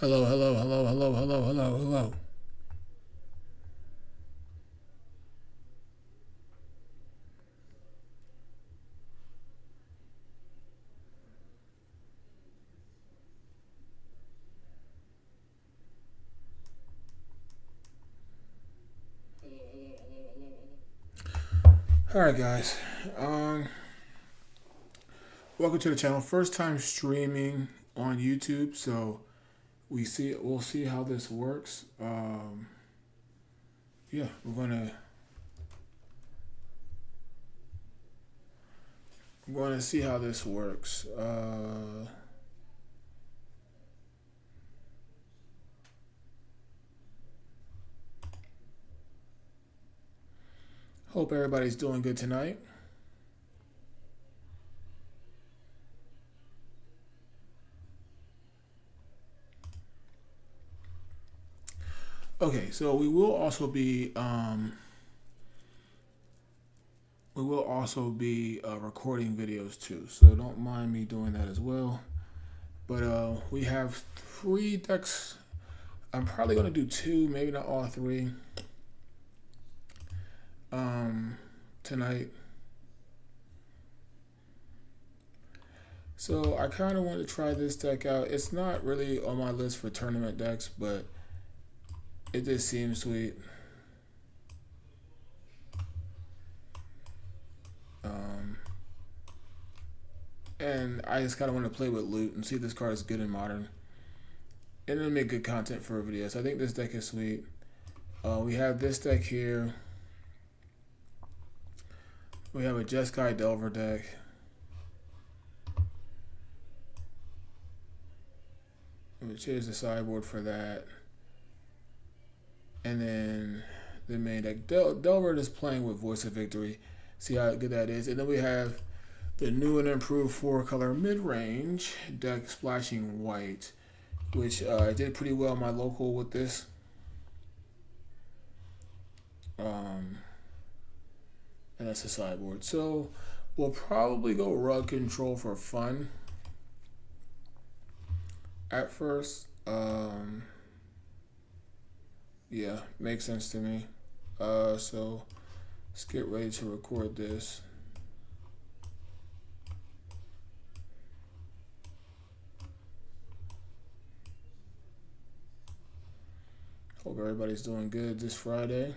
Hello, hello, hello, hello, hello, hello, hello. All right, guys. Um, Welcome to the channel. First time streaming on YouTube, so we'll see how this works. Yeah, we're gonna see how this works. Hope everybody's doing good tonight. Okay, so we will also be recording videos too. So don't mind me doing that as well. But we have 3 decks. I'm probably gonna do two, maybe not all three. Tonight. So I kind of want to try this deck out. It's not really on my list for tournament decks, but it just seems sweet. Um, and I just kind of want to play with loot and see if this card is good in modern. And it'll make good content for a video. So I think this deck is sweet. We have this deck here. We have a Jeskai Delver deck. Which is the sideboard for that. And then the main deck. Delver is playing with Voice of Victory. See how good that is. And then we have the new and improved 4-color mid-range deck Splashing White, which I did pretty well in my local with this. And that's the sideboard. So we'll probably go Rug Control for fun at first. Yeah, makes sense to me. So let's get ready to record this. Hope everybody's doing good this Friday.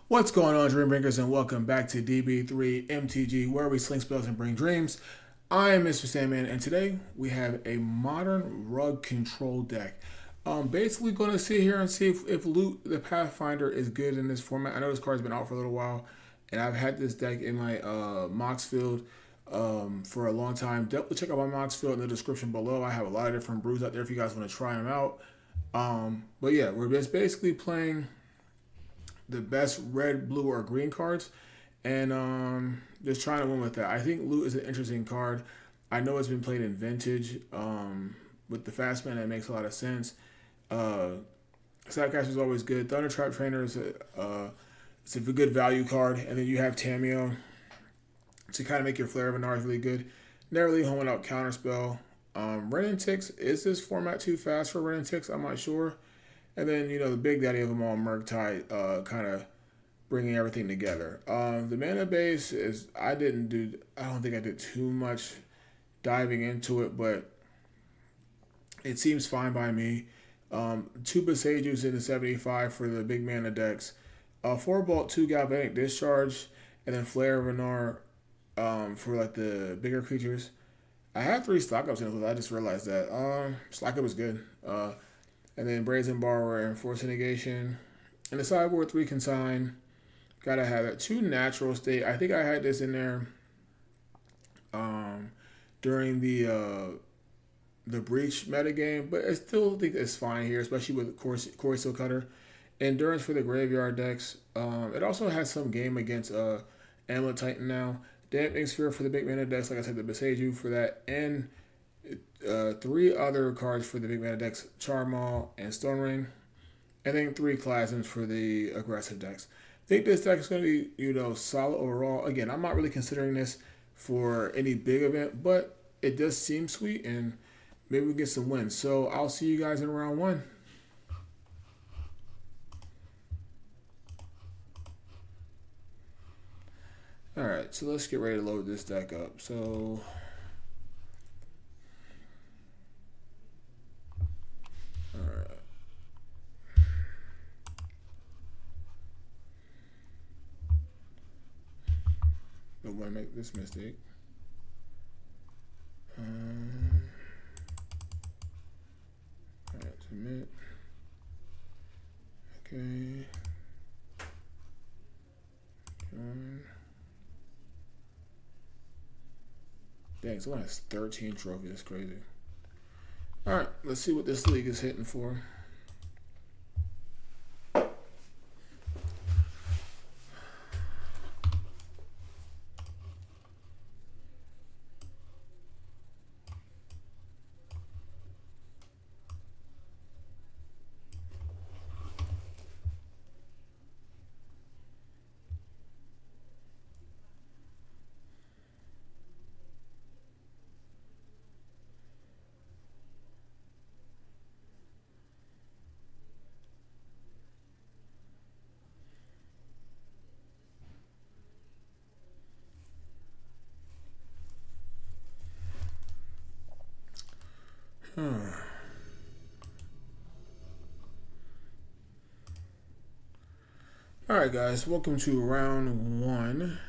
What's going on, Dreambringers, and welcome back to DB3 MTG, where we sling spells and bring dreams. I am Mr. Sandman, and today we have a modern Rug Control deck. Basically going to sit here and see if Loot the Pathfinder is good in this format. I know this card's been out for a little while, and I've had this deck in my Mox Field for a long time. Definitely check out my Mox Field in the description below. I have a lot of different brews out there if you guys want to try them out. But yeah, we're just basically playing the best red, blue, or green cards, and just trying to win with that. I think Loot is an interesting card. I know it's been played in Vintage. With the Fast Man, that makes a lot of sense. Sidecast is always good. Thunder Trap Trainer is it's a good value card, and then you have Tameo to kind of make your Flare of Anar really good. Never really homing out Counterspell. Ren and Tix, is this format too fast for Ren and Tix? I'm not sure. And then, the big daddy of them all, Murktide, kind of bringing everything together. The mana base is, I don't think I did too much diving into it, but it seems fine by me. 2 Besagers in the 75 for the big mana decks. 4 Bolt, 2 Galvanic Discharge, and then Flare of Anar for like the bigger creatures. I had 3 stock ups in it. I just realized that. Stock up was good. And then Brazen Borrower and Force Negation. And the Sideboard 3 Consign. Gotta have it. 2 Natural State. I think I had this in there during the Breach metagame, but I still think it's fine here, especially with Corey Seal Cutter. Endurance for the Graveyard decks. It also has some game against Amulet Titan now. Damping Sphere for the big mana decks, like I said, the Boseiju for that, and 3 other cards for the big mana decks, Charmaw and Stone Ring, and then 3 Classms for the aggressive decks. I think this deck is going to be, solid overall. Again, I'm not really considering this for any big event, but it does seem sweet, and maybe we get some wins. So I'll see you guys in round 1. Alright, so let's get ready to load this deck up. So alright. Don't want to make this mistake. Alright, submit. Okay. Dang, someone has 13 trophies. That's crazy. Alright, let's see what this league is hitting for. Alright guys, welcome to round 1.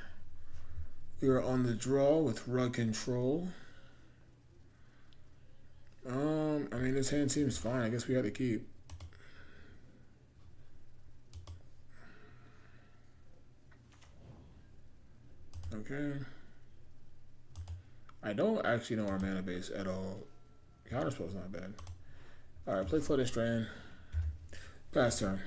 We are on the draw with Rug Control. I mean, this hand seems fine. I guess we had to keep. Okay. I don't actually know our mana base at all. Counterspell's not bad. Alright, play Flooded Strand. Pass turn.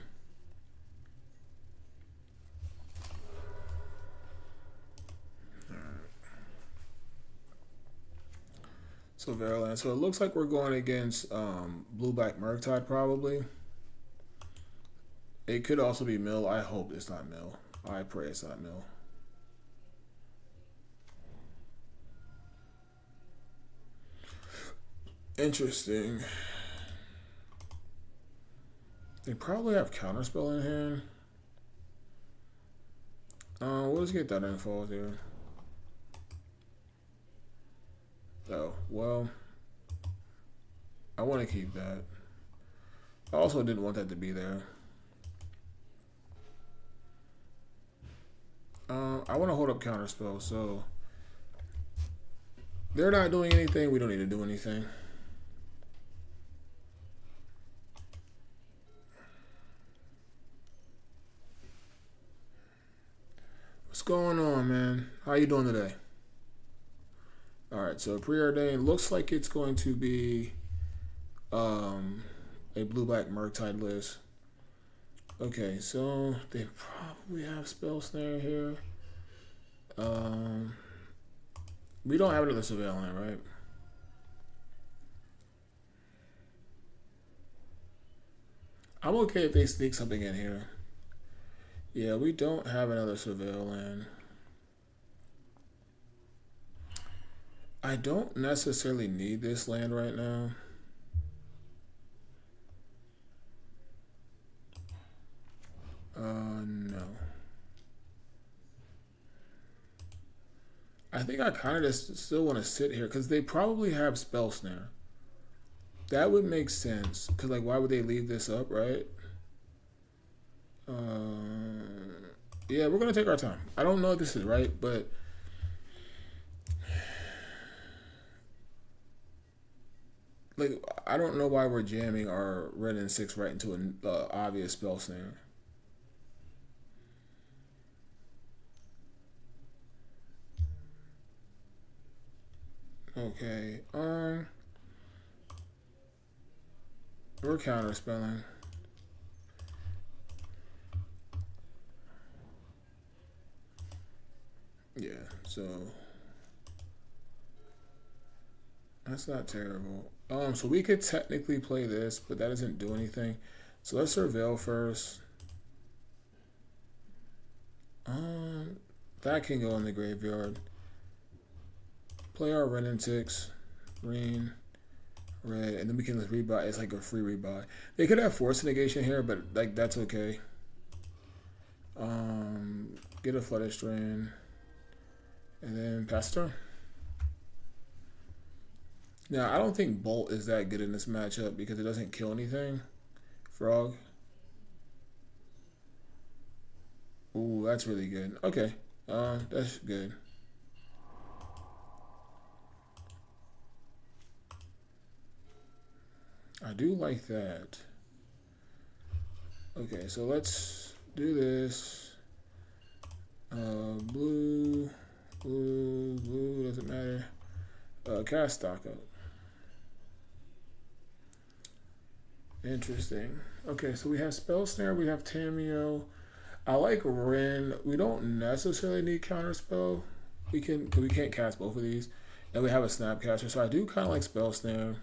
So Veroland. So it looks like we're going against Blue-Black Murktide probably. It could also be Mill. I hope it's not Mill. I pray it's not Mill. Interesting. They probably have Counterspell in hand. We'll just get that info here. Oh, well, I want to keep that. I also didn't want that to be there. I want to hold up Counterspell, so they're not doing anything. We don't need to do anything. What's going on, man? How you doing today? Alright, so Preordained looks like it's going to be a Blue-Black Murktide list. Okay, so they probably have Spell Snare here. We don't have another Surveillant, right? I'm okay if they sneak something in here. Yeah, we don't have another Surveillant. I don't necessarily need this land right now. No. I think I kind of just still want to sit here because they probably have Spell Snare. That would make sense because, like, why would they leave this up, right? Yeah, we're gonna take our time. I don't know if this is right, but Like, I don't know why we're jamming our red and six right into an obvious spell snare. Okay, we're counter spelling. Yeah, so that's not terrible. So we could technically play this, but that doesn't do anything. So let's surveil first. Um, that can go in the graveyard. Play our red and six, green, red, and then we can just rebuy. It's like a free rebuy. They could have force negation here, but like that's okay. Get a flooded strand, and then pass turn. Now I don't think Bolt is that good in this matchup because it doesn't kill anything. Frog. Ooh, that's really good. Okay, that's good. I do like that. Okay, so let's do this. Blue, blue, doesn't matter. Cast stock up. Interesting. Okay, so we have Spell Snare, we have Tamiyo. I like Ren. We don't necessarily need Counterspell. We can't cast both of these. And we have a Snapcaster, so I do kind of like Spell Snare.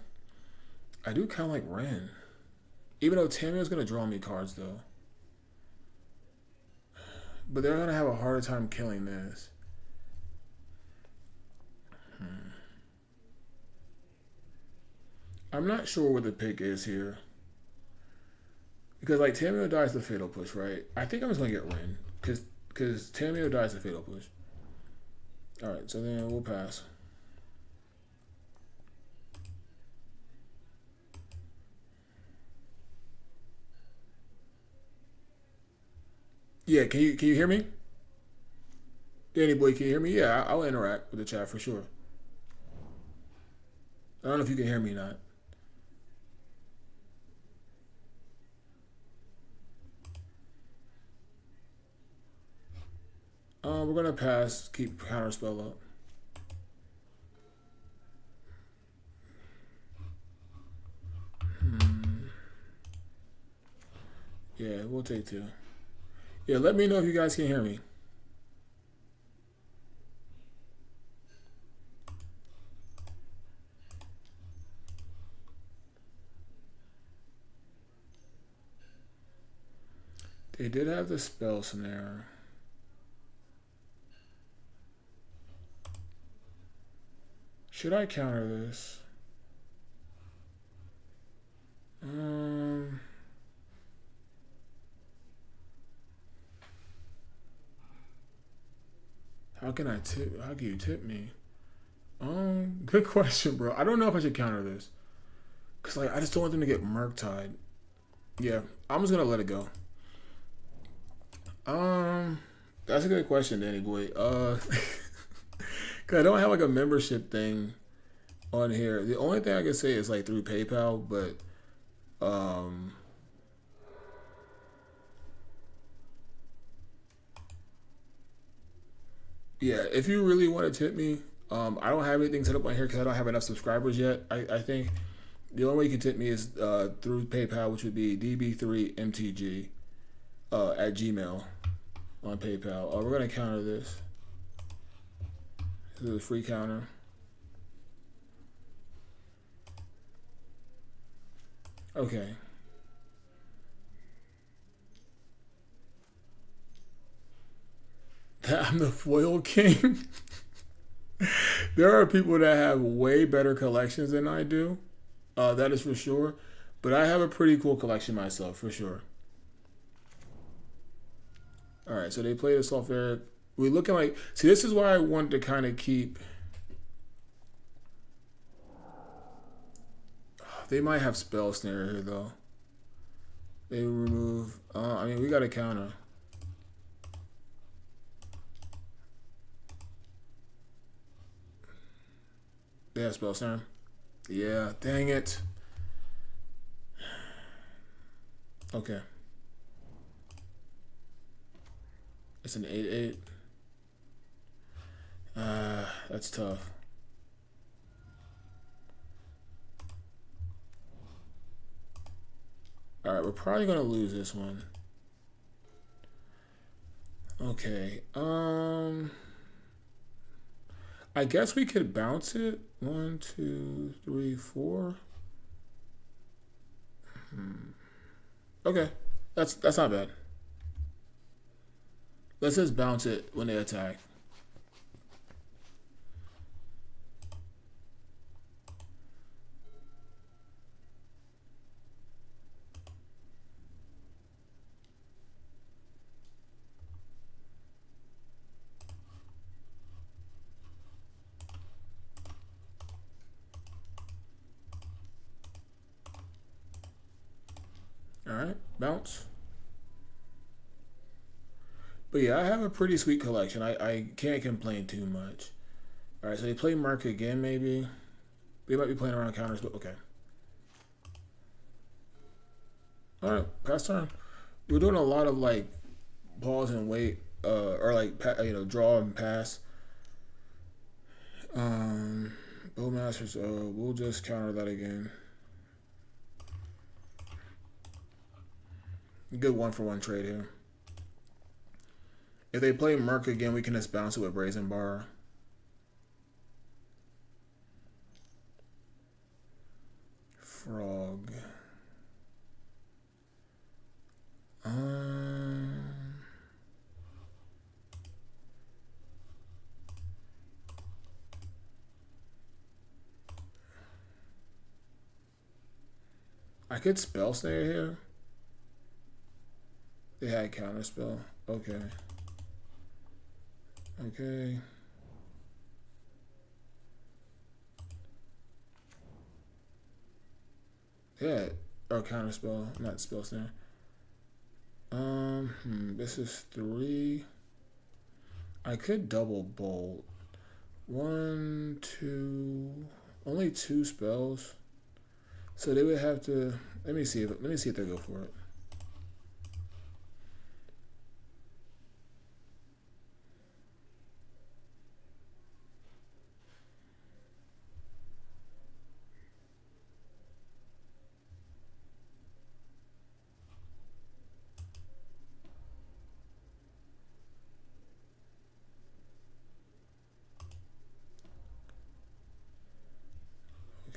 I do kind of like Ren. Even though Tamiyo's going to draw me cards, though. But they're going to have a harder time killing this. I'm not sure what the pick is here. Because, like, Tamiyo dies the Fatal Push, right? I think I'm just going to get Ren. Because Tamiyo dies the Fatal Push. Alright, so then we'll pass. Yeah, can you hear me? Danny boy, can you hear me? Yeah, I'll interact with the chat for sure. I don't know if you can hear me or not. We're gonna pass. Keep Counterspell up. Yeah, we'll take two. Yeah, let me know if you guys can hear me. They did have the Spell Snare. Should I counter this? How can I tip? How can you tip me? Good question, bro. I don't know if I should counter this. Cause like I just don't want them to get Murktide. Yeah, I'm just gonna let it go. That's a good question, Danny boy. Cause I don't have like a membership thing on here. The only thing I can say is like through PayPal, but yeah, if you really want to tip me, I don't have anything set up on here because I don't have enough subscribers yet. I think the only way you can tip me is through PayPal, which would be db3mtg at Gmail on PayPal. We're gonna counter this. This is a free counter. Okay. I'm the foil king. There are people that have way better collections than I do. That is for sure. But I have a pretty cool collection myself, for sure. All right, so they played a soft air. We're looking like. See, this is why I wanted to kind of keep. They might have spell snare here though. They remove. I mean, we got a counter. They have spell snare. Yeah, dang it. Okay. It's an 8-8. That's tough. Alright, we're probably gonna lose this one. Okay. I guess we could bounce it. 1, 2, 3, 4. Okay. That's not bad. Let's just bounce it when they attack. Alright, bounce. But yeah, I have a pretty sweet collection. I can't complain too much. Alright, so they play Mark again, maybe. They might be playing around counters, but okay. Alright, pass turn. We're doing a lot of like pause and wait, or like draw and pass. Bowmasters. We'll just counter that again. Good 1-for-1 trade here. If they play Merc again, we can just bounce it with Brazen Bar. Frog. I could spell snare here. They had counter spell. Okay. Okay. Yeah, or counter spell, not spell snare. This is 3. I could double bolt. 1, 2, only 2 spells. So they would have to. Let me see if they go for it.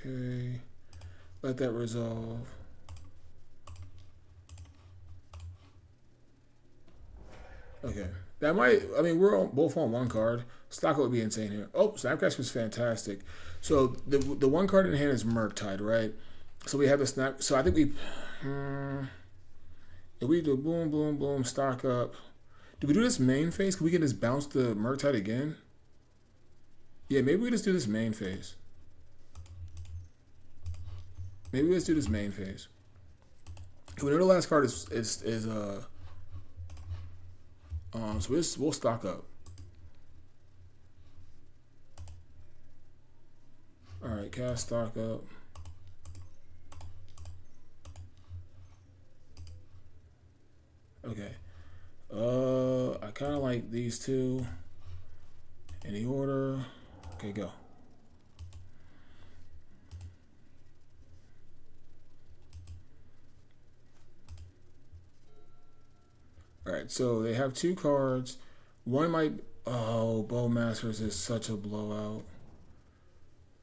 Okay. Let that resolve. Okay. That might, I mean, both on 1 card. Stock would be insane here. Oh, Snapcaster was fantastic. So the 1 card in hand is Murktide, right? So we have the Snap. So I think we, if we do boom, boom, boom, stock up. Do we do this main phase? Can we just bounce the Murktide again? Yeah, maybe we just do this main phase. Maybe let's do this main phase. We know the last card is so we'll stock up. Alright, cast stock up. Okay. I kinda like these two. In the order. Okay, go. Alright, so they have 2 cards. One might. Oh, Bowmasters is such a blowout.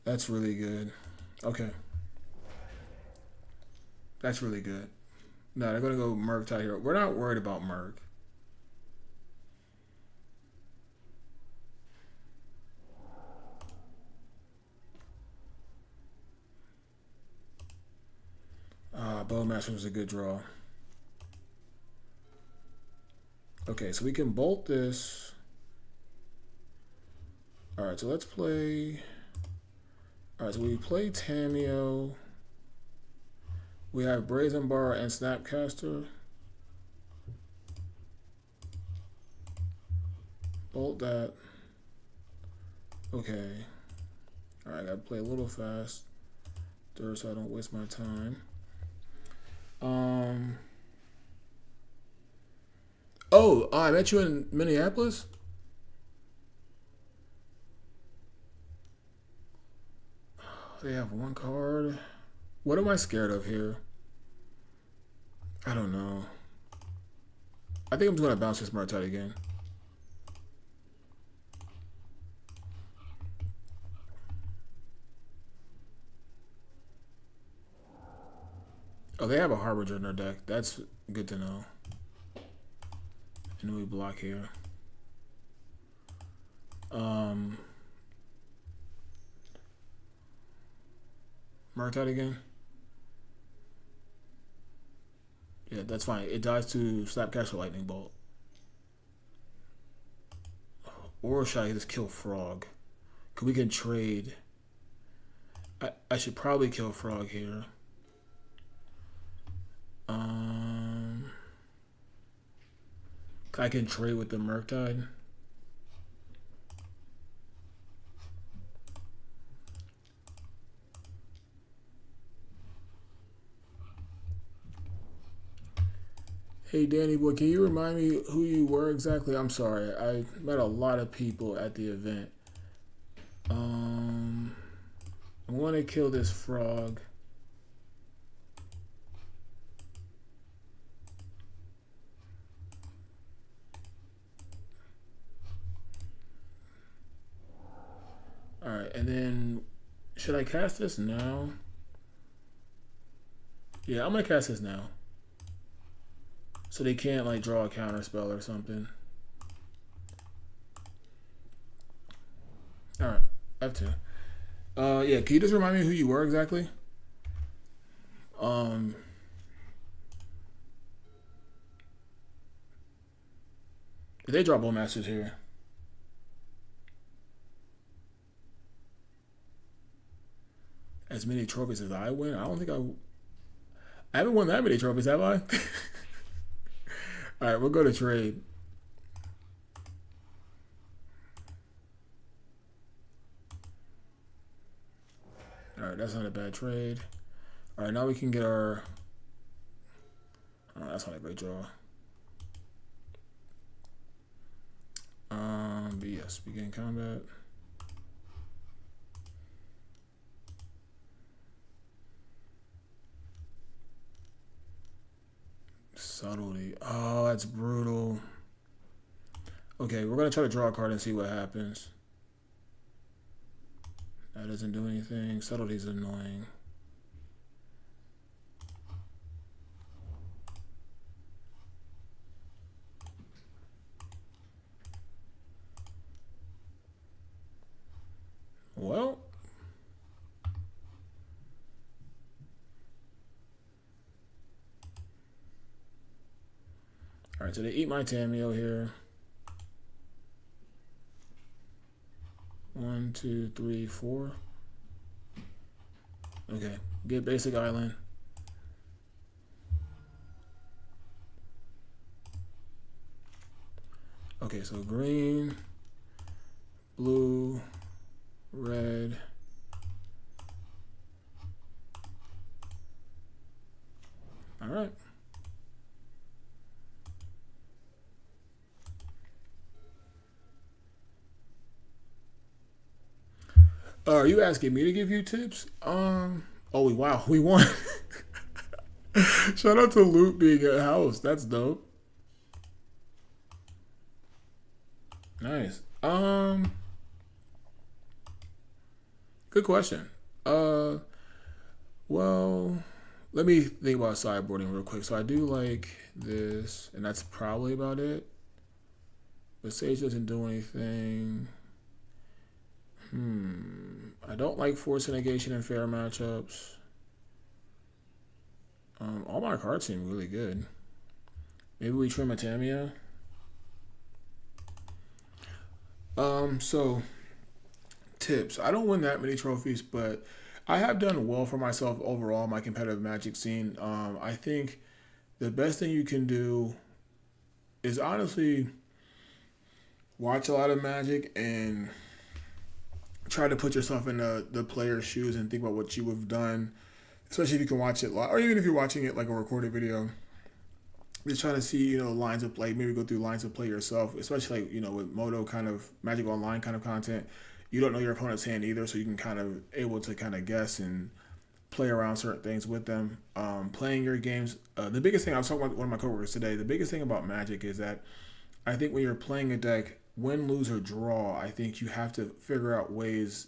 That's really good. Okay. That's really good. No, they're going to go Murktide here. We're not worried about Merc. Bowmaster was a good draw. Okay, so we can bolt this. Alright, so let's play. Alright, so we play Tamiyo. We have Brazen Bar and Snapcaster. Bolt that. Okay. Alright, I gotta play a little fast. after so I don't waste my time. Um. Oh, I met you in Minneapolis. They have one card. What am I scared of here? I don't know. I think I'm just gonna bounce this Martite again. Oh, they have a Harbinger in their deck. That's good to know. And we block here. Martite again. Yeah, that's fine. It dies to Slapcaster Lightning Bolt. Or should I just kill Frog? Cause we can trade. I should probably kill Frog here. I can trade with the Murktide. Hey Danny boy, can you remind me who you were exactly? I'm sorry, I met a lot of people at the event. I want to kill this Frog. Alright, and then should I cast this now? Yeah, I'm gonna cast this now. So they can't like draw a counter spell or something. Alright, F2. Yeah, can you just remind me who you were exactly? Did they draw Bowmasters here? As many trophies as I win? I don't think I haven't won that many trophies, have I? Alright, we'll go to trade. Alright, that's not a bad trade. Alright, now we can get our... Oh, that's not a great draw. But yes, begin combat. Subtlety. Oh, that's brutal. Okay, we're gonna try to draw a card and see what happens. That doesn't do anything. Subtlety's annoying. Well, all right, so they eat my Tamiyo here. 1, 2, 3, 4. Okay, get basic island. Okay, so green, blue, red. All right. Are you asking me to give you tips? Oh wow, we won. Shout out to Loot being at house. That's dope. Nice. Good question. Well, let me think about sideboarding real quick. So I do like this, and that's probably about it. But Sage doesn't do anything. I don't like Force Negation in fair matchups. All my cards seem really good. Maybe we trim a Tamiya. So tips. I don't win that many trophies, but I have done well for myself overall in my competitive Magic scene. I think the best thing you can do is honestly watch a lot of Magic and try to put yourself in the player's shoes and think about what you would have done especially if you can watch it live, or even if you're watching it like a recorded video. Just trying to see, lines of play, maybe go through lines of play yourself, especially like, with Moto kind of Magic Online kind of content. You don't know your opponent's hand either, so you can kind of able to kind of guess and play around certain things with them. Playing your games, the biggest thing, I was talking about one of my coworkers today, the biggest thing about Magic is that I think when you're playing a deck, win, lose, or draw, I think you have to figure out ways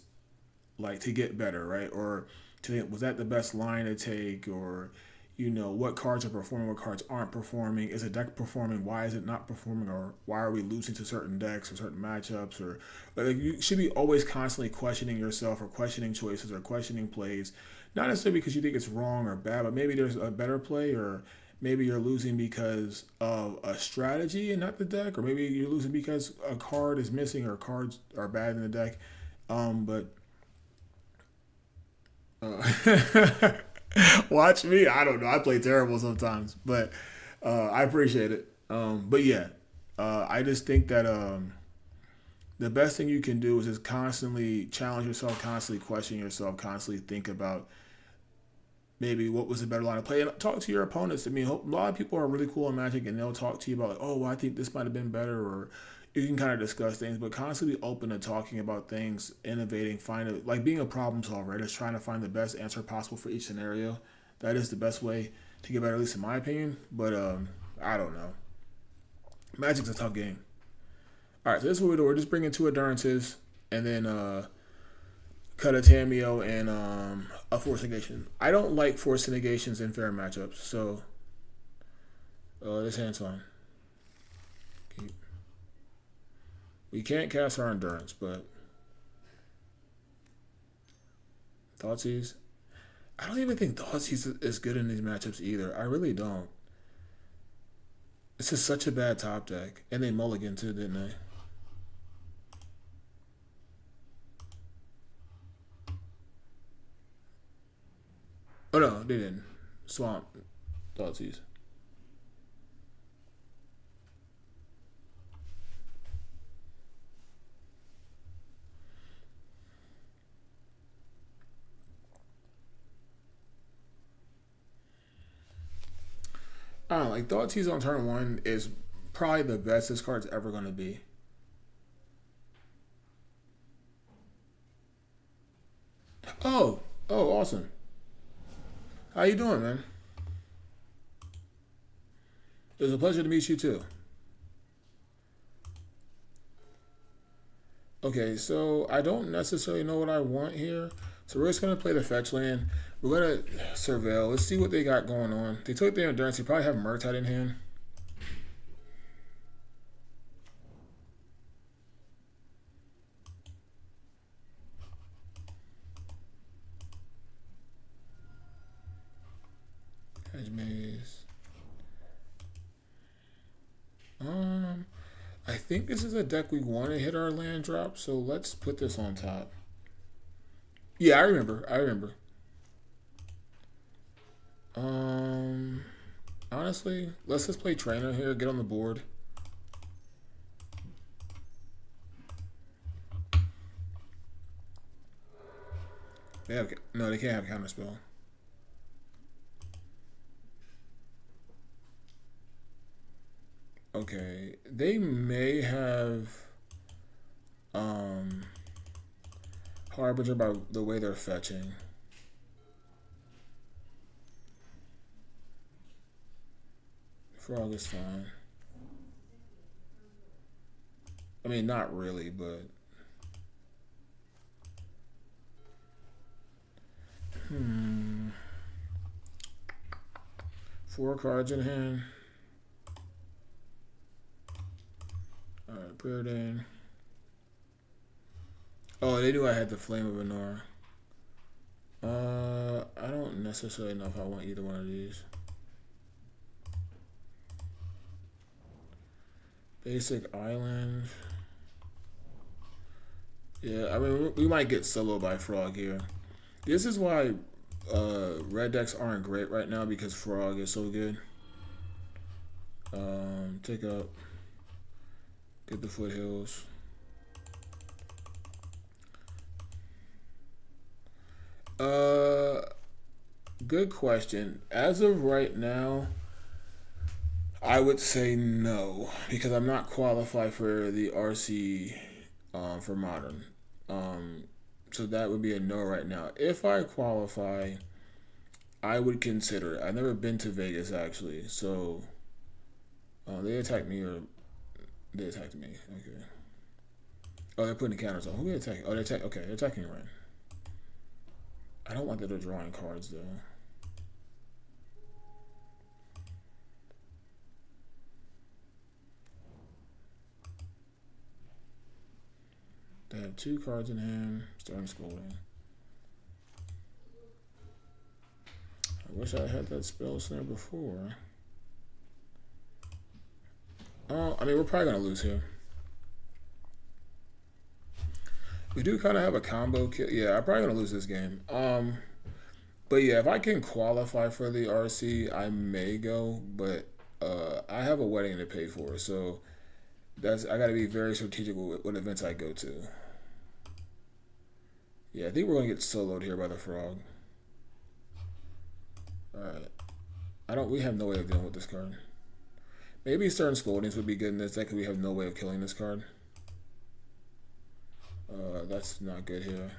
like to get better, right? Or to think, was that the best line to take, or what cards are performing, what cards aren't performing. Is a deck performing? Why is it not performing? Or why are we losing to certain decks or certain matchups? Or like you should be always constantly questioning yourself, or questioning choices, or questioning plays. Not necessarily because you think it's wrong or bad, but maybe there's a better play, or maybe you're losing because of a strategy and not the deck, or maybe you're losing because a card is missing or cards are bad in the deck. But watch me. I don't know. I play terrible sometimes, but I appreciate it. But yeah, I just think that the best thing you can do is just constantly challenge yourself, constantly question yourself, constantly think about maybe what was a better line of play, and talk to your opponents. I mean, a lot of people are really cool in Magic, and they'll talk to you about, like, oh, well, I think this might have been better, or you can kind of discuss things, but constantly open to talking about things, innovating, finding, like being a problem solver, right? Just trying to find the best answer possible for each scenario. That is the best way to get better, at least in my opinion. But I don't know. Magic's a tough game. All right, so this is what we do. We're just bringing two Endurances, and then cut a Tamiyo and a Force Negation. I don't like Force Negations in fair matchups, so this hand's fine. We can't cast our Endurance, but Thoughtseize. I don't even think Thoughtseize is good in these matchups either. I really don't. This is such a bad top deck. And they mulligan too, didn't they? Oh no, they didn't. Swamp. Thoughtseize. I don't know, like Thoughtseize on turn one is probably the best this card's ever gonna be. Oh, awesome. How you doing, man? It was a pleasure to meet you too. Okay, so I don't necessarily know what I want here. So we're just gonna play the fetch land. We're gonna surveil. Let's see what they got going on. They took their Endurance. They probably have Murktide in hand. Hedge Maze. I think this is a deck we want to hit our land drop, so let's put this on top. Yeah, I remember. Honestly, let's just play Trainer here, get on the board. No, they can't have Counterspell. Okay, they may have Harbinger by the way they're fetching. Frog is fine. I mean, not really, but four cards in hand. Alright, Preordain. Oh, they knew I had the Flame of Anora. I don't necessarily know if I want either one of these. Basic Island. Yeah, I mean, we might get solo by Frog here. This is why red decks aren't great right now, because Frog is so good. Take up. Get the Foothills. Good question. As of right now, I would say no because I'm not qualified for the RC for modern. Um, so that would be a no right now. If I qualify, I would consider it. I've never been to Vegas actually, so they attacked me or they attacked me. Okay. Oh, they're putting the counters on. Who are they attacking? Oh, they're attacking. Okay, they're attacking Ren. I don't like that they're drawing cards though. They have two cards in hand. Starting scolding. I wish I had that spell snare before. Oh, I mean, we're probably gonna lose here. We do kind of have a combo kill. Yeah, I'm probably gonna lose this game. But yeah, if I can qualify for the RC, I may go. But I have a wedding to pay for, so that's I got to be very strategic with what events I go to. Yeah, I think we're gonna get soloed here by the frog. All right. I don't. We have no way of dealing with this card. Maybe certain scoldings would be good in this deck because we have no way of killing this card. That's not good here.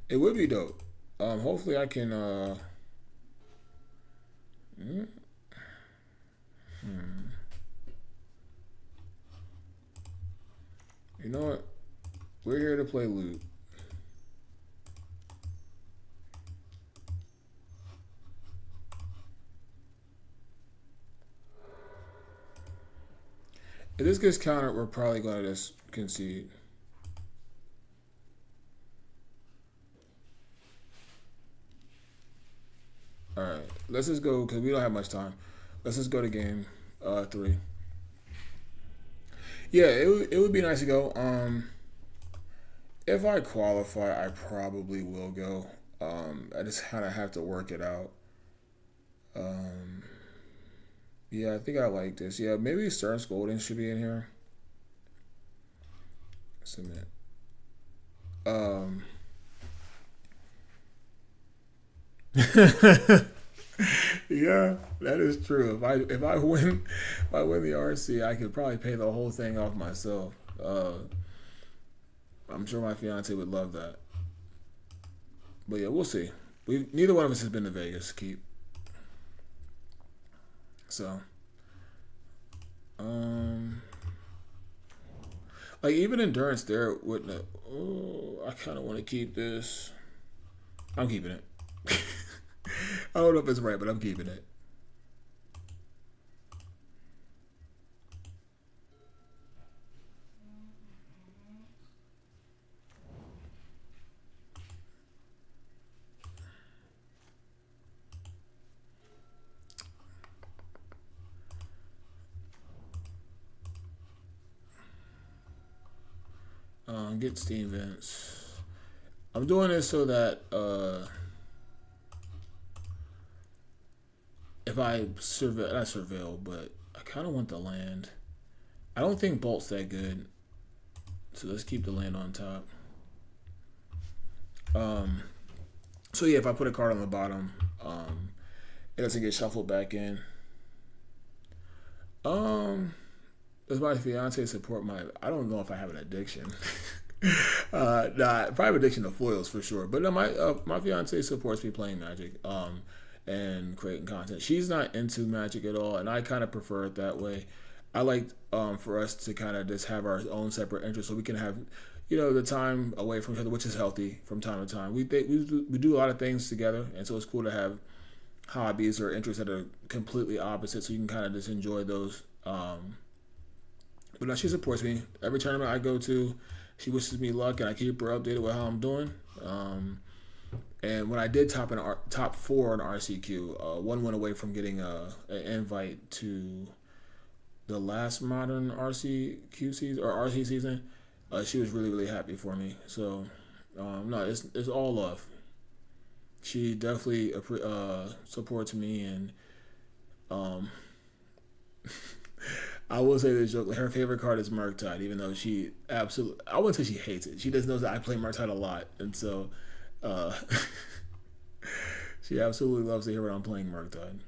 It would be dope. Hopefully I can. Mm, hmm. You know what? We're here to play loot. If this gets countered, we're probably going to just concede. All right, let's just go because we don't have much time. Let's just go to game 3. Yeah, it would be nice to go. If I qualify, I probably will go. I just kind of have to work it out. Um, yeah, I think I like this. Yeah, maybe Stern Scolding should be in here. Submit. Um, yeah, that is true. If I win the RC, I could probably pay the whole thing off myself. I'm sure my fiance would love that. But yeah, we'll see. We neither one of us has been to Vegas. Keep so. Um, like even endurance there wouldn't. Oh, I kind of want to keep this. I'm keeping it. I don't know if it's right, but I'm keeping it. Get Steam vents. I'm doing this so that if I surveil, not surveil, but I kind of want the land. I don't think Bolt's that good, so let's keep the land on top. Um, so yeah, if I put a card on the bottom, it doesn't get shuffled back in. Um, does my fiance support my? I don't know if I have an addiction. Nah, probably addiction to foils for sure. But no, my fiance supports me playing Magic. And creating content. She's not into Magic at all, and I kind of prefer it that way. I like for us to kind of just have our own separate interests, so we can have, the time away from each other, which is healthy from time to time. We do a lot of things together, and so it's cool to have hobbies or interests that are completely opposite, so you can kind of just enjoy those. But now she supports me every tournament I go to. She wishes me luck, and I keep her updated with how I'm doing. And when I did top 4 in RCQ, one went away from getting an invite to the last modern RCQ season or RC season. She was really really happy for me. So no, it's all love. She definitely supports me, and um, I will say this joke. Her favorite card is Murktide, even though she absolutely, I wouldn't say she hates it. She just knows that I play Murktide a lot, and so Uh, she absolutely loves to hear when I'm playing Murktide.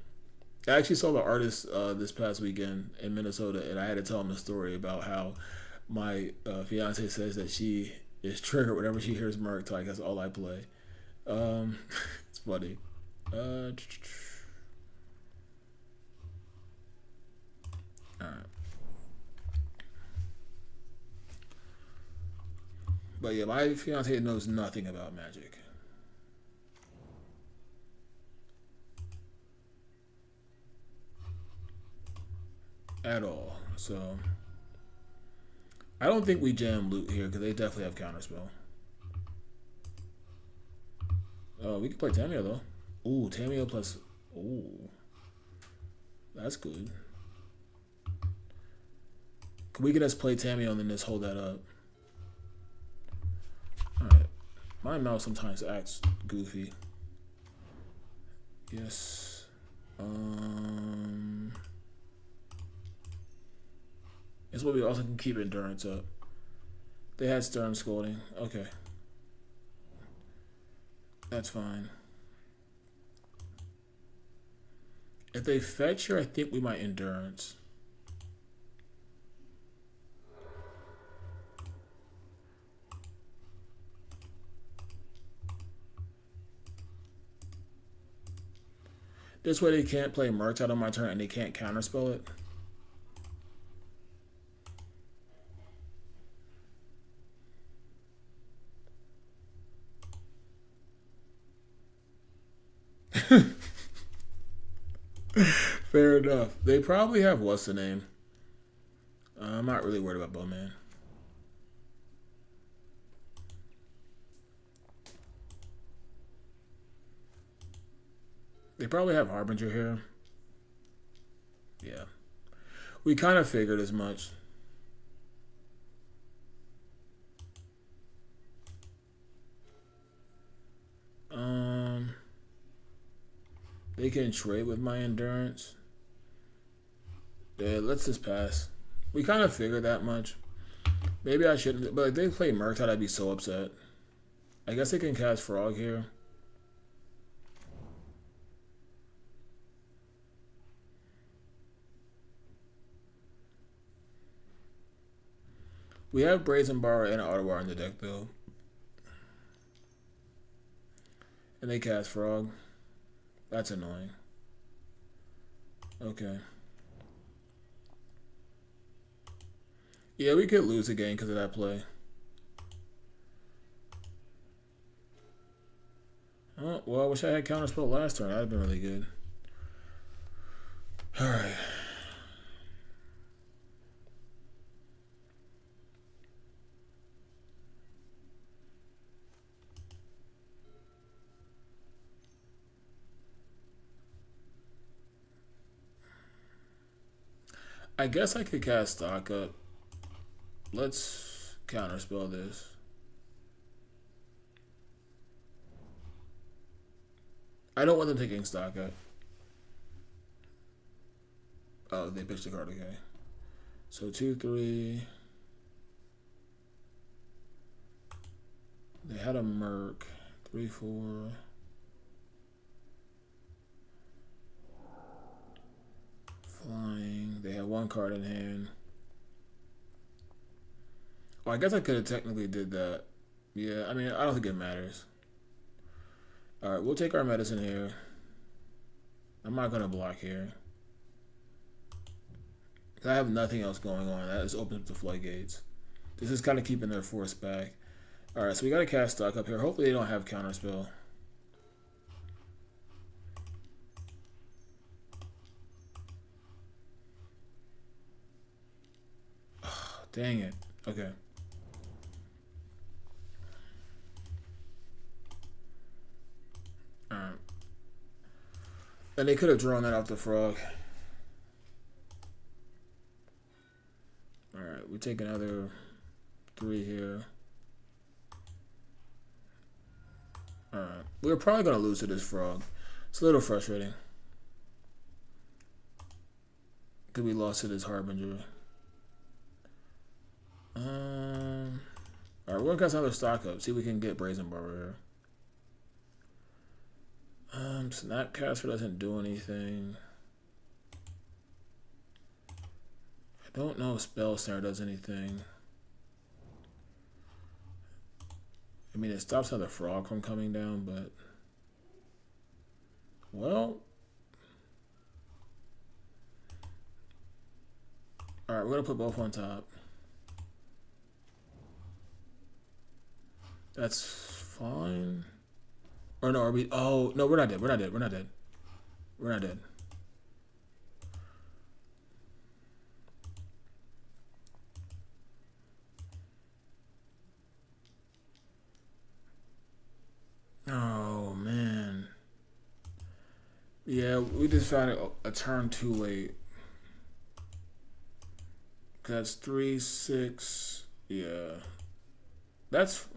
I actually saw the artist this past weekend in Minnesota, and I had to tell him a story about how my fiance says that she is triggered whenever she hears Murktide. That's all I play. Um, it's funny. Uh, all right. But yeah, my fiance knows nothing about Magic at all. So I don't think we jam loot here because they definitely have counterspell. We can play Tamio though. Ooh, Tamio plus. Ooh, that's good. We can just play Tamio and then just hold that up. Alright. My mouse sometimes acts goofy. Yes. It's what we also can keep endurance up. They had Stern Scolding. Okay. That's fine. If they fetch here, I think we might endurance. This way they can't play Murktide on my turn and they can't counterspell it. Fair enough. They probably have what's the name? I'm not really worried about Bowman. They probably have Harbinger here. Yeah. We kind of figured as much. They can trade with my endurance. Yeah, let's just pass. We kind of figured that much. Maybe I shouldn't, but if they play Murktide, I'd be so upset. I guess they can cast Frog here. We have Brazen Bar and Ottawa in the deck though. And they cast Frog. That's annoying. Okay. Yeah, we could lose again because of that play. Oh, well, I wish I had counterspell last turn. That'd have been really good. Alright. I guess I could cast Stock Up. Let's counterspell this. I don't want them taking Stock Up. Oh, they pitched the card, okay. So 2, 3. They had a Merc. 3, 4. Flying. They had one card in hand. Oh, I guess I could have technically did that. Yeah, I mean, I don't think it matters. Alright, we'll take our medicine here. I'm not going to block here. I have nothing else going on. That just opens up the floodgates. This is kind of keeping their force back. Alright, so we got to cast Stock Up here. Hopefully they don't have counterspell. Oh, dang it. Okay. Alright. And they could have drawn that off the Frog. Alright, we take another 3 here. Alright. We're probably going to lose to this Frog. It's a little frustrating. Because we lost to this Harbinger. Alright, we're going to cast another Stock Up. See if we can get Brazen Barber here. Snapcaster doesn't do anything. I don't know if Spell Snare does anything. I mean, it stops another frog from coming down, but... Well... Alright, we're gonna put both on top. That's fine. Or no, are we... Oh, no, we're not dead. We're not dead. We're not dead. We're not dead. Oh, man. Yeah, we just found a turn too late. That's 3, 6. Yeah. That's...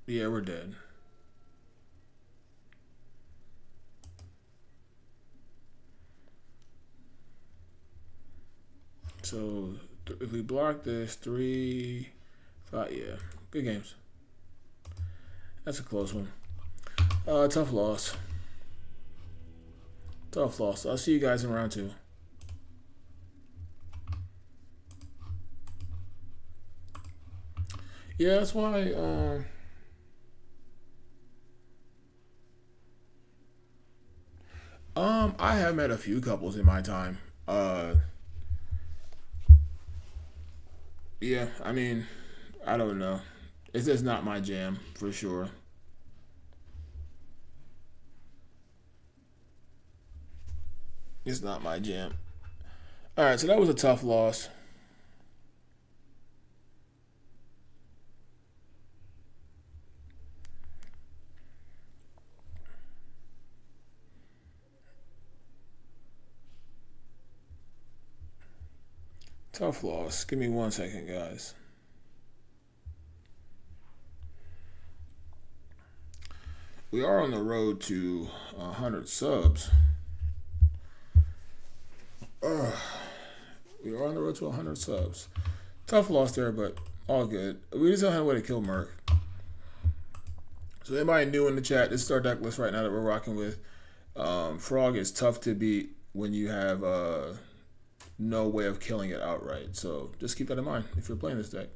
yeah, we're dead. So, if we block this, 3, 5, yeah. Good games. That's a close one. Tough loss. Tough loss. I'll see you guys in round 2. Yeah, that's why, I have met a few couples in my time. Yeah, I mean, I don't know. It's just not my jam, for sure. It's not my jam. Alright, so that was a tough loss. Tough loss. Give me 1 second, guys. We are on the road to 100 subs. We are on the road to 100 subs. Tough loss there, but all good. We just don't have a way to kill Merc. So anybody new in the chat, this is our deck list right now that we're rocking with. Frog is tough to beat when you have no way of killing it outright. So just keep that in mind if you're playing this deck.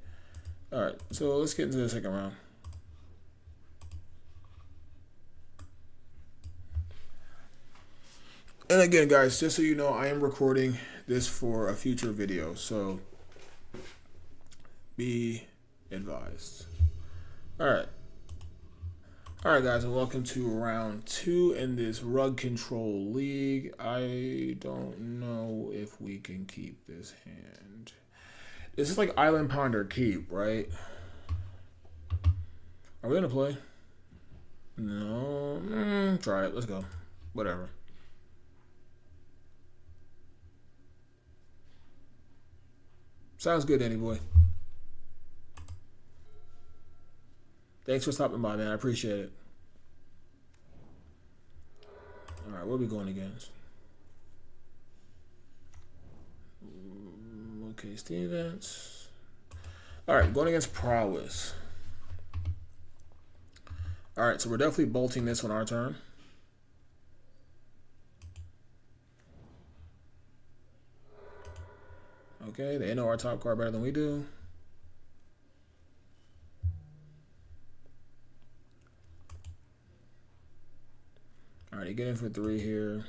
Alright, so let's get into the second round. And again, guys, just so you know, I am recording this for a future video, so be advised. Alright. Alright, guys, and welcome to round 2 in this Rug Control League. I don't know if we can keep this hand. This is like Island Ponder Keep, right? Are we going to play? No. Try it. Let's go. Whatever. Sounds good, Danny boy. Thanks for stopping by, man. I appreciate it. Alright, what are we going against? Okay, Stevens. Alright, going against Prowess. Alright, so we're definitely bolting this on our turn. Okay, they know our top card better than we do. Alright, you get in for 3 here.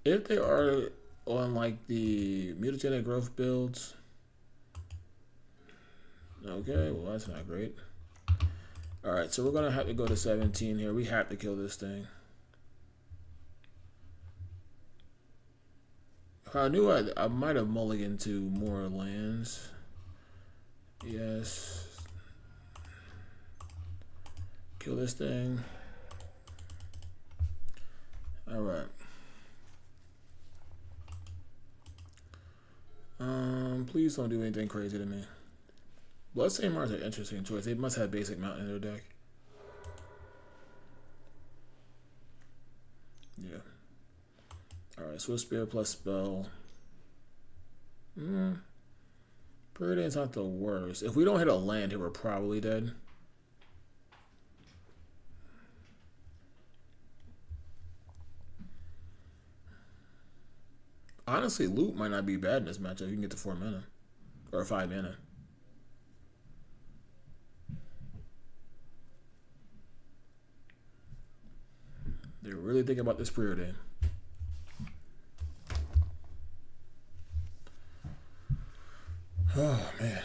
If they are on like the mutagenic growth builds, okay, well that's not great. Alright, so we're gonna have to go to 17 here. We have to kill this thing. I knew I might have mulliganed to more lands. Yes. Kill this thing. Alright. Please don't do anything crazy to me. Bloodstained Mars are an interesting choice. They must have basic mountain in their deck. Yeah. Alright, Swift Spear plus spell. Periodion's not the worst. If we don't hit a land here, we're probably dead. Honestly, loot might not be bad in this matchup. You can get to 4 mana. Or 5 mana. They're really thinking about this Preordain. Oh, man.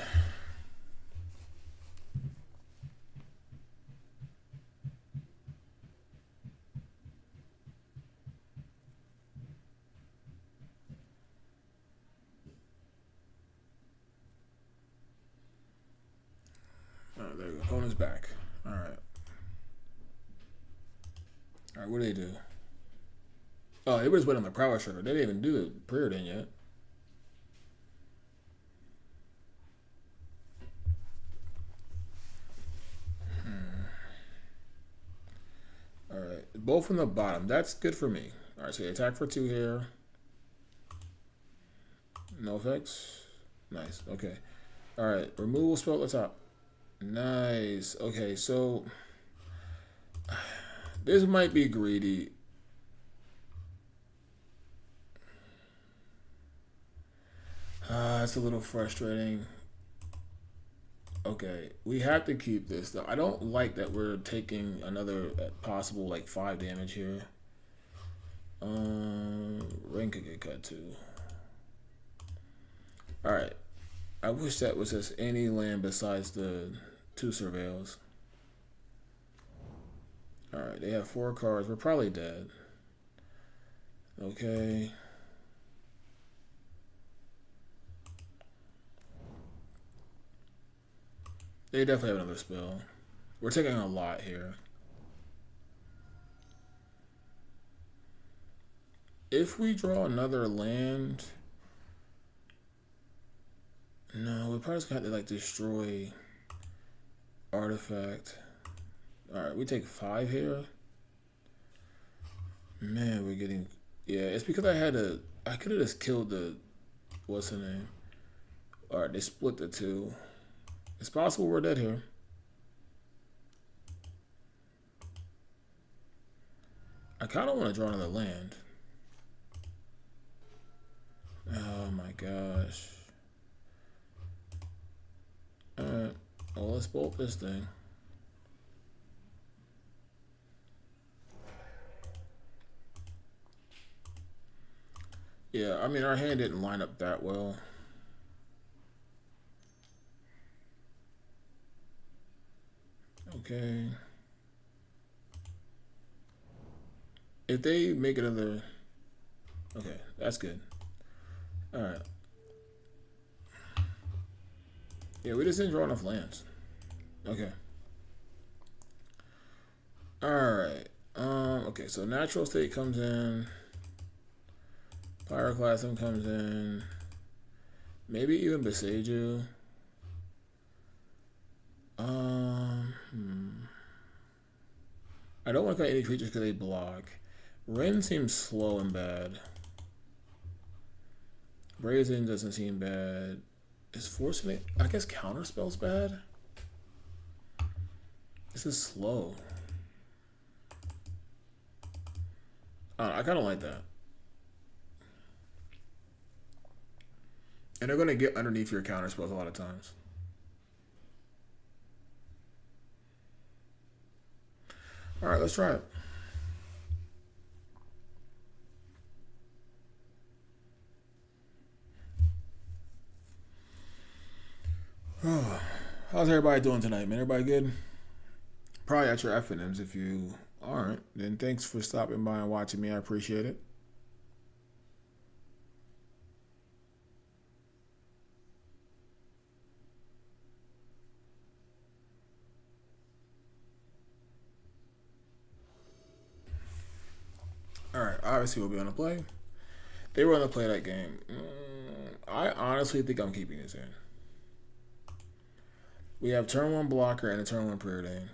Alright, there we go. Opponent's back. Alright. Alright, what do they do? Oh, they were just waiting on the Prowess Trigger. They didn't even do the Preordain yet. Alright, both from the bottom. That's good for me. Alright, so you attack for 2 here. No effects. Nice. Okay. Alright, removal spell at the top. Nice. Okay, so this might be greedy. It's a little frustrating. Okay, we have to keep this though. I don't like that we're taking another possible like 5 damage here. Ring could get cut too. Alright. I wish that was just any land besides the 2 surveils. Alright, they have 4 cards. We're probably dead. Okay. They definitely have another spell. We're taking a lot here. If we draw another land... No, we probably just got to like destroy artifact. Alright, we take 5 here. Man, we're getting... Yeah, it's because I could have just killed the... What's her name? Alright, they split the 2. It's possible we're dead here. I kind of want to draw another land. Oh my gosh. Alright, well, let's bolt this thing. Yeah, I mean, our hand didn't line up that well. Okay. If they make another... Okay, that's good. Alright. Yeah, we just didn't draw enough lands. Okay. Alright. Okay, so Natural State comes in. Pyroclasm comes in. Maybe even Boseiju. I don't want to cut any creatures because they block. Ren seems slow and bad. Brazen doesn't seem bad. Is Forcing it? I guess Counterspell's bad. This is slow. I kind of like that. And they're going to get underneath your Counterspells a lot of times. Alright, let's try it. Oh, how's everybody doing tonight, man? Everybody good? Probably at your FNMs. If you aren't, then thanks for stopping by and watching me. I appreciate it. Alright, obviously we'll be on the play. They were on the play that game. I honestly think I'm keeping this in. We have turn 1 blocker and a turn 1 Preordain.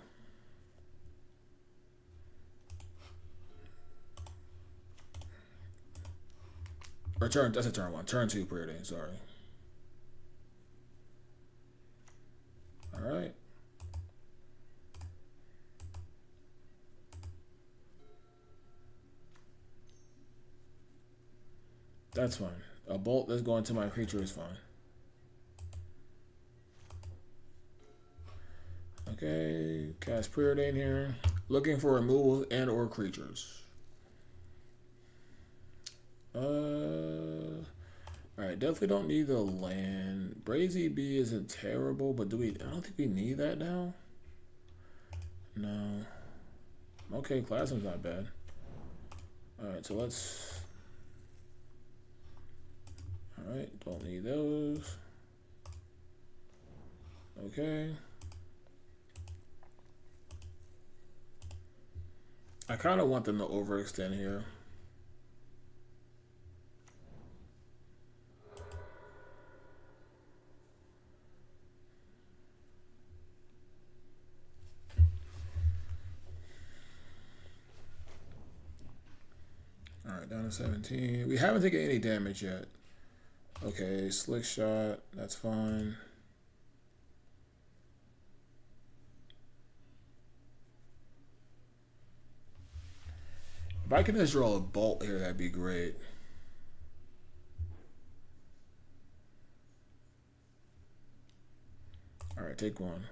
Or that's a turn 1. Turn 2 Preordain, sorry. Alright. That's fine. A bolt that's going to my creature is fine. Okay, cast Preordain here. Looking for removals and or creatures. Alright, definitely don't need the land. Brazy Bee isn't terrible, but do we? I don't think we need that now. No. Okay, Classroom's not bad. Alright, so let's. Alright, don't need those. Okay. I kind of want them to overextend here. Alright, down to 17. We haven't taken any damage yet. Okay, Slick Shot, that's fine. If I can just roll a bolt here, that'd be great. Alright, take one.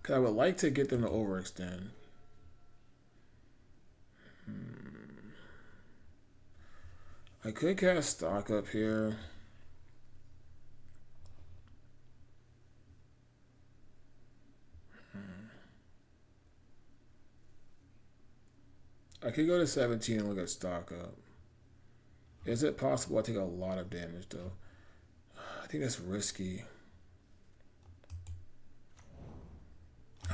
Because I would like to get them to overextend. I could cast Stock Up here. I could go to 17 and look at Stock Up. Is it possible I take a lot of damage though? I think that's risky.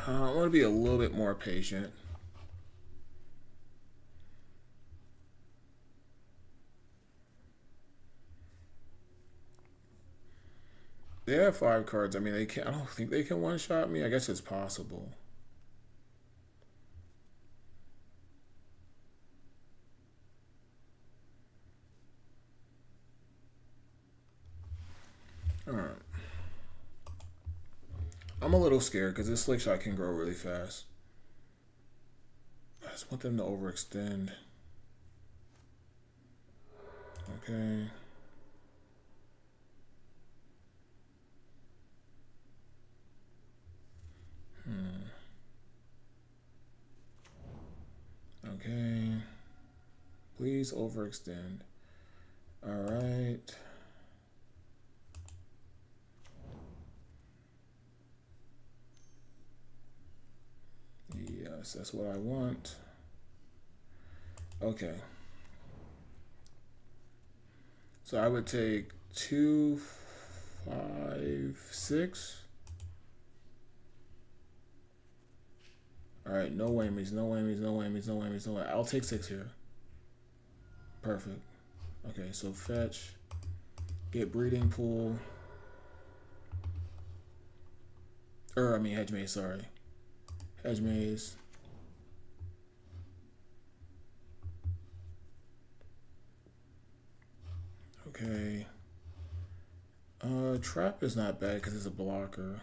I want to be a little bit more patient. They have 5 cards. I mean, they can't. I don't think they can one-shot me. I guess it's possible. All right. I'm a little scared because this Slick Shot can grow really fast. I just want them to overextend. Okay. Okay. Please overextend. All right. Yes, that's what I want. Okay. So I would take 2, 5, 6. All right, no whammies, no whammies, no whammies, no whammies, no whammies. I'll take 6 here. Perfect. Okay, so fetch, get Breeding Pool. I mean Hedge Maze, sorry. Hedge Maze. Okay. Trap is not bad because it's a blocker.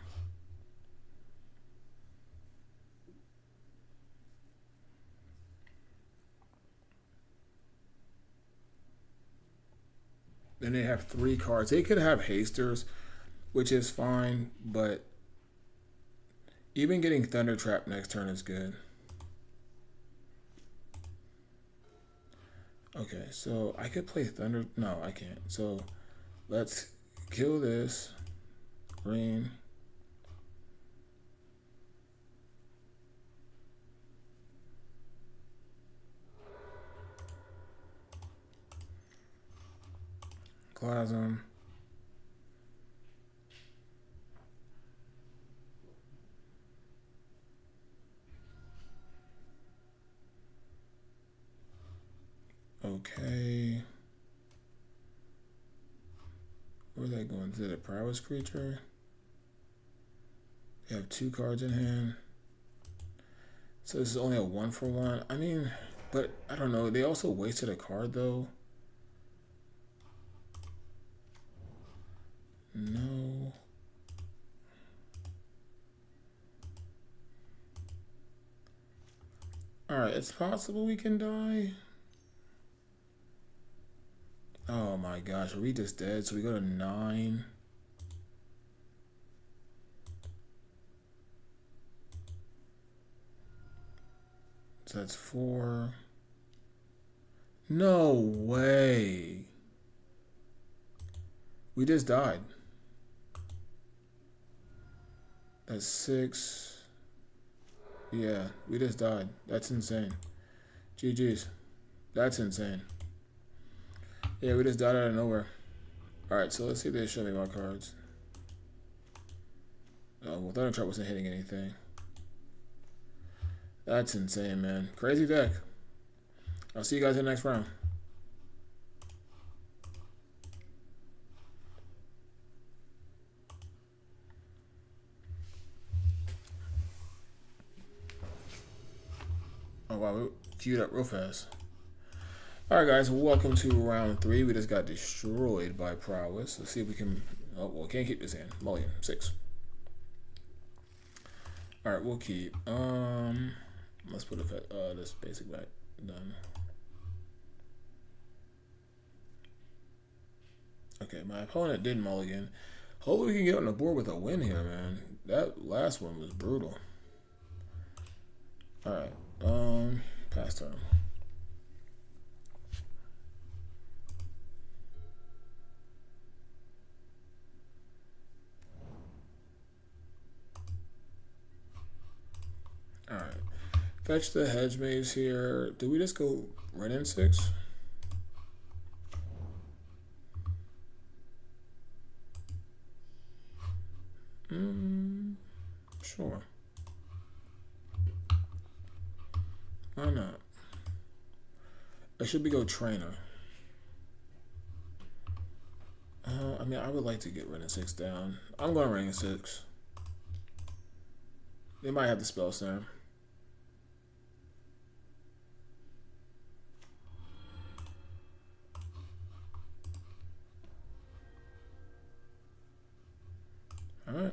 Then they have 3 cards. They could have hasters, which is fine, but even getting Thunder Trap next turn is good. Okay, so I could play Thunder. No, I can't. So let's kill this. Green. Clasm. Okay. Where's that going? To the prowess creature? They have 2 cards in hand. So this is only a 1-for-1. I mean, but I don't know. They also wasted a card though. No. Alright, it's possible we can die. Oh my gosh, are we just dead? So we go to 9. So that's 4. No way. We just died. That's 6. Yeah, we just died. That's insane. GG's. That's insane. Yeah, we just died out of nowhere. Alright, so let's see if they show me more cards. Oh, well, Thundertrap wasn't hitting anything. That's insane, man. Crazy deck. I'll see you guys in the next round. Oh, wow. We queued up real fast. Alright, guys. Welcome to round 3. We just got destroyed by Prowess. Let's see if we can... Oh, well, can't keep this in. Mulligan. 6. Alright, we'll keep. Let's put this basic back. Done. Okay, my opponent did mulligan. Hopefully we can get on the board with a win here, man. That last one was brutal. Alright, pass turn. Alright. Fetch the hedge maze here. Do we just go right in 6? Sure. Why not? Or should we go trainer? I mean, I would like to get rid of 6 down. I'm going ring 6. They might have the spell snare. Alright.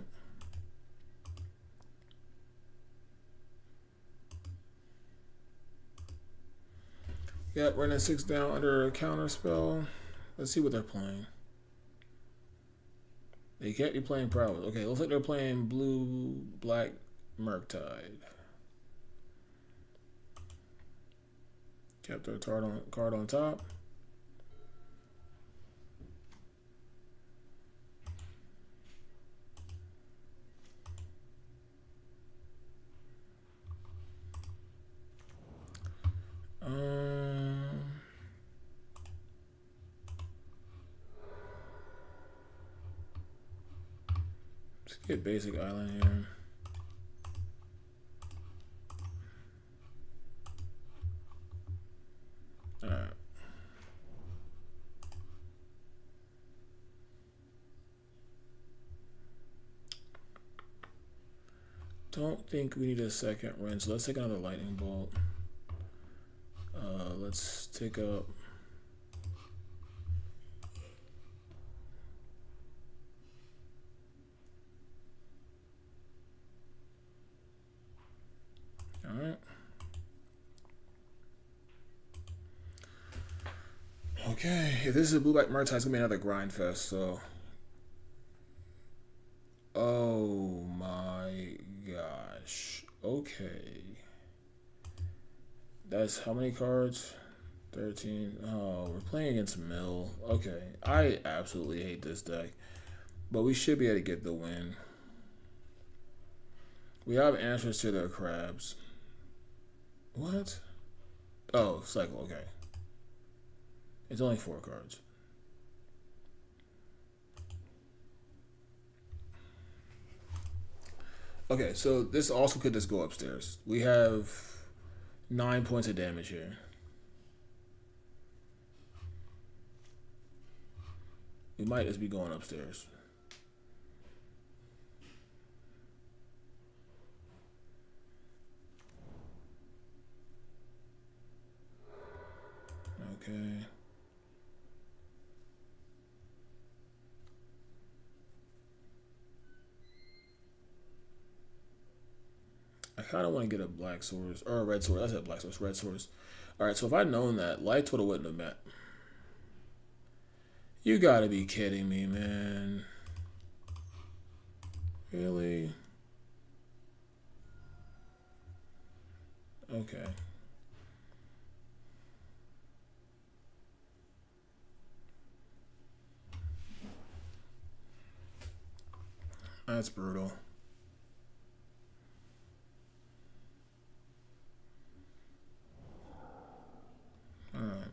Yeah, running 6 down under a counter spell. Let's see what they're playing. They can't be playing Prowess. Okay, looks like they're playing blue, black, Murktide. Kept their card on top. Let's get basic island here. Alright. Don't think we need a second rinse. Let's take another lightning bolt. Let's take up. Alright. Okay, if this is a blue black Murktide, it's gonna be another grind fest, so. Oh my gosh. Okay. That's how many cards? 13. Oh, we're playing against Mill. Okay. I absolutely hate this deck. But we should be able to get the win. We have answers to their crabs. What? Oh, cycle. Okay. It's only 4 cards. Okay, so this also could just go upstairs. We have 9 points of damage here. We might just be going upstairs. Okay. I kind of want to get a black swords or a red sword. I said black swords, red swords. All right, so if I'd known that, Light Total wouldn't have met. You gotta be kidding me, man. Really? Okay. That's brutal. Alright.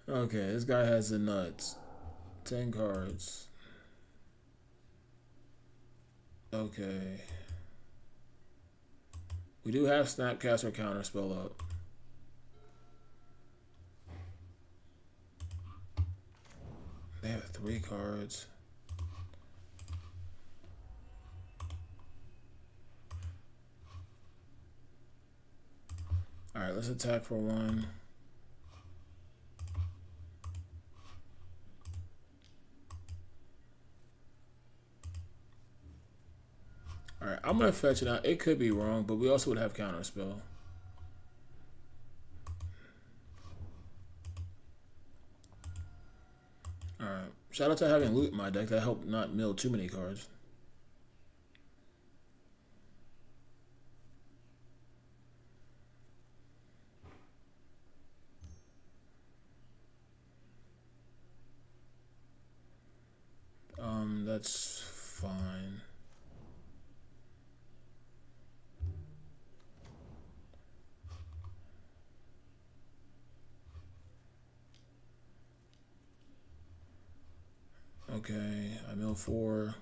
Okay, this guy has the nuts. 10 cards. Okay. We do have Snapcaster Counterspell up. They have 3 cards. Alright, let's attack for 1. Alright, I'm gonna fetch it out. It could be wrong, but we also would have Counterspell. Alright. Shout out to having loot in my deck. That helped not mill too many cards. That's fine. Okay, I mill 4.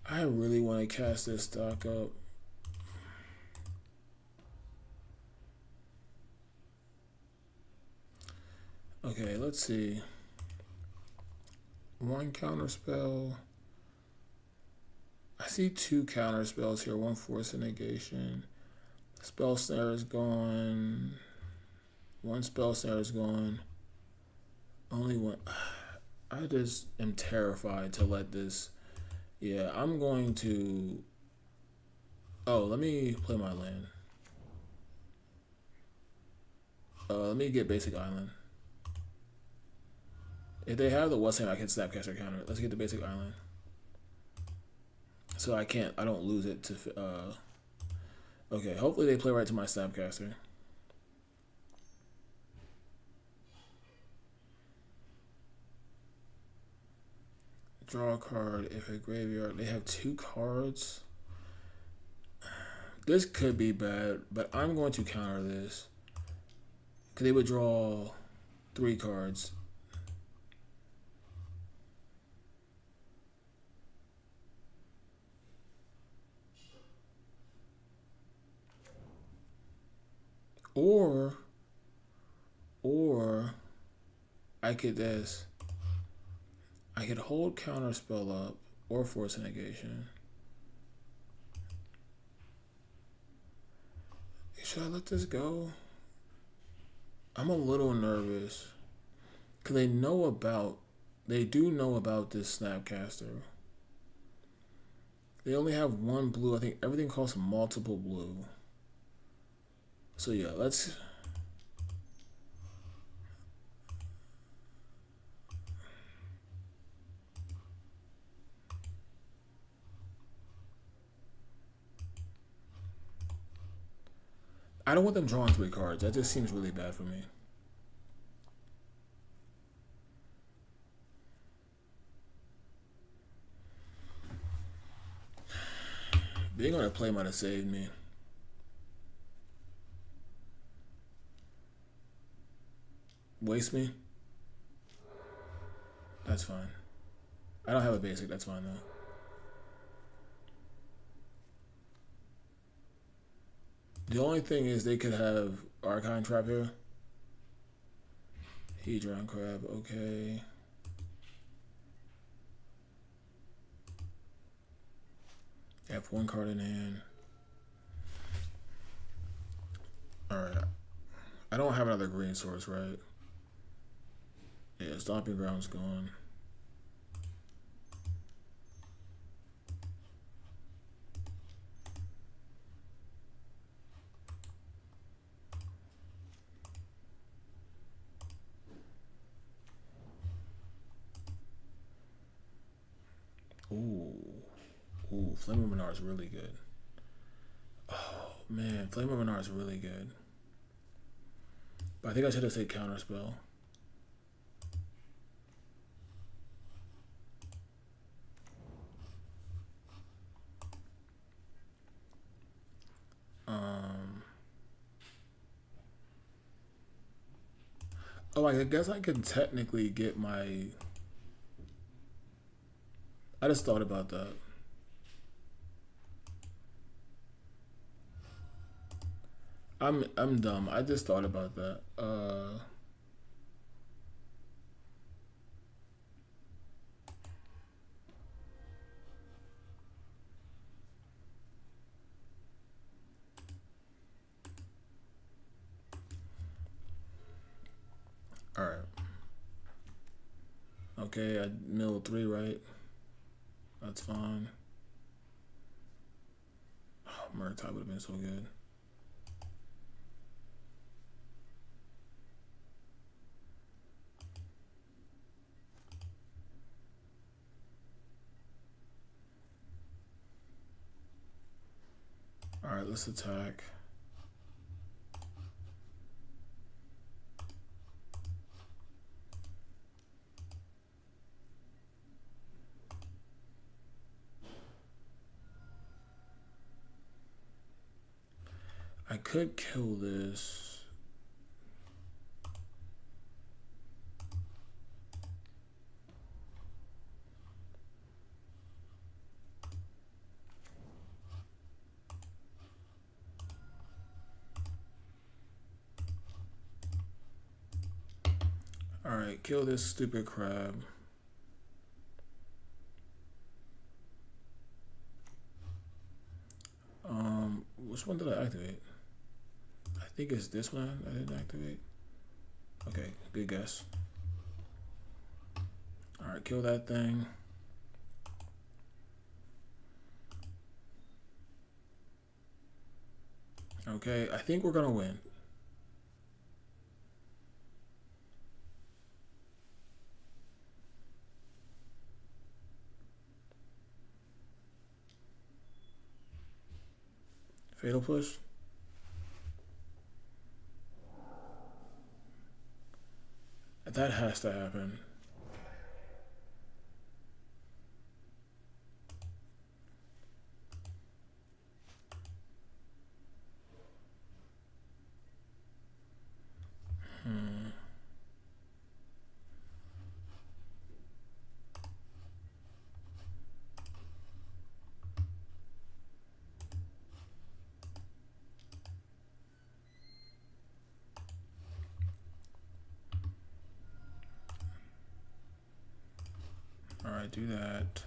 I really want to cast this stock up. Okay, let's see. 1 counterspell. I see 2 counterspells here. 1 force and negation. Spell snare is gone. 1 spell snare is gone. Only 1. I just am terrified to let this. Yeah, I'm going to. Oh, let me play my land. Let me get basic island. If they have the West Ham, I can Snapcaster counter. Let's get the basic island. So I don't lose it to. Okay, hopefully they play right to my Snapcaster. Draw a card. If a graveyard, they have 2 cards. This could be bad, but I'm going to counter this. Because they would draw 3 cards. Or I could hold counterspell up or force a negation. Should I let this go? I'm a little nervous because they do know about this Snapcaster. They only have 1 blue. I think everything costs multiple blue. So yeah, let's. I don't want them drawing 3 cards. That just seems really bad for me. Being on a play might have saved me. Waste me? That's fine. I don't have a basic. That's fine though. The only thing is they could have Archon Trap here. Hedron Crab, okay. Have 1 card in hand. Alright. I don't have another green source, right? Yeah, Stomping Ground's gone. Ooh. Ooh, Flame of Minar is really good. Oh, man. Flame of Minar is really good. But I think I should have said Counterspell. Oh, I guess I can technically get my... I just thought about that. I'm dumb. I just thought about that. All right. Okay, I milled 3, right? That's fine. Oh, Murtai would have been so good. All right, let's attack. I could kill this. All right, kill this stupid crab. Which one did I activate? I think it's this one I didn't activate. Okay, good guess. All right, kill that thing. Okay, I think we're gonna win. Fatal push. That has to happen. All right, do that.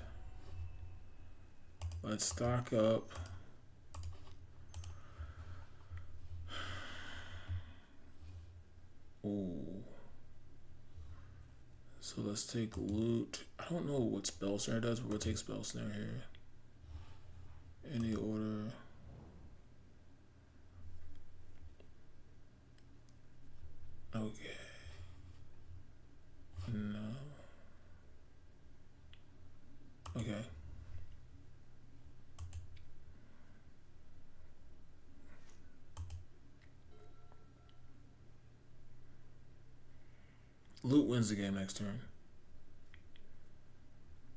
Let's stock up. Ooh. So let's take loot. I don't know what Spell Snare does, but we'll take Spell Snare here. Any order. Okay. No. Okay. Loot wins the game next turn.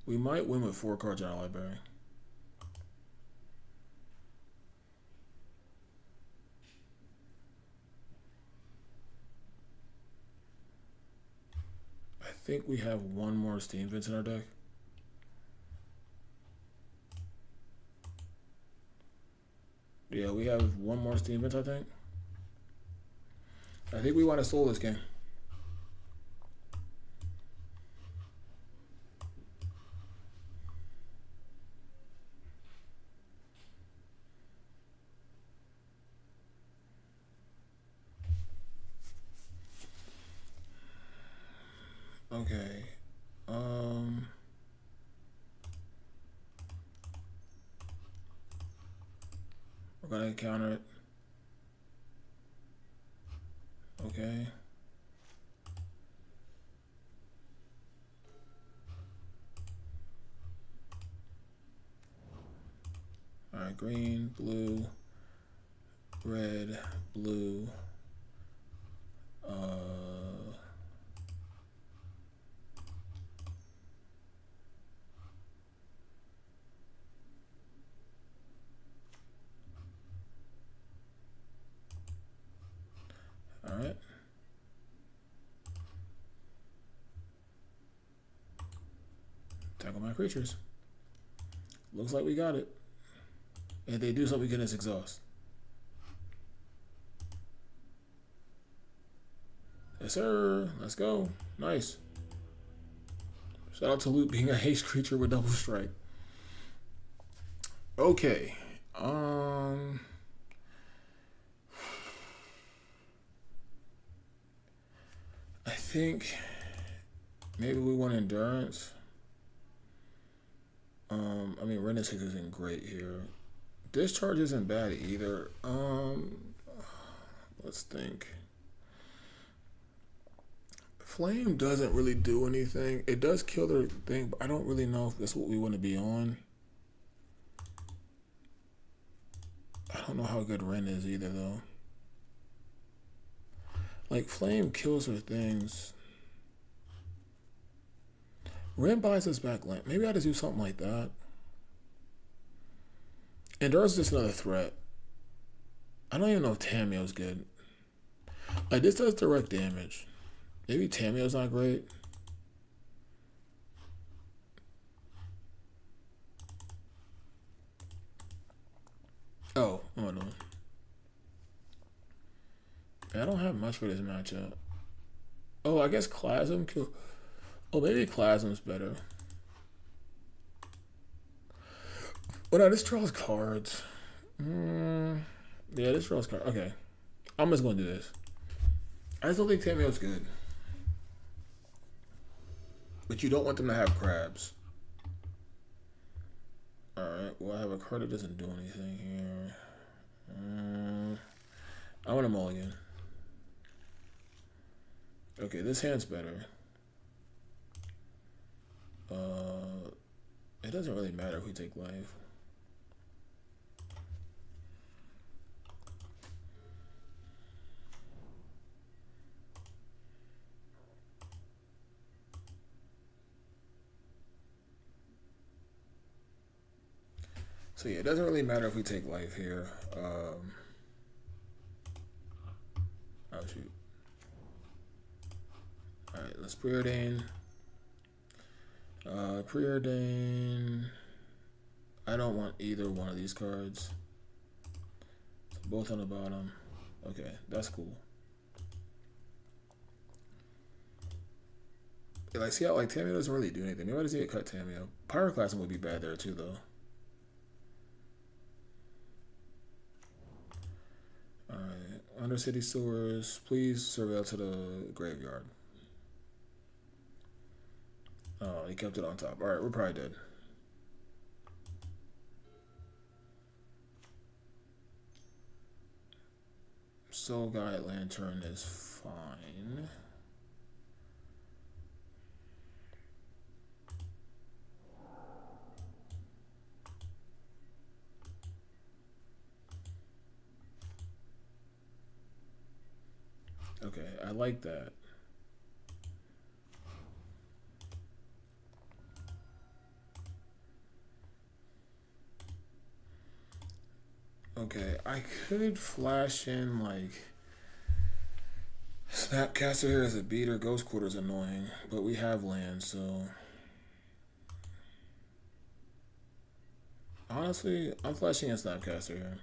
We might win with 4 cards in our library. I think we have one more Steam Vents in our deck. Yeah, we have one more Steam Vents, I think. I think we want to soul this game. Okay. We're gonna counter it. Okay. All right, green, blue, red, blue. All right. Tackle my creatures. Looks like we got it. If they do so, we get this exhaust. Yes, sir. Let's go. Nice. Shout out to Loot being a haste creature with double strike. Okay. I think maybe we want endurance. I mean, Renaissance isn't great here. Discharge isn't bad either. Let's think. Flame doesn't really do anything. It does kill their thing, but I don't really know if that's what we want to be on. I don't know how good Ren is either, though. Like, Flame kills her things. Ren buys us back land. Maybe I just do something like that. Endurance is just another threat. I don't even know if Tamiyo's good. Like, this does direct damage. Maybe Tamiyo's not great. Oh, what am I doing? I don't have much for this matchup. Oh, I guess Clasm kill. Oh, maybe Clasm's better. Well, no, this draws cards. Yeah, this draws cards. Okay. I'm just going to do this. I just don't think Tamiyo's good. But you don't want them to have crabs. Alright, well, I have a card that doesn't do anything here. I want a mulligan. Okay, this hand's better. It doesn't really matter if we take life. So yeah, it doesn't really matter if we take life here. Oh shoot. Alright, let's preordain. Preordain. I don't want either one of these cards. So both on the bottom. Okay, that's cool. Like, see how like Tamiyo doesn't really do anything. Maybe I just need to cut Tamiyo. Pyroclasm would be bad there too, though. Alright, Undercity Sewers. Please surveil to the graveyard. Oh, he kept it on top. Alright, we're probably dead. Soul Guide Lantern is fine. Okay, I like that. Okay, I could flash in like Snapcaster here as a beater. Ghost Quarter's annoying, but we have land, so honestly, I'm flashing in Snapcaster here.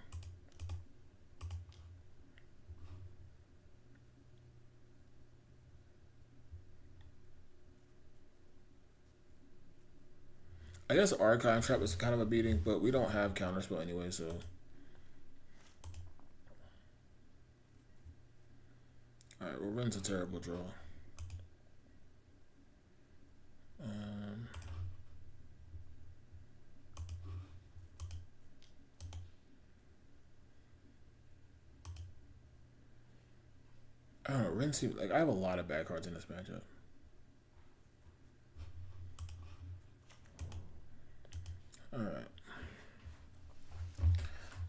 I guess Archive Trap is kind of a beating, but we don't have Counterspell anyway, so. Alright, well, Ren's a terrible draw. I don't know. Ren seems like I have a lot of bad cards in this matchup. All right.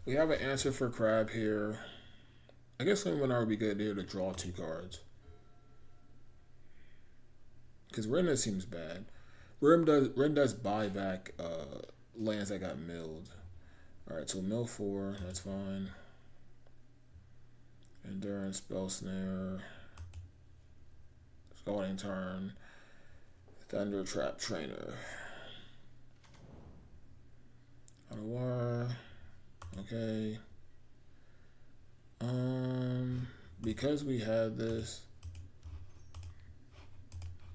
We have an answer for Crab here. I guess Luminar would be good here to draw 2 cards. Because Ren seems bad. Ren does buy back lands that got milled. Alright, so mill 4, that's fine. Endurance, Spell Snare. Scalding Turn. Thunder Trap Trainer. War. Okay. Because we had this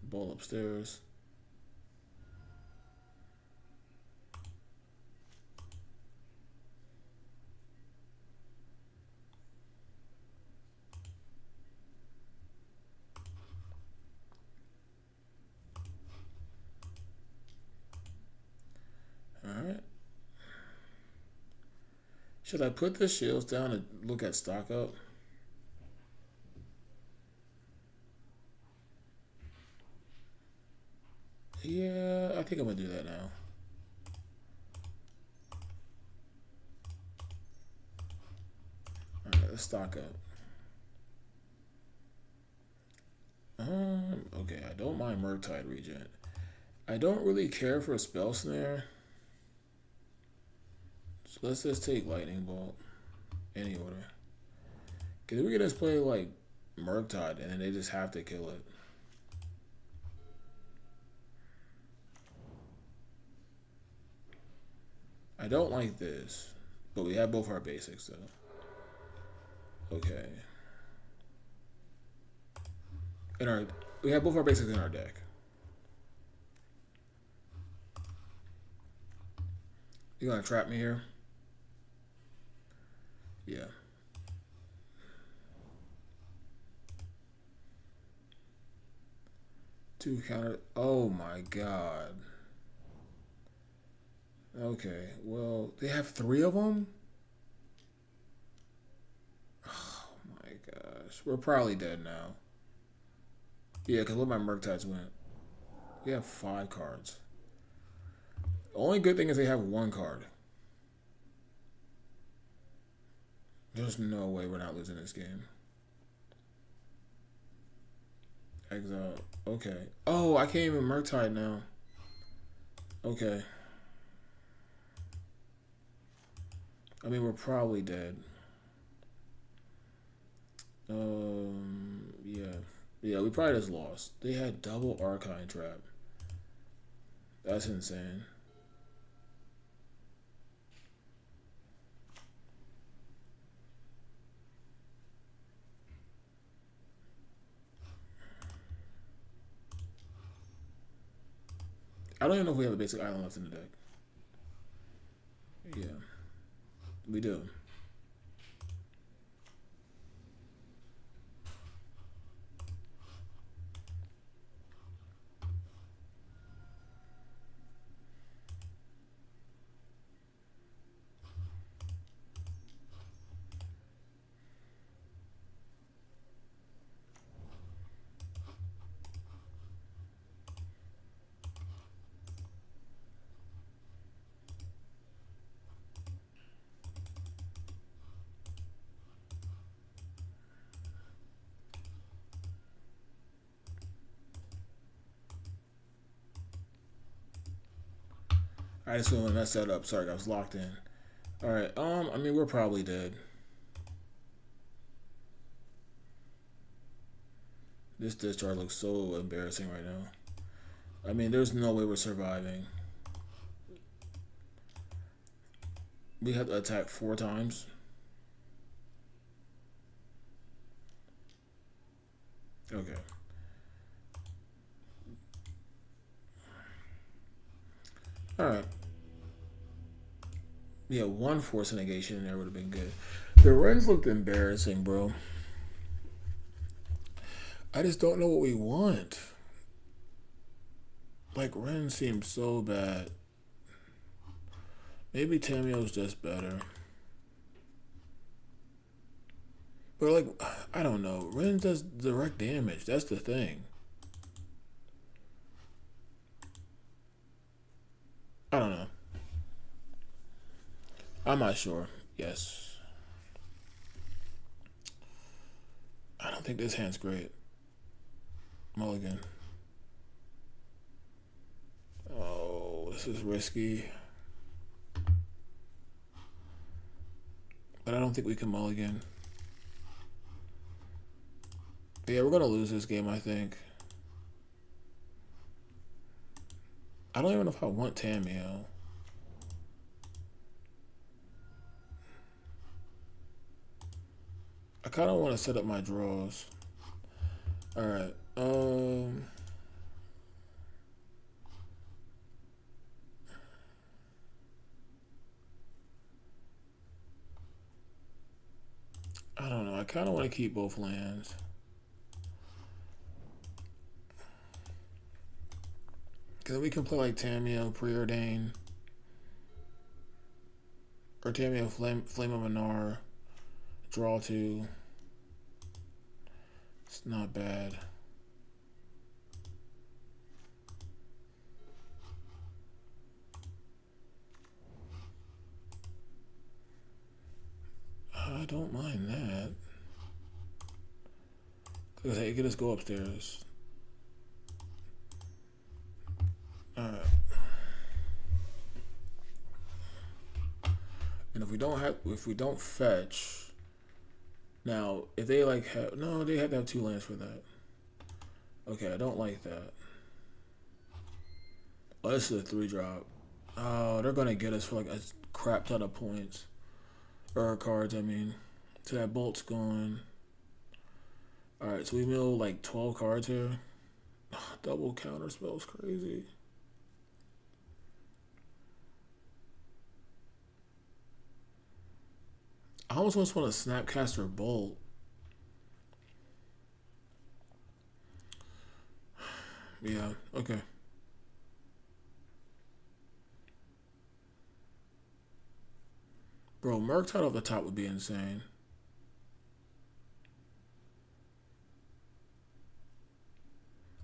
ball upstairs. Alright. Should I put the shields down and look at stock up? Yeah, I think I'm gonna do that now. Alright, let's stock up. Okay, I don't mind Murktide Regent. I don't really care for a Spell Snare. So let's just take Lightning Bolt. Any order. Because we can just play like Murktide and then they just have to kill it. I don't like this, but we have both our basics though. Okay. We have both our basics in our deck. You gonna trap me here? Yeah. Two counter. Oh my god. Okay, well, they have 3 of them? Oh my gosh. We're probably dead now. Yeah, because what my Murktides went. We have 5 cards. The only good thing is they have 1 card. There's no way we're not losing this game. Exile. Okay. Oh, I can't even Murktide now. Okay. I mean, we're probably dead. Yeah. Yeah, we probably just lost. They had double Archine Trap. That's insane. I don't even know if we have a basic island left in the deck. Yeah. We do. I just want to mess that up. Sorry, I was locked in. All right. I mean, we're probably dead. This discharge looks so embarrassing right now. I mean, there's no way we're surviving. We have to attack 4 times. Okay. Alright. Yeah, 1 force negation in there would have been good. The runs looked embarrassing, bro. I just don't know what we want. Like, Ren seems so bad. Maybe Tamio's just better. But, like, I don't know. Ren does direct damage. That's the thing. I don't know. I'm not sure. Yes. I don't think this hand's great. Mulligan. Oh, this is risky. But I don't think we can mulligan. But yeah, we're going to lose this game, I think. I don't even know if I want Tamiyo. I kind of want to set up my draws. Alright. I don't know. I kind of want to keep both lands. Because we can play like Tamiyo, Preordain. Or Tamiyo, Flame of Manar. Draw 2. It's not bad. I don't mind that. Because hey, it could just go upstairs. Alright. And if we don't fetch, now if they like have no, they have to have 2 lands for that. Okay, I don't like that. Oh, this is a 3-drop. Oh, they're gonna get us for like a crap ton of points. Or cards, I mean. So that bolt's gone. Alright, so we mill like 12 cards here. Double counter spell's crazy. I almost want to Snapcaster Bolt. Yeah, okay. Bro, Murktide off the top would be insane.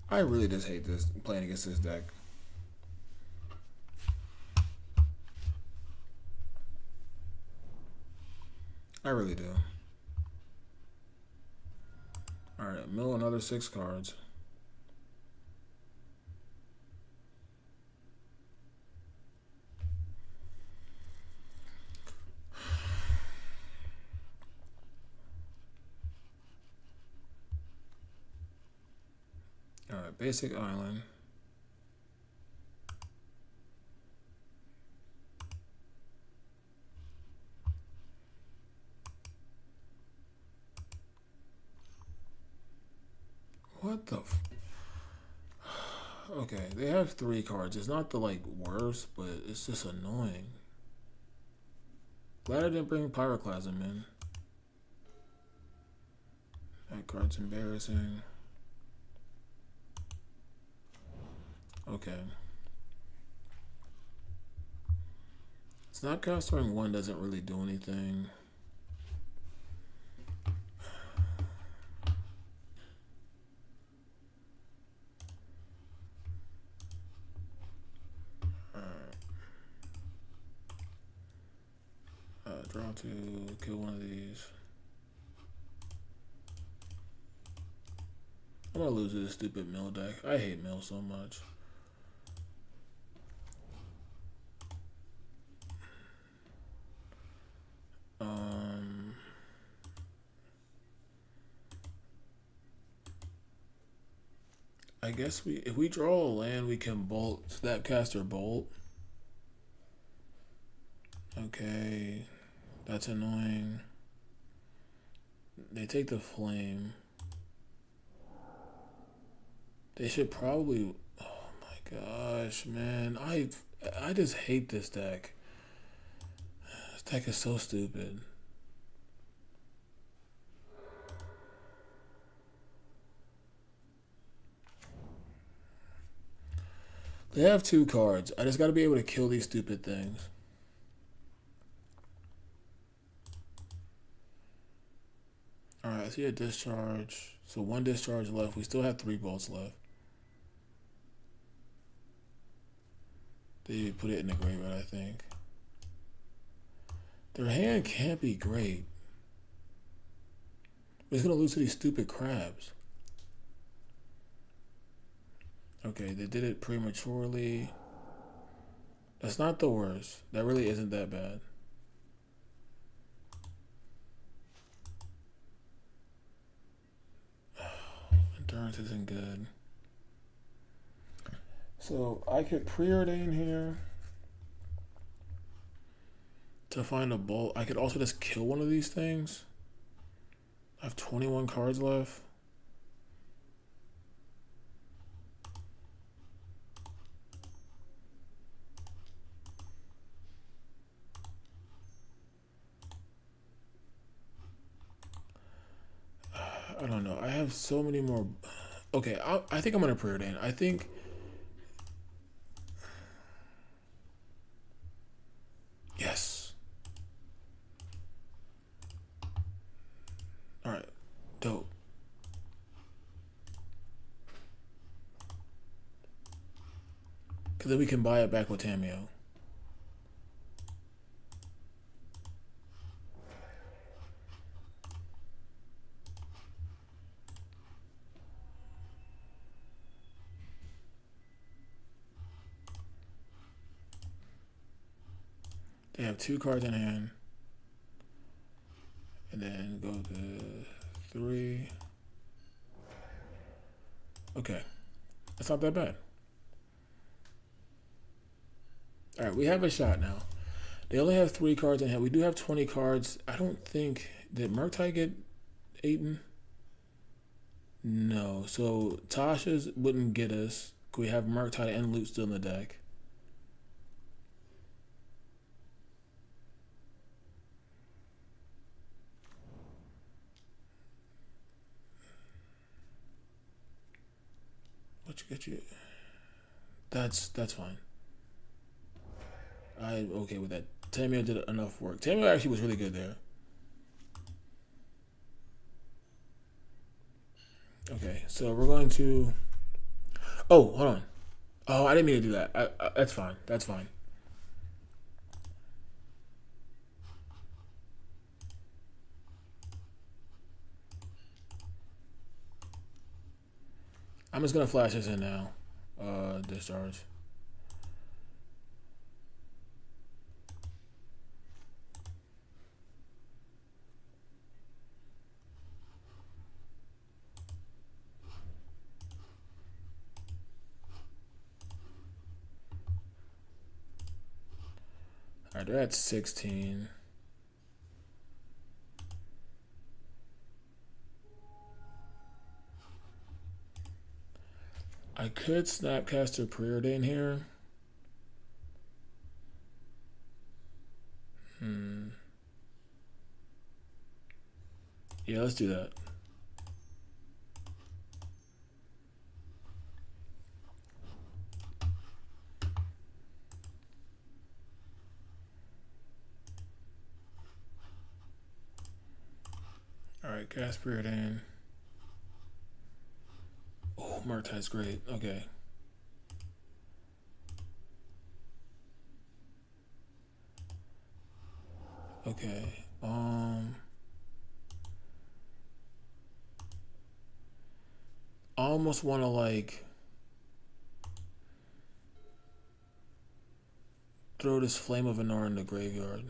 I really just hate this playing against this deck. I really do. Alright, mill another 6 cards. Alright, basic island. What the Okay, they have 3 cards. It's not the like worst, but it's just annoying. Glad I didn't bring Pyroclasm in. That card's embarrassing. Okay. Snapcastering 1 doesn't really do anything. Draw 2, kill one of these. I'm gonna lose to this stupid mill deck. I hate mill so much. I guess if we draw a land, we can bolt Snapcaster Bolt. Okay, that's annoying. They take the flame. They should probably. Oh my gosh, man! I just hate this deck. This deck is so stupid. They have 2 cards. I just got to be able to kill these stupid things. Alright, I see a discharge. So one discharge left. We still have 3 bolts left. They put it in the graveyard, I think. Their hand can't be great. It's gonna lose to these stupid crabs. Okay, they did it prematurely. That's not the worst. That really isn't that bad. Endurance isn't good. So I could preordain here to find a bolt. I could also just kill one of these things. I have 21 cards left. I don't know. I have so many more. Okay, I think I'm gonna preordain. I think. Yes. All right. Dope. Because then we can buy it back with Tamiyo. They have 2 cards in hand. And then go to 3. Okay. That's not that bad. Alright, we have a shot now. They only have 3 cards in hand. We do have 20 cards. I don't think... Did Murktide get eaten? No. So Tasha's wouldn't get us. We have Murktide and Loot still in the deck. What you get you? That's fine. I'm okay with that. Tamiyo did enough work. Tamiyo actually was really good there. Okay, so we're going to... Oh, hold on. Oh, I didn't mean to do that. That's fine. That's fine. I'm just going to flash this in now. Discharge. Alright, they're at 16. I could Snapcaster Preordain here. Yeah, let's do that. Alright, cast Preordain. Oh, Murktide's great. Okay. Okay. I almost want to like throw this Flame of Anar in the graveyard.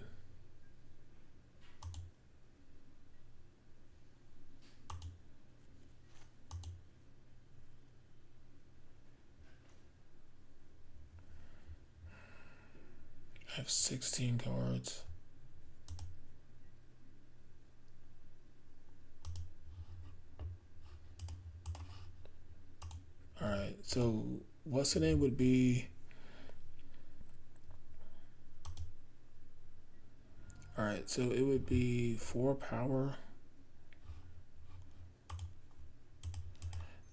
I have 16 cards. Alright, so what's the name would be... Alright, so it would be 4 power.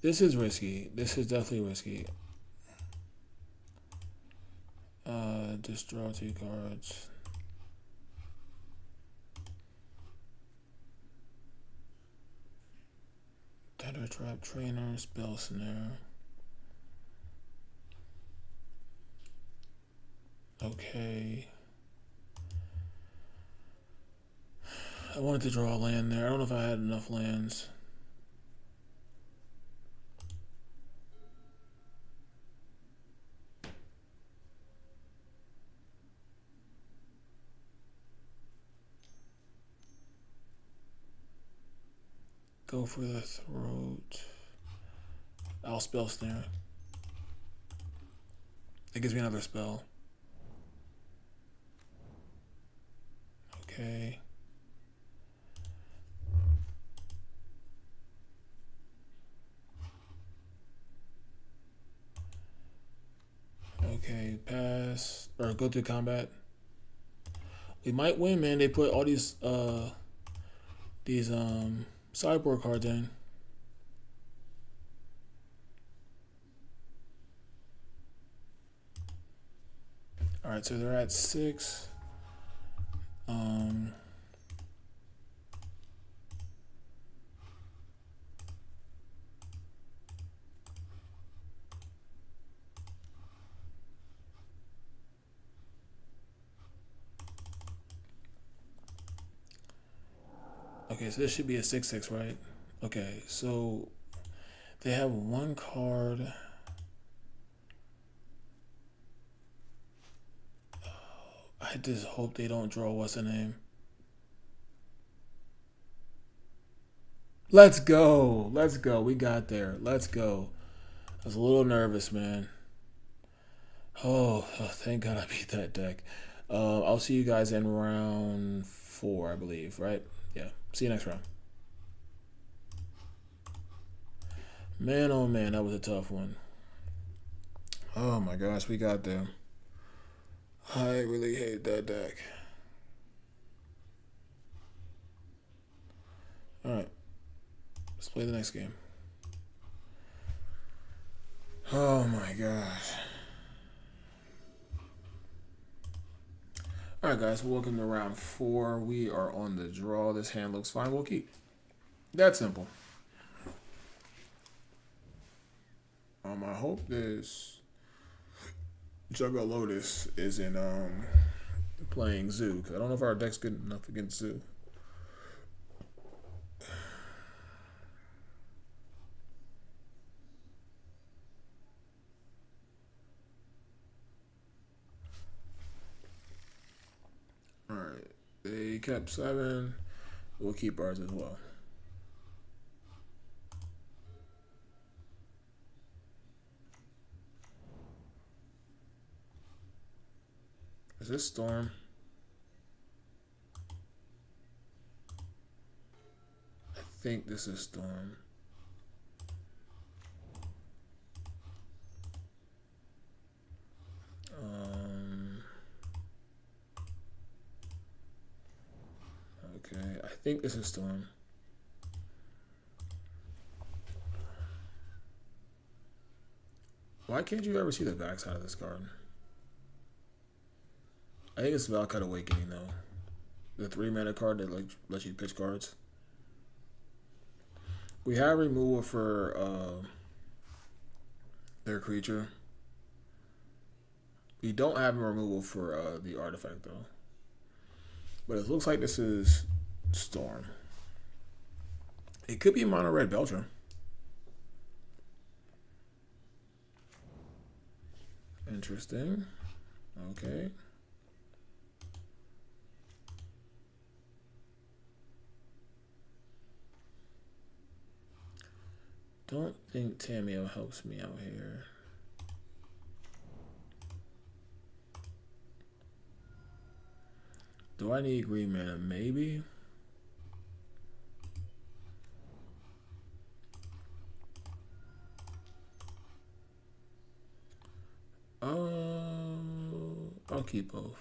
This is risky. This is definitely risky. Just draw 2 cards. Shatter Trap, Trainer, Spell Snare. Okay. I wanted to draw a land there. I don't know if I had enough lands. Go for the throat. I'll spell snare. It gives me another spell. Okay. Okay, pass. Or go through combat. We might win, man. They put all these sideboard cards in. Alright, so they're at 6. Okay, so this should be a 6/6, right? Okay, so they have one card. I just hope they don't draw what's the name. Let's go. Let's go. We got there. Let's go. I was a little nervous, man. Oh, thank God I beat that deck. I'll see you guys in round 4, I believe, right? Yeah. See you next round. Man, oh man, that was a tough one. Oh my gosh, we got there. I really hate that deck. Alright. Let's play the next game. Oh my gosh. Alright guys, welcome to round 4. We are on the draw. This hand looks fine. We'll keep. That simple. I hope this Juggle Lotus isn't playing Zoo, because I don't know if our deck's good enough against Zoo. Alright, they kept 7. We'll keep ours as well. Is this Storm? I think this is Storm. Okay, I think this is Storm. Why can't you ever see the backside of this card? I think it's Valakut Awakening though. The 3-mana card that lets you pitch cards. We have removal for their creature. We don't have a removal for the artifact though. But it looks like this is Storm. It could be Mono Red Belcher. Interesting. Okay. Don't think Tamiyo helps me out here. Do I need green mana? Maybe. I'll keep both.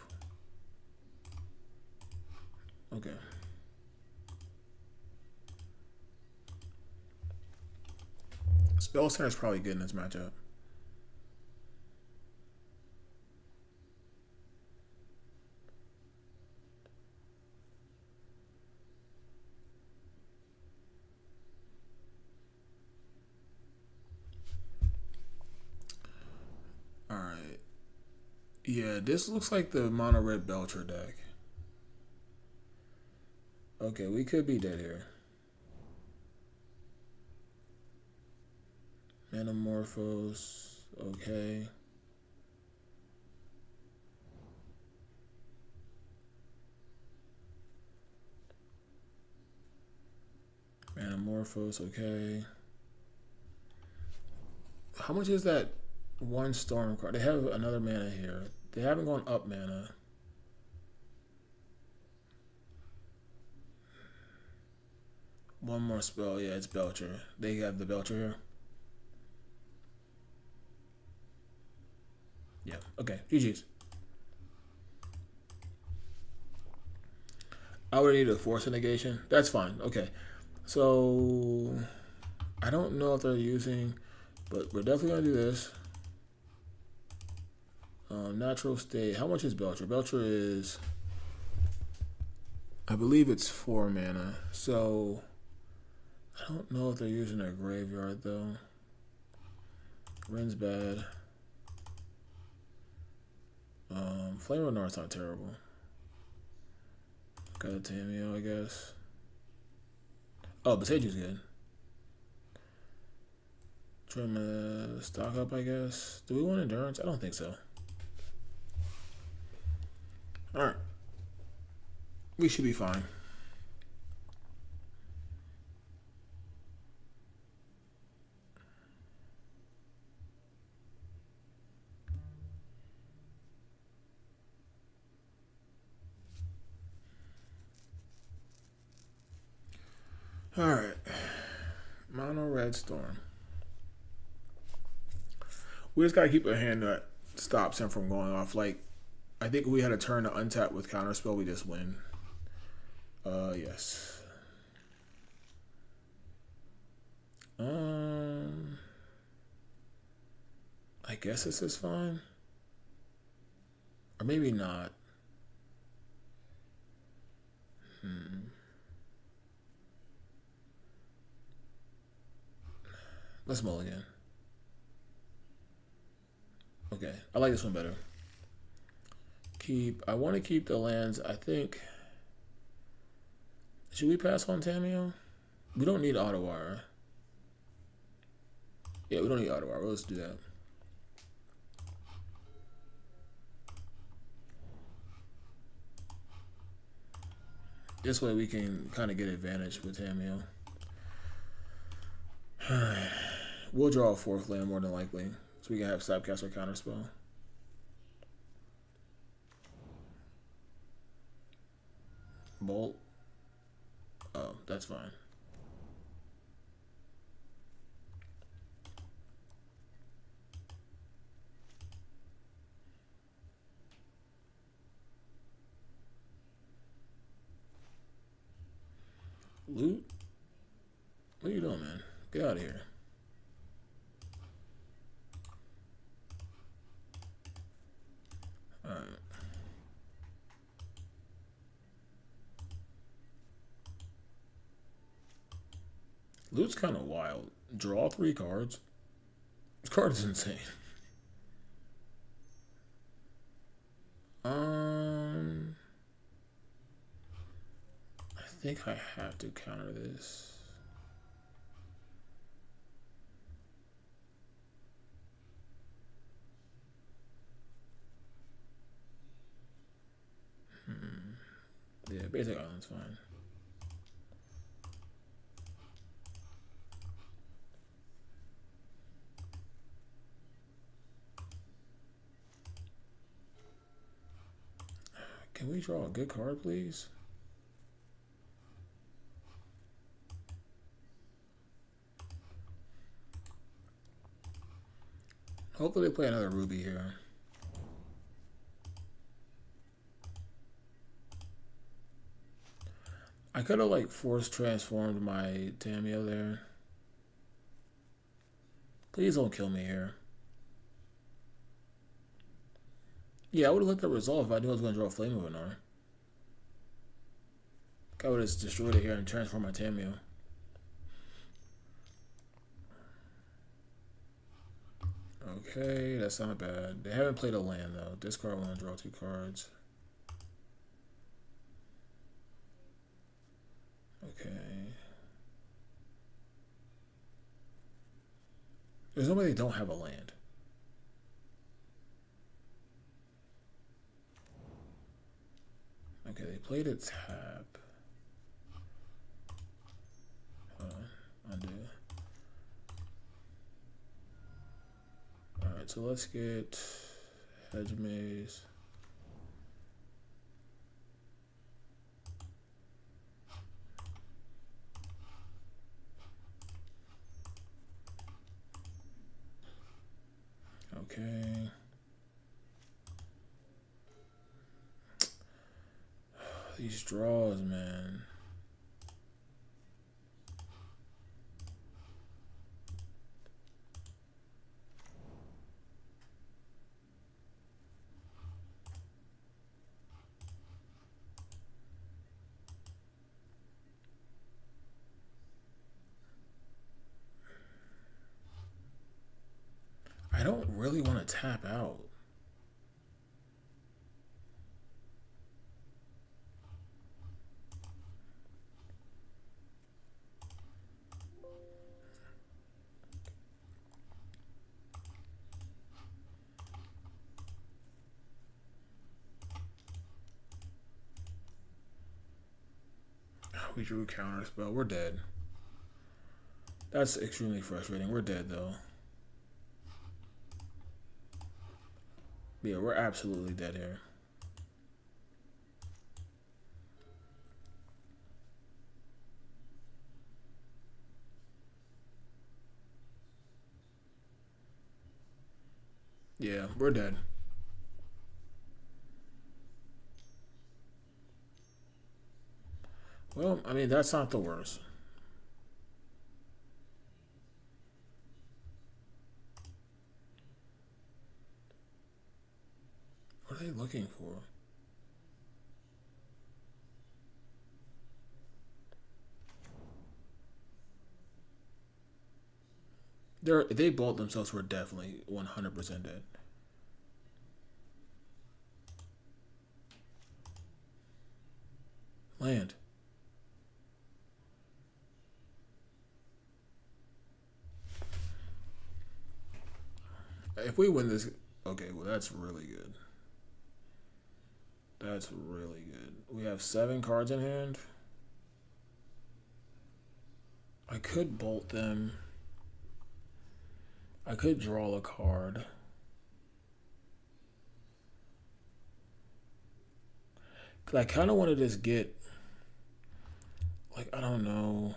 Okay. Spell Center is probably good in this matchup. Yeah, this looks like the mono red Belcher deck. Okay, we could be dead here. Manamorphose. Okay. Manamorphose. Okay. How much is that one storm card? They have another mana here. They haven't gone up mana. One more spell. Yeah, it's Belcher. They have the Belcher here. Yeah. Okay. GG's. I would need a force negation. That's fine. Okay. So I don't know if they're using, but we're definitely gonna do this. Natural state. How much is Belcher? Belcher is, I believe it's 4 mana. So I don't know if they're using their graveyard though. Rin's bad. Flame Renard's not terrible. Got a Tameo, I guess. Oh, Boseju's good. Trim stock up, I guess. Do we want endurance? I don't think so. Alright. We should be fine. Alright. Mono Red Storm. We just gotta keep a hand that stops him from going off. Like, I think we had a turn to untap with Counterspell, we just win. Yes. I guess this is fine. Or maybe not. Let's mulligan. Okay, I like this one better. I want to keep the lands, I think. Should we pass on Tameo? We don't need Ottawire. Yeah, we don't need Ottawire. Well, let's do that. This way we can kind of get advantage with Tameo. We'll draw a 4th land more than likely. So we can have Snapcast or Counterspell. Bolt. Oh, that's fine. Loot? What are you doing, man? Get out of here. Alright. Loot's kind of wild. Draw 3 cards. This card is insane. I think I have to counter this. Yeah, basic island's fine. Can we draw a good card, please? Hopefully they play another Ruby here. I could have like force transformed my Tameo there. Please don't kill me here. Yeah, I would have let that resolve if I knew I was going to draw a Flame of Anar. I would have just destroyed it here and transformed my Tameo. Okay, that's not bad. They haven't played a land though. Discard one, draw 2 cards. Okay. There's no way they don't have a land. Okay, they played a tap. Undo. Alright, so let's get Hedge Maze. Okay. These draws, man. I don't really want to tap out. We drew counter spell. We're dead. That's extremely frustrating. We're dead though. Yeah, we're absolutely dead here. Yeah, we're dead. Well, I mean, that's not the worst. What are they looking for? They both themselves were definitely 100% dead. Land. If we win this, okay, well that's really good. That's really good. We have 7 cards in hand. I could bolt them. I could draw a card. Cause I kind of want to just get, like, I don't know.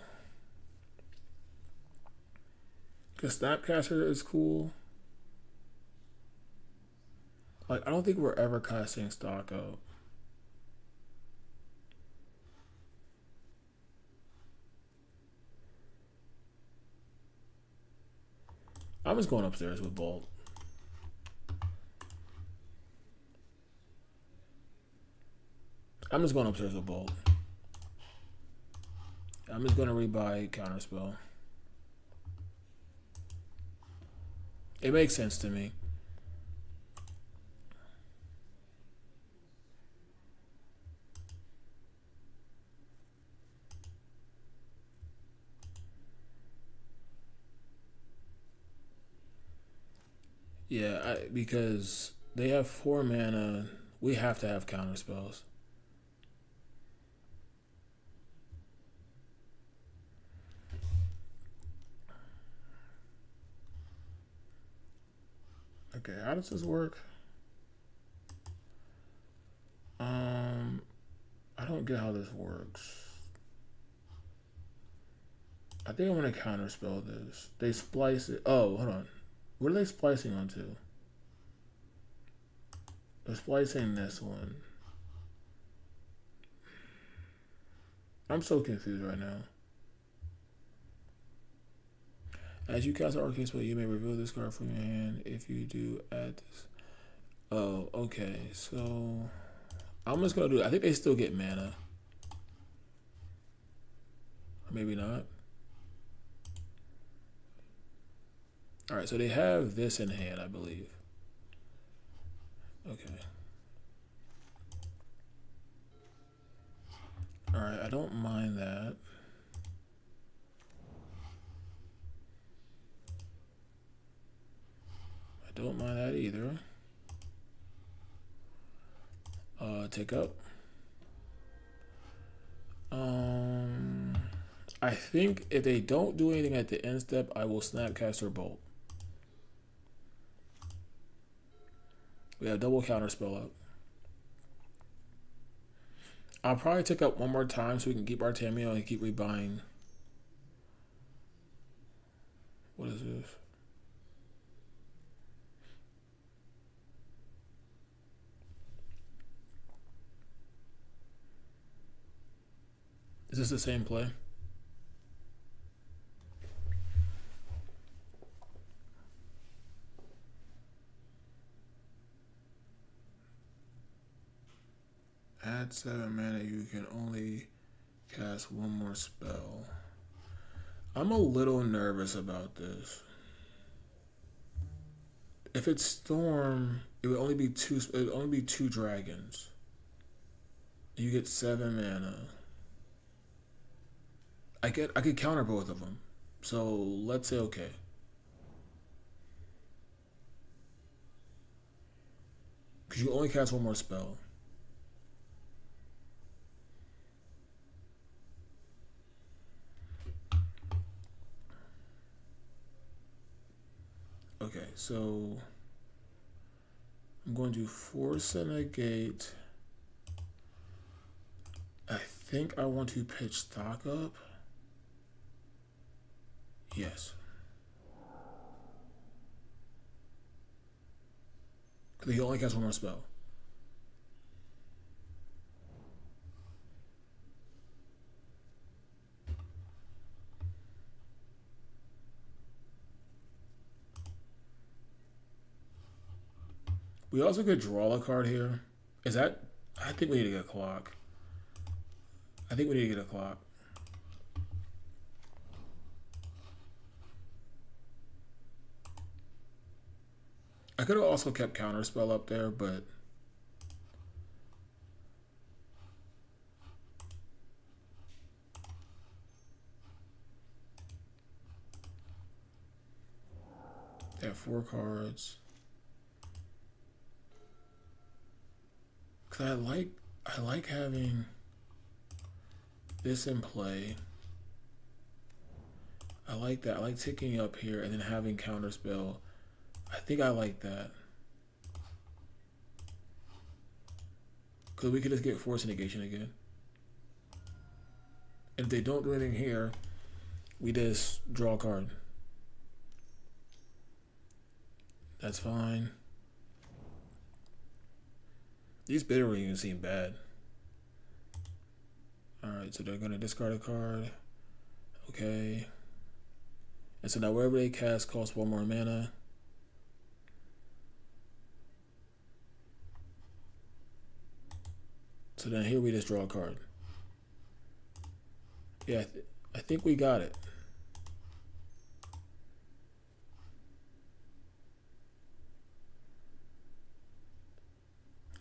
Cause Snapcaster is cool. Like, I don't think we're ever casting stock up. I'm just going upstairs with Bolt. I'm just going upstairs with Bolt. I'm just going to rebuy Counterspell. It makes sense to me. Yeah, because they have 4 mana. We have to have counter spells. Okay, how does this work? I don't get how this works. I think I want to counterspell this. They splice it. Oh, hold on. What are they splicing onto? They're splicing this one. I'm so confused right now. As you cast an arcane spell, you may reveal this card from your hand. If you do, add this. Oh, okay. So I'm just gonna do. I think they still get mana. Maybe not. All right, so they have this in hand, I believe. Okay. All right, I don't mind that. I don't mind that either. Take up. I think if they don't do anything at the end step, I will Snapcaster Bolt. We have double counter spell up. I'll probably take up one more time so we can keep our Tamiyo and keep rebuying. What is this? Is this the same play? Add 7 mana, you can only cast one more spell. I'm a little nervous about this. If it's Storm, it would only be two dragons. You get 7 mana. I could counter both of them. So let's say okay. Because you only cast one more spell. Okay, so I'm going to force a negate. I think I want to pitch stock up. Yes. Because he only casts one more spell. We also could draw a card here. Is that... I think we need to get a clock. I think we need to get a clock. I could have also kept Counterspell up there, but... They have 4 cards. Cause I like having this in play. I like that. I like ticking up here and then having Counterspell. I think I like that. Cause we could just get Force Negation again. And if they don't do anything here, we just draw a card. That's fine. These bidder don't even seem bad. Alright, so they're going to discard a card. Okay. And so now wherever they cast costs 1 more mana. So then here we just draw a card. Yeah, I think we got it.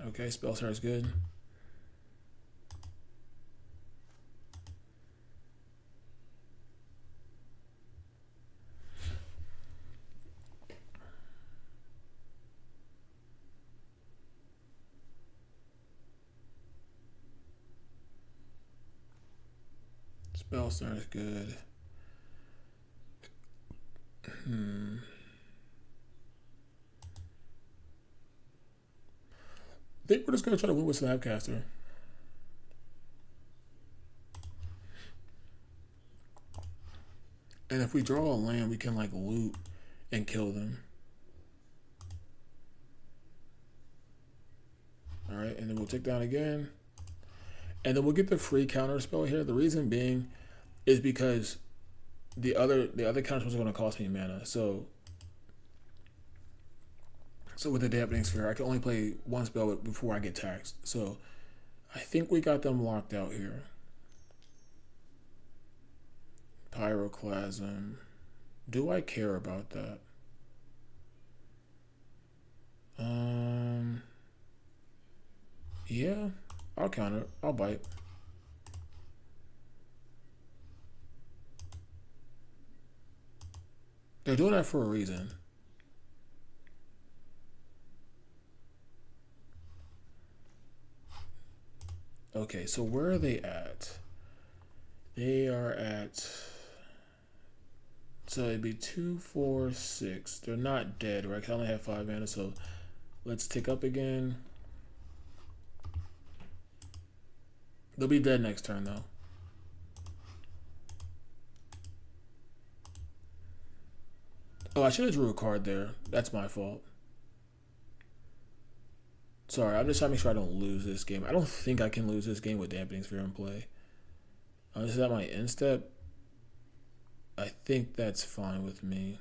Okay, spell starts good. Spell starts good. I think we're just gonna try to win with Snapcaster. And if we draw a land, we can like loot and kill them. Alright, and then we'll tick down again. And then we'll get the free counter spell here. The reason being is because the other counter spells are gonna cost me mana. So with the Dampening Sphere, I can only play 1 spell before I get taxed. So I think we got them locked out here. Pyroclasm. Do I care about that? Um, yeah, I'll counter. I'll bite. They're doing that for a reason. Okay, so where are they at? They are at. So it'd be 2, 4, 6. They're not dead, right? 'Cause I only have 5 mana, so let's tick up again. They'll be dead next turn, though. Oh, I should have drew a card there. That's my fault. Sorry, I'm just trying to make sure I don't lose this game. I don't think I can lose this game with Dampening Sphere in play. This is at my end step. I think that's fine with me.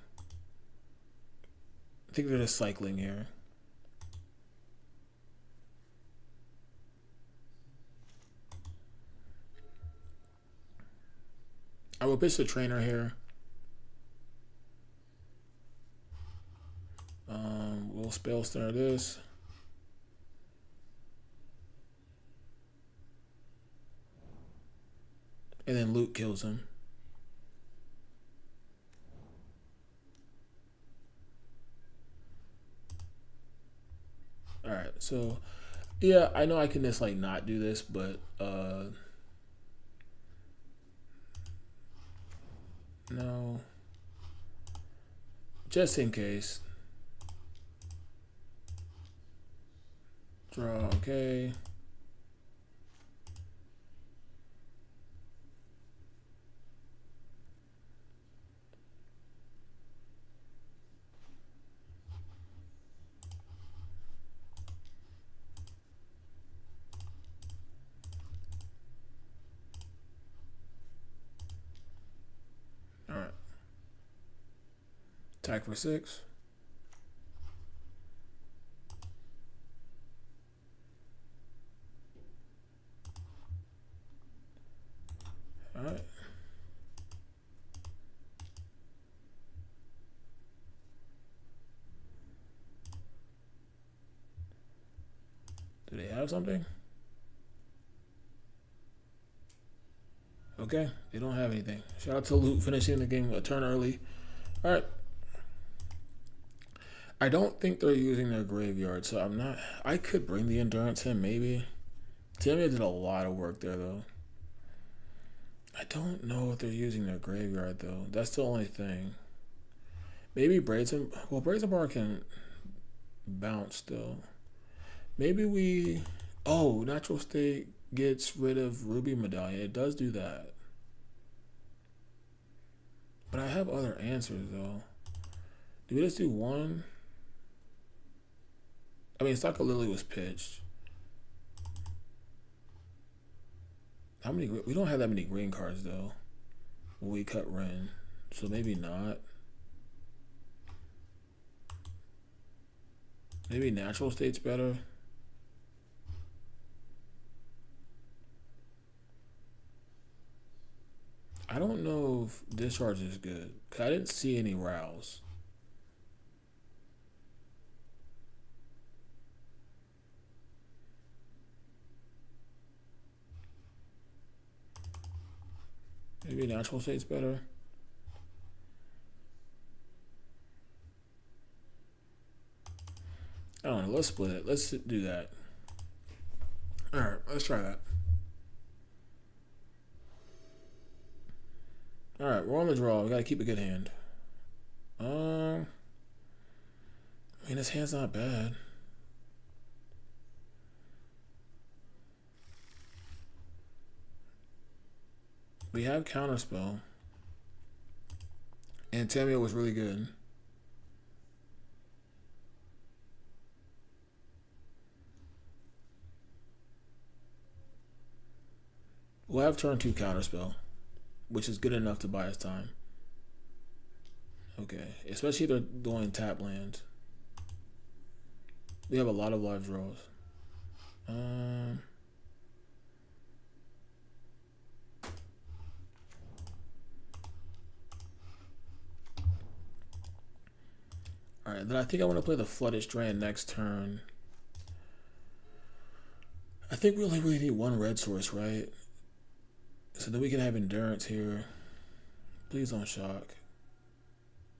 I think they're just cycling here. I will pitch the trainer here. We'll spell center this. And then Luke kills him. Alright, so yeah, I know I can just like not do this, but no. Just in case. Draw, okay. Alright. Attack for 6. Alright. Do they have something? Okay, they don't have anything. Shout out to Luke finishing the game a turn early. Alright. I don't think they're using their graveyard, so I'm not. I could bring the endurance in, maybe. Tamia did a lot of work there, though. I don't know if they're using their graveyard, though. That's the only thing. Maybe Brazen. Well, Brazen Bar can bounce still. Maybe we. Oh, Natural State gets rid of Ruby Medallion. It does do that. But I have other answers, though. Do we just do one? I mean, Stalker Lily was pitched. How many? We don't have that many green cards, though. When we cut Ren. So maybe not. Maybe Natural State's better. I don't know if Discharge is good. Cause I didn't see any rows. Maybe Natural State's better. I don't know. Let's split it. Let's do that. Alright, let's try that. Alright, we're on the draw. We gotta keep a good hand. I mean, this hand's not bad. We have Counterspell. And Tamio was really good. We'll have turn 2 Counterspell, which is good enough to buy us time. Okay, especially if they're doing tap lands. We have a lot of live draws. Alright, then I think I want to play the Flooded Strand next turn. I think we only really need one red source, right? So then we can have Endurance here. Please don't shock.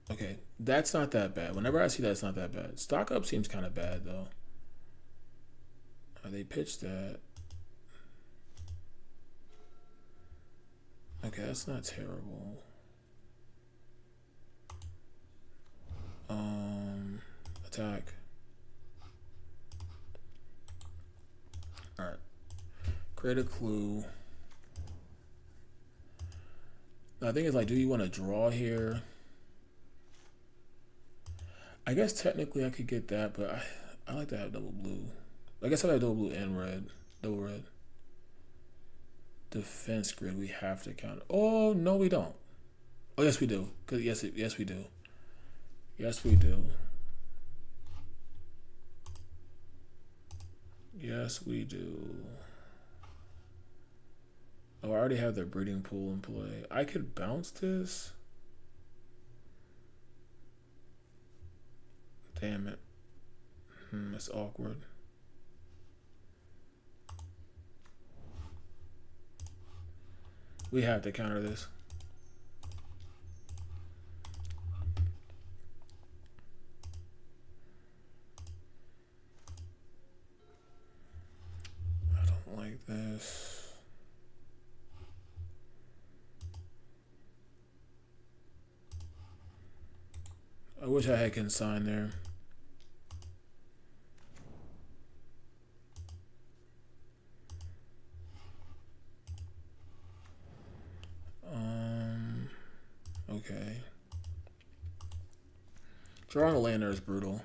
Okay, that's not that bad. Whenever I see that, it's not that bad. Stock up seems kind of bad, though. They pitched that. Okay, that's not terrible. Attack. Alright. Create a clue. Now, the thing is, like, do you want to draw here? I guess technically I could get that, but I like to have double blue. I guess I have double blue and red. Double red. Defense grid, we have to count. Oh, no, we don't. Oh, yes, we do. Cause yes, we do. Yes, we do. Yes, we do. Oh, I already have the breeding pool in play. I could bounce this. Damn it. That's awkward. We have to counter this. I don't like this. I wish I had consign there. Okay. Drawing a lander is brutal.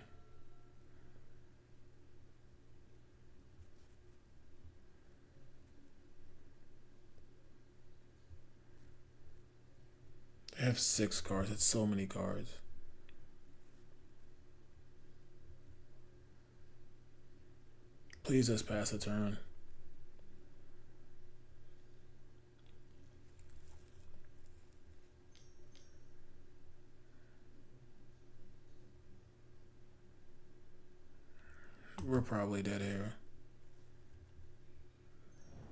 I have 6 cards. That's so many cards. Please just pass a turn. We're probably dead here.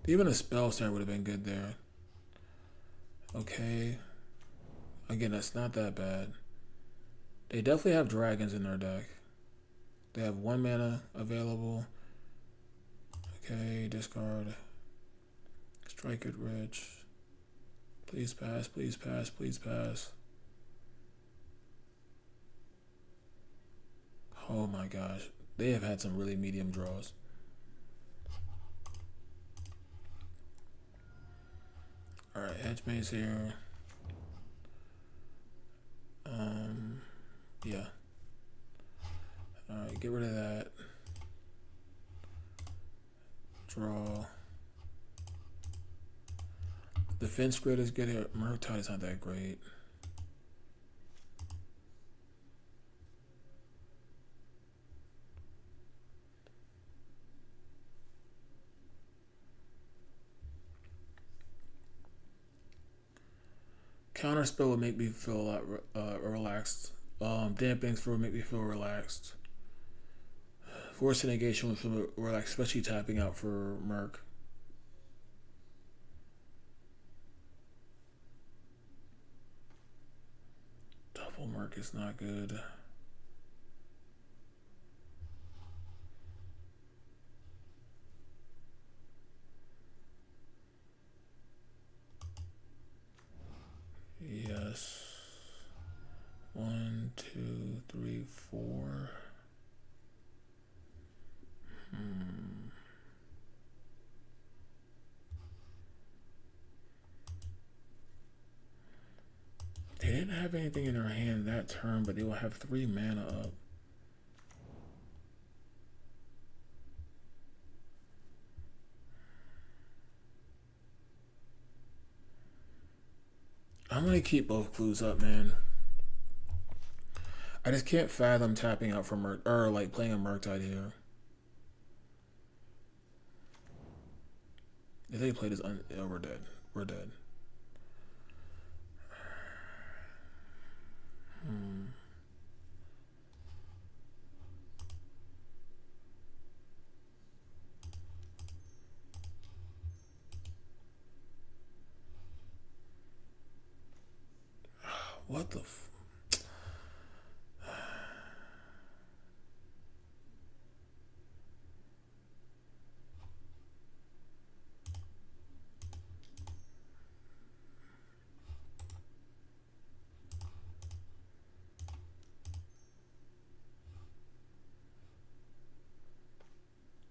Even a spell stand would have been good there. Okay. Again, that's not that bad. They definitely have dragons in their deck. They have 1 mana available. Okay, discard. Strike it rich. Please pass, please pass, please pass. Oh my gosh. They have had some really medium draws. Alright, Hedge Maze here. Yeah. Alright, get rid of that. Draw. Defense grid is good here. Murktide is not that great. Counterspell would make me feel a lot relaxed. Dampening Spell would make me feel relaxed. Force negation would feel relaxed, especially tapping out for Merc. Double Merc is not good. Yes. 1, 2, 3, 4. They didn't have anything in their hand that turn, but they will have 3 mana up. I'm gonna keep both clues up, man. I just can't fathom tapping out for Merc, or like playing a Murktide here. If they play this, oh, we're dead. We're dead. What the?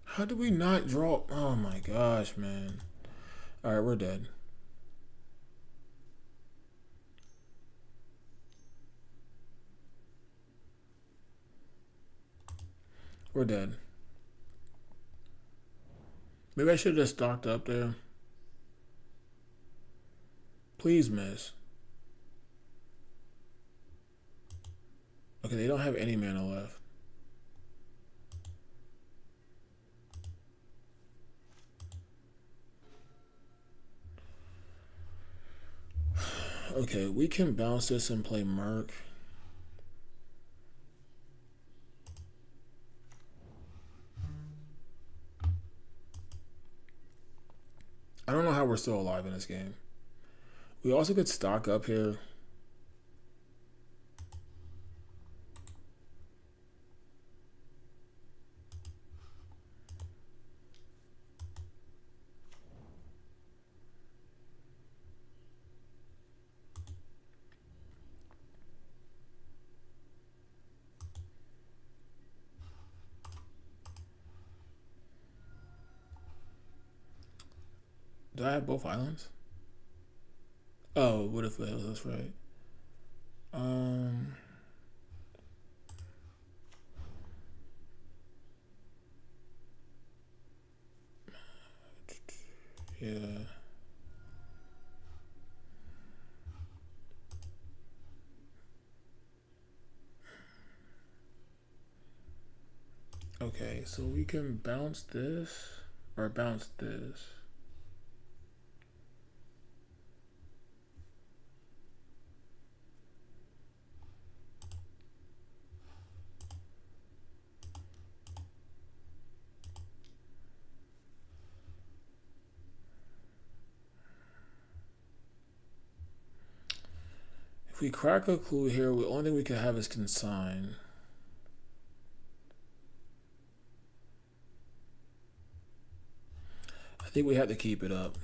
How do we not draw? Oh my gosh, man. All right, we're dead. We're dead. Maybe I should have just stocked up there. Please miss. Okay, they don't have any mana left. Okay, we can bounce this and play Merc. I don't know how we're still alive in this game. We also could stock up here. Do I have both islands? Oh, what if that's right? Yeah. Okay, so we can bounce this or bounce this. If we crack a clue here, the only thing we can have is consign. I think we have to keep it up.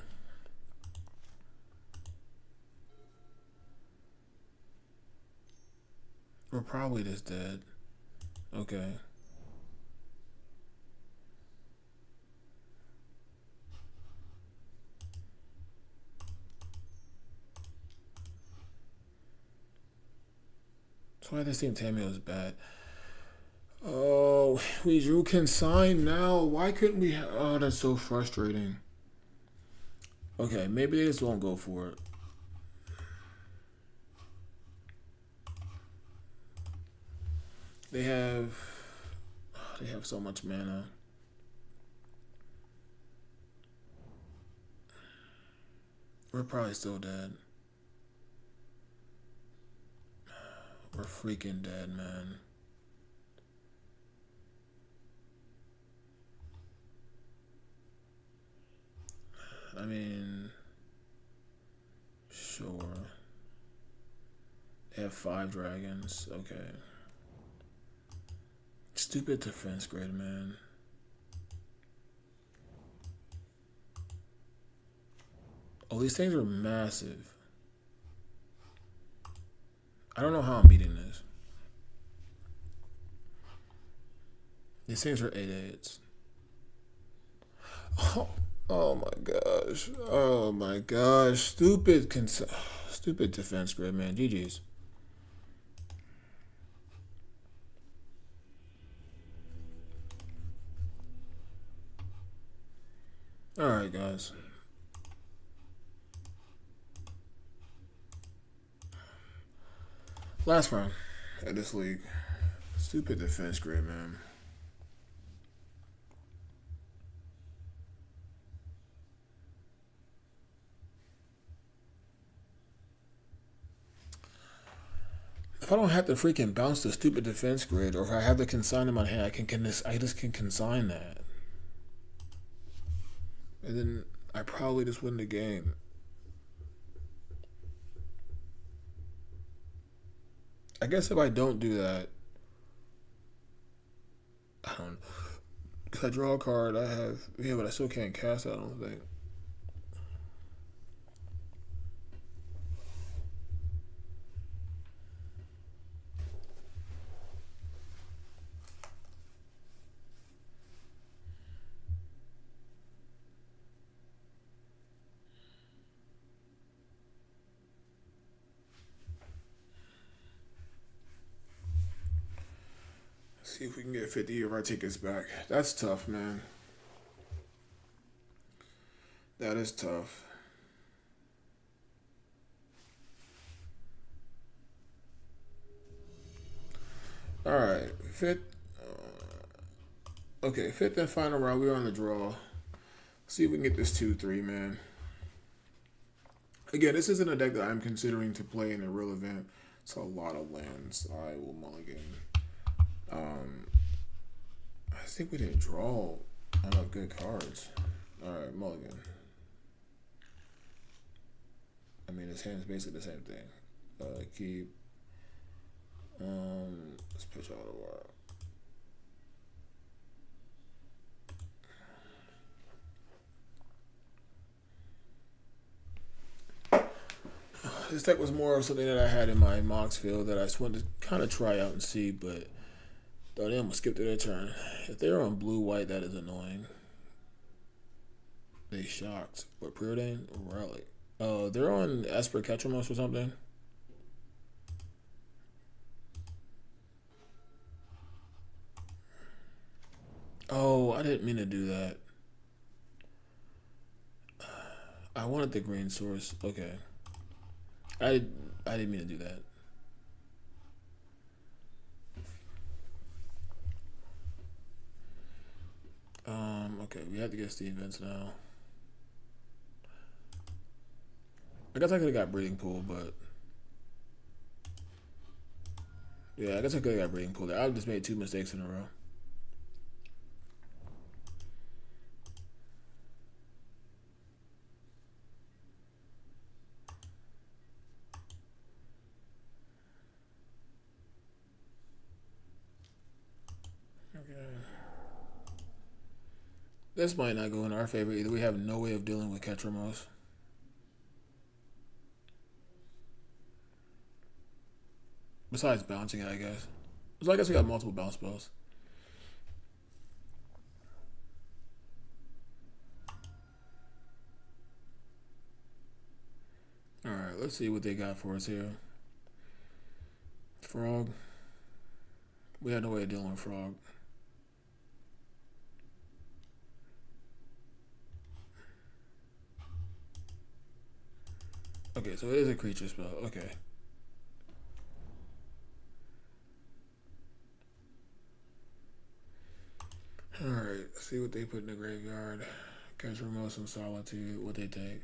We're probably just dead. Okay. That's why this team Tamio is bad. Oh, we drew consign now. Why couldn't we? Oh, that's so frustrating. Okay, maybe they just won't go for it. They have so much mana. We're probably still dead. We're freaking dead, man. I mean, sure. They have 5 dragons. Okay. Stupid defense grid, man. Oh, these things are massive. I don't know how I'm beating this. These things are 8/8s. Oh my gosh. Oh my gosh. Stupid defense grid, man. GG's. Alright, guys. Last round at this league. Stupid defense grid, man. If I don't have to freaking bounce the stupid defense grid, or if I have the consign in my hand, I just can consign that, and then I probably just win the game. I guess if I don't do that, I don't. If I draw a card, I have yeah, but I still can't cast it. I don't think. See if we can get 50 of our tickets back. That's tough, man. That is tough. All right, fifth. Okay, fifth and final round. We're on the draw. See if we can get this 2-3, man. Again, this isn't a deck that I'm considering to play in a real event. It's a lot of lands. I will mulligan. Um, I think we didn't draw enough good cards. All right, mulligan. I mean, his hand's basically the same thing. Keep. Let's pitch out a while. This deck was more of something that I had in my Mox field that I just wanted to kind of try out and see, but though they almost skipped their turn. If they're on blue white, that is annoying. They shocked. What, Preordain? Relic. Oh, they're on Esper Ketramos or something. Oh, I didn't mean to do that. I wanted the green source. Okay. I I didn't mean to do that. Okay, we have to get Steve Vince now. I guess I could have got Breeding Pool, but yeah, I guess I could have got Breeding Pool there. I just made two mistakes in a row. Okay. This might not go in our favor either. We have no way of dealing with Ketramos. Besides bouncing it, I guess. So I guess we got multiple bounce spells. Alright, let's see what they got for us here. Frog. We had no way of dealing with Frog. Okay, so it is a creature spell. Okay. Alright, let's see what they put in the graveyard. Catch Remorse and Solitude, what they take.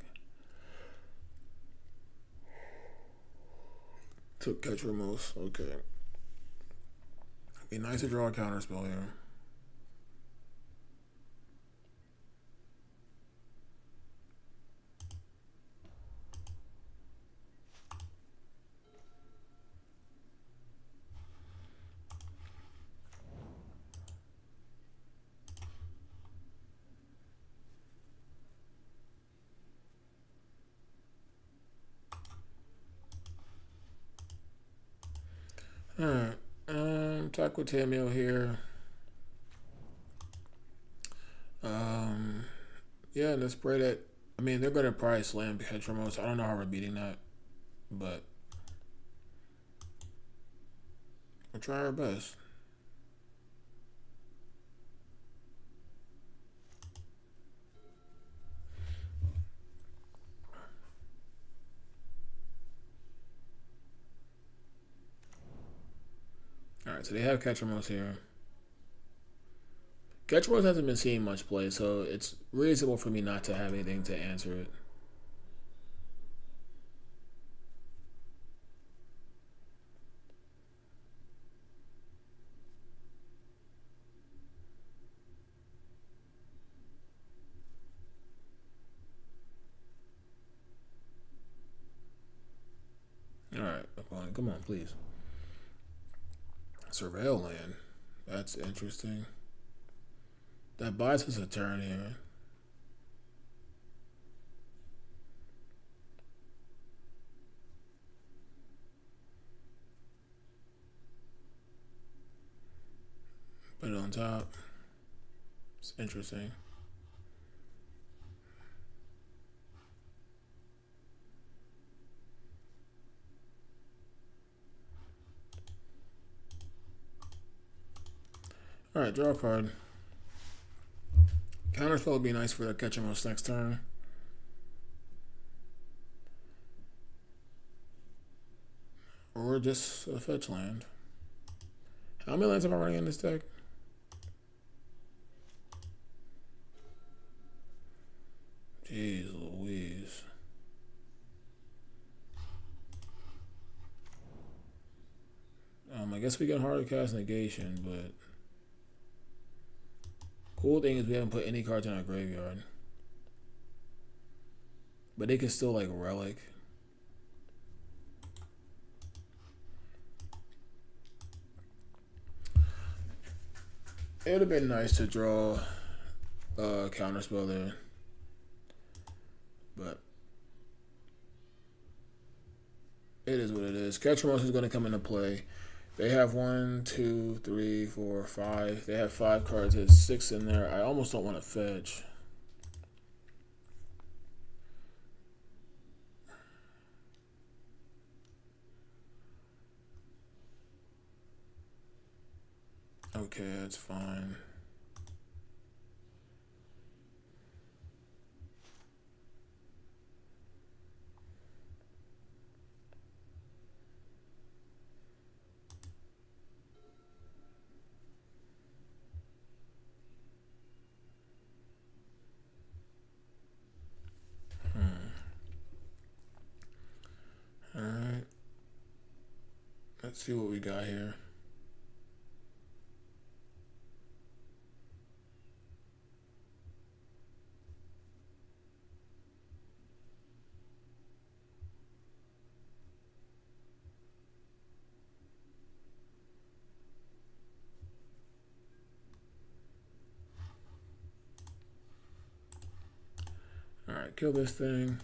Took Catch Remorse, okay. Be nice to draw a counter spell here. Alright. Taco Tamio here. Yeah, let's spray that. I mean, they're gonna probably slam Petromos. I don't know how we're beating that, but we'll try our best. Alright, so they have Ketramos here. Ketramos hasn't been seeing much play, so it's reasonable for me not to have anything to answer it. Alright, come on, please. Surveil land. That's interesting. That buys us a turn here. Put it on top. It's interesting. Alright, draw a card. Counterspell would be nice for the Ketchamos next turn. Or just a fetch land. How many lands am I running in this deck? Jeez Louise. I guess we can hard cast negation, but cool thing is we haven't put any cards in our graveyard. But they can still like relic. It would have been nice to draw a counterspell there. But it is what it is. Ketchamos is going to come into play. They have 1, 2, 3, 4, 5. They have 5 cards. There's 6 in there. I almost don't want to fetch. Okay, that's fine. Alright. Let's see what we got here. Alright, kill this thing.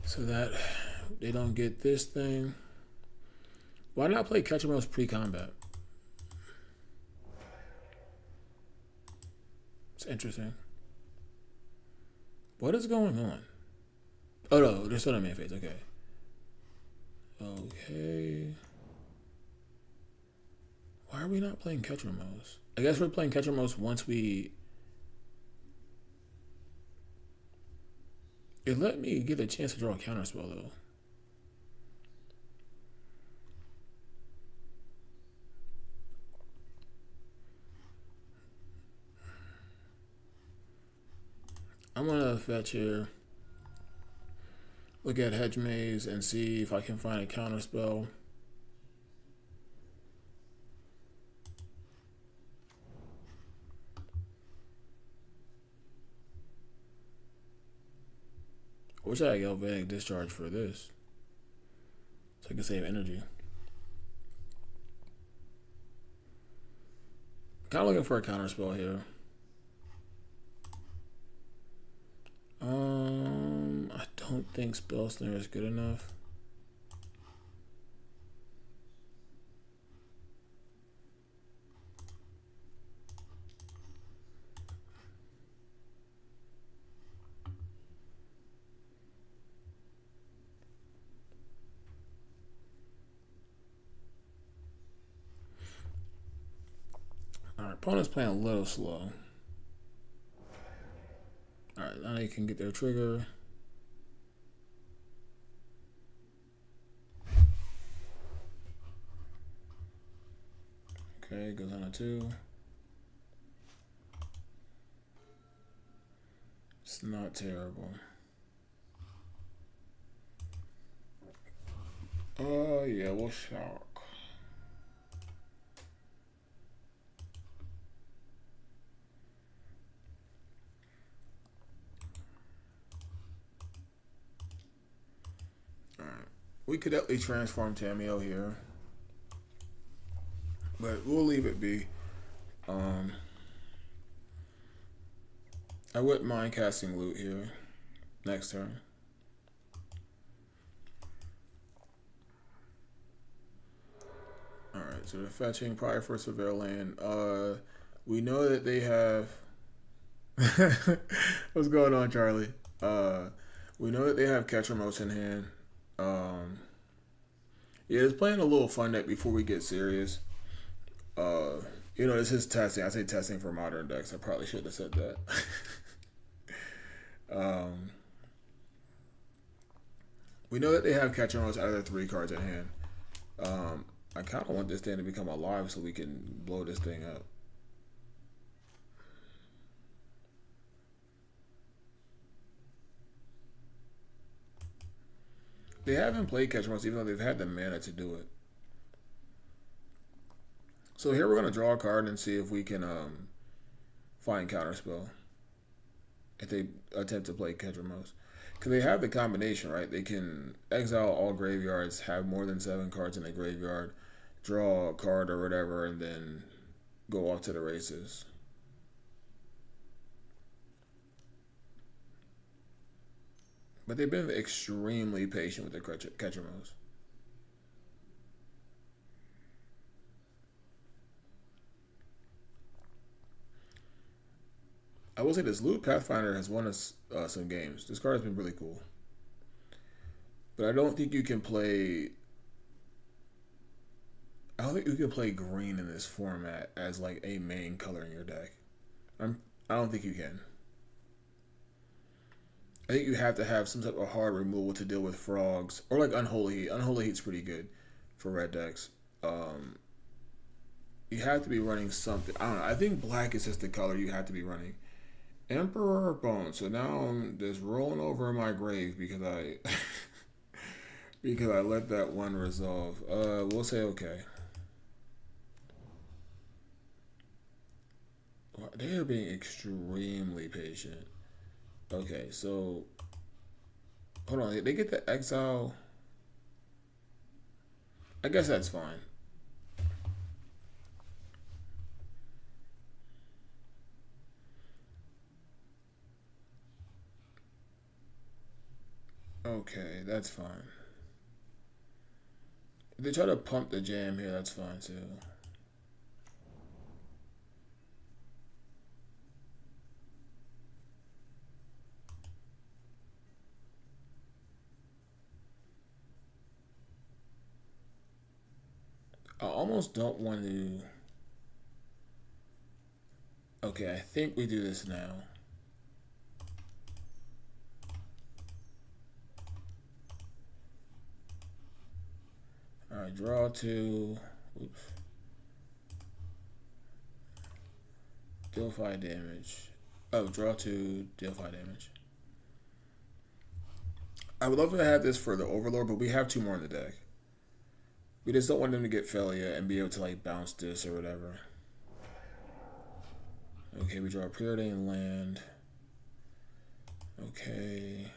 So that they don't get this thing. Why not play Ketchamos pre-combat? It's interesting. What is going on? Oh no, they're still in main phase. Okay. Okay. Why are we not playing Ketchamos? I guess we're playing Ketchamos once we... It let me get a chance to draw a counterspell though. I'm gonna fetch here. Look at Hedge Maze and see if I can find a counterspell. I wish I had Galvanic Discharge for this, so I can save energy. Kind of looking for a counterspell here. I don't think Spell Snare is good enough. Our opponent's playing a little slow. Alright, now they can get their trigger. Okay, goes on a 2. It's not terrible. Yeah, we'll shock. Alright. We could at least transform Tamiyo here. but we'll leave it be. Um, I wouldn't mind casting loot here next turn. Alright, so they're fetching probably for Surveil Land. We know that they have. What's going on, Charlie? We know that they have Catcher Most in hand. Um, yeah, it's playing a little fun deck before we get serious. Uh, this is testing. I say testing for modern decks. I probably should have said that. um, we know that they have Catcher Most out of their 3 cards in hand. I kind of want this thing to become alive so we can blow this thing up. They haven't played Catcher Most even though they've had the mana to do it. So here we're going to draw a card and see if we can find Counterspell if they attempt to play Catcher Most. Because they have the combination, right? They can exile all graveyards, have more than 7 cards in the graveyard, draw a card or whatever, and then go off to the races. But they've been extremely patient with the Catcher Most. I will say this, Loot Pathfinder has won us some games. This card has been really cool. But I don't think you can play... I don't think you can play green in this format as like a main color in your deck. I don't think you can. I think you have to have some type of hard removal to deal with frogs. Or like Unholy Heat. Unholy Heat's pretty good for red decks. You have to be running something. I don't know. I think black is just the color you have to be running. Emperor Bone. So now I'm just rolling over in my grave because I because I let that one resolve. We'll say okay. They are being extremely patient. Okay, so hold on. They get the exile. I guess that's fine. Okay, that's fine. If they try to pump the jam here, that's fine too. I almost don't want to... Okay, I think we do this now. Alright, draw 2. Oops. Deal 5 damage. Oh, draw 2, deal 5 damage. I would love to have this for the Overlord, but we have 2 more in the deck. We just don't want them to get failure and be able to like bounce this or whatever. Okay, we draw a Preordained Land. Okay.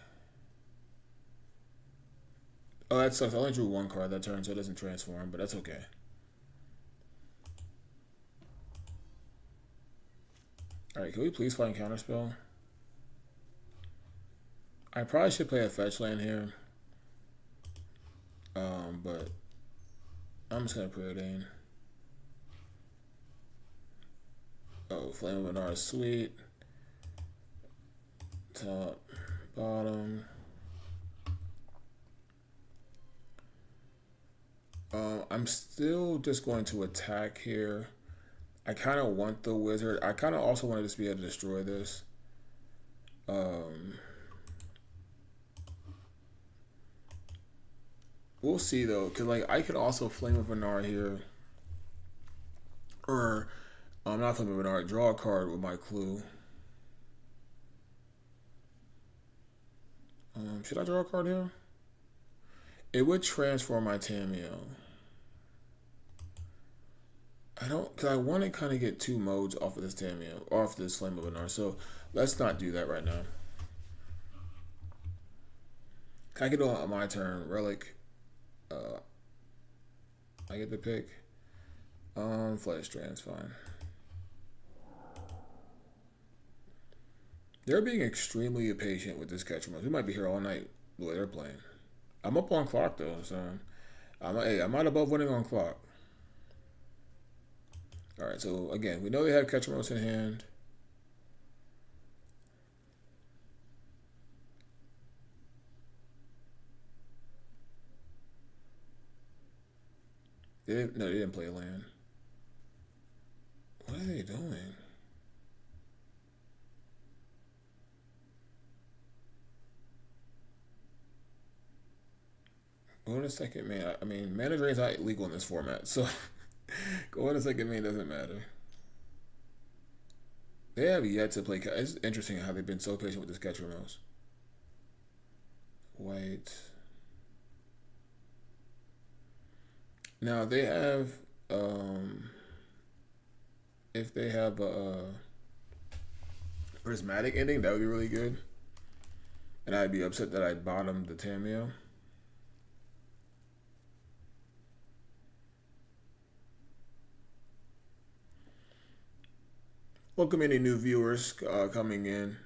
Oh, that sucks. I only drew 1 card that turn, so it doesn't transform, but that's okay. Alright, can we please find Counterspell? I probably should play a fetch land here. But I'm just gonna Preordain. Oh, Flame of Anar is sweet. Top, bottom. I'm still just going to attack here. I kind of want the wizard. I kind of also want to just be able to destroy this. We'll see though, cause like I could also Flame of Anar here, or not Flame of Anar. Draw a card with my clue. Should I draw a card here? It would transform my Tamiyo. I don't, cause I want to kind of get 2 modes off of this Tamiyo, off this Flame of Anar. So let's not do that right now. Can I get on my turn? Relic. I get the pick. Flight Strand's fine. They're being extremely patient with this catcher mode. We might be here all night the way they're playing. I'm up on clock though, so I'm not above winning on clock. All right, so again, we know they have catcher modes in hand. They didn't play land. What are they doing? Going to second main. I mean, mana drain's not illegal in this format, so going to second main doesn't matter. They have yet to play. It's interesting how they've been so patient with this catcher mouse. White. Now they have, if they have a prismatic ending, that would be really good. And I'd be upset that I bottomed the Tamiyo. Welcome any new viewers coming in.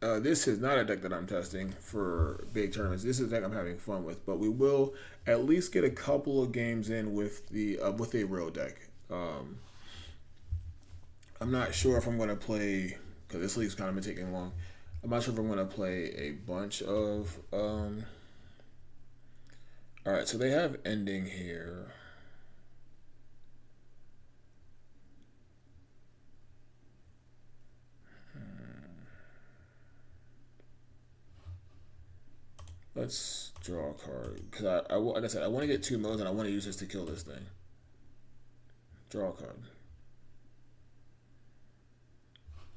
This is not a deck that I'm testing for big tournaments. This is a deck I'm having fun with, but we will at least get a couple of games in with the with a real deck. I'm not sure if I'm going to play, because this league's kind of been taking long. I'm not sure if I'm going to play a bunch of. All right, so they have ending here. Let's draw a card, because like I said, I want to get 2 modes and I want to use this to kill this thing. Draw a card.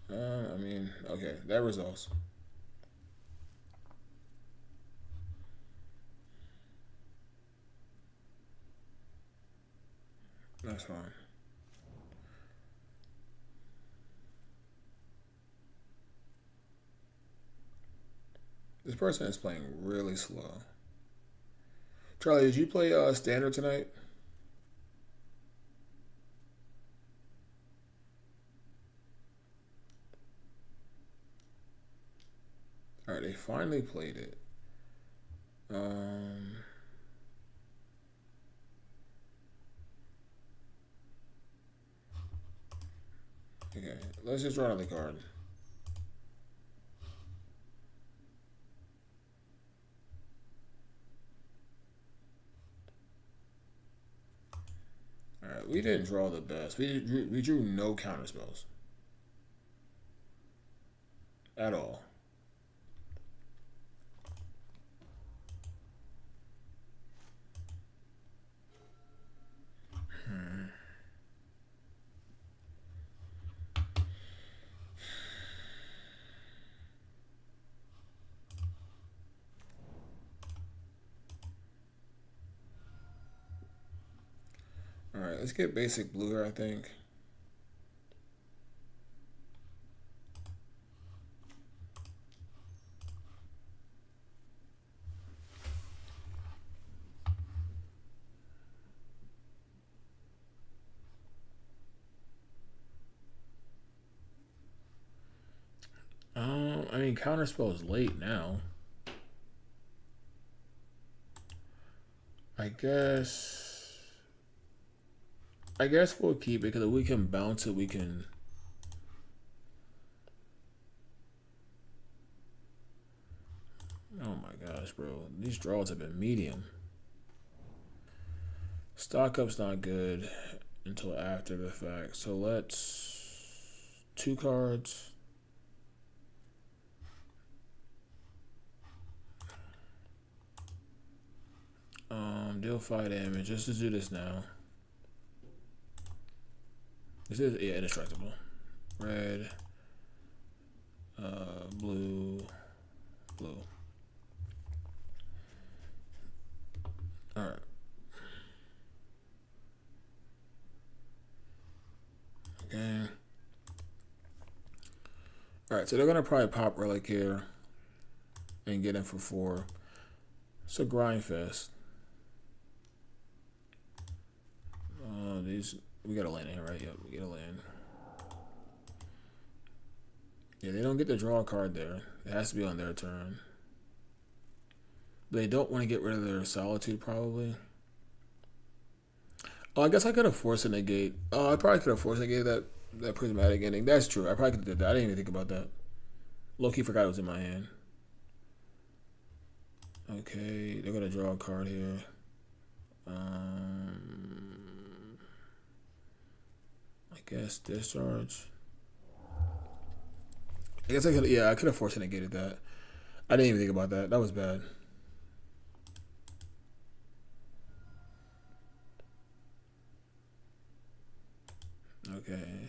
I mean, okay, that resolves. That's fine. This person is playing really slow. Charlie, did you play standard tonight? All right, they finally played it. Okay, let's just draw another card. Alright, we didn't draw the best. We drew no counter spells. At all. Alright, let's get basic blue here, I think. I mean, counterspell is late now. I guess we'll keep it, because if we can bounce it, we can. Oh my gosh, bro. These draws have been medium. Stock up's not good until after the fact. So let's 2 cards. Deal 5 damage. Just to do this now. This is, yeah, indestructible. Red, blue, blue. All right. Okay. All right, so they're gonna probably pop Relic here and get in for 4. So grind fest. These we gotta land here, right? Yep, we gotta land. Yeah, they don't get to draw a card there. It has to be on their turn. They don't want to get rid of their Solitude, probably. Oh, I guess I could have forced a negate. Oh, I probably could have forced a negate that prismatic ending. That's true. I probably could have did that. I didn't even think about that. Low-key forgot it was in my hand. Okay, they're gonna draw a card here. I guess discharge. I guess I could. Yeah, I could have forced a negated that. I didn't even think about that. That was bad. Okay.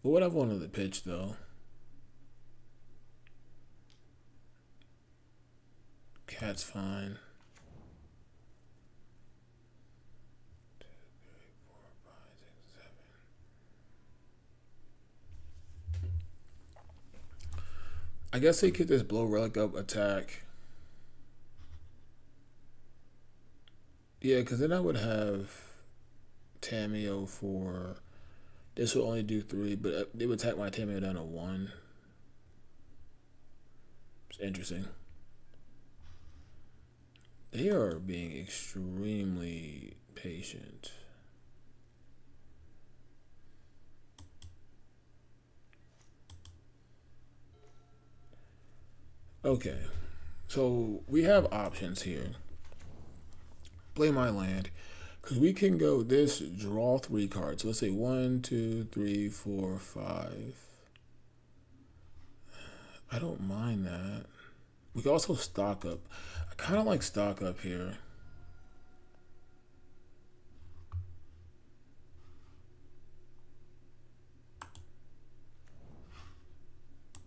What would I wanted to pitch though? Cat's fine. 2, 3, 4, 5, 6, 7. I guess they could just blow Relic up, attack. Yeah, because then I would have Tamiyo for. This will only do 3, but they would attack my Tamiyo down to 1. It's interesting. They are being extremely patient. Okay, so we have options here. Play my land. Because we can go this, draw 3 cards. So let's say 1, 2, 3, 4, 5. I don't mind that. We can also stock up. I kind of like stock up here.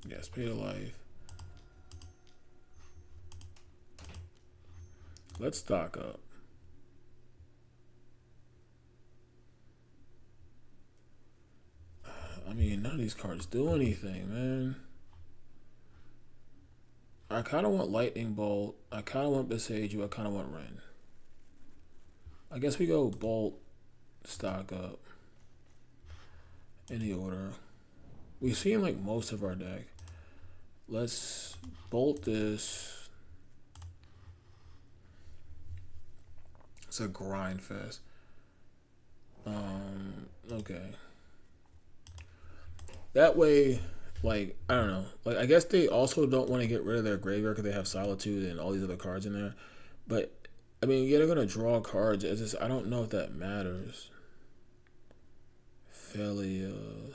Yes, pay to life. Let's stock up. I mean, none of these cards do anything, man. I kind of want Lightning Bolt. I kind of want Besiju. I kind of want Ren. I guess we go Bolt, stock up. Any order. We've seen like most of our deck. Let's Bolt this. It's a grind fest. Okay. That way, like, I don't know. Like, I guess they also don't want to get rid of their graveyard because they have Solitude and all these other cards in there. But, I mean, yeah, they're going to draw cards. It's just, I don't know if that matters. Felia.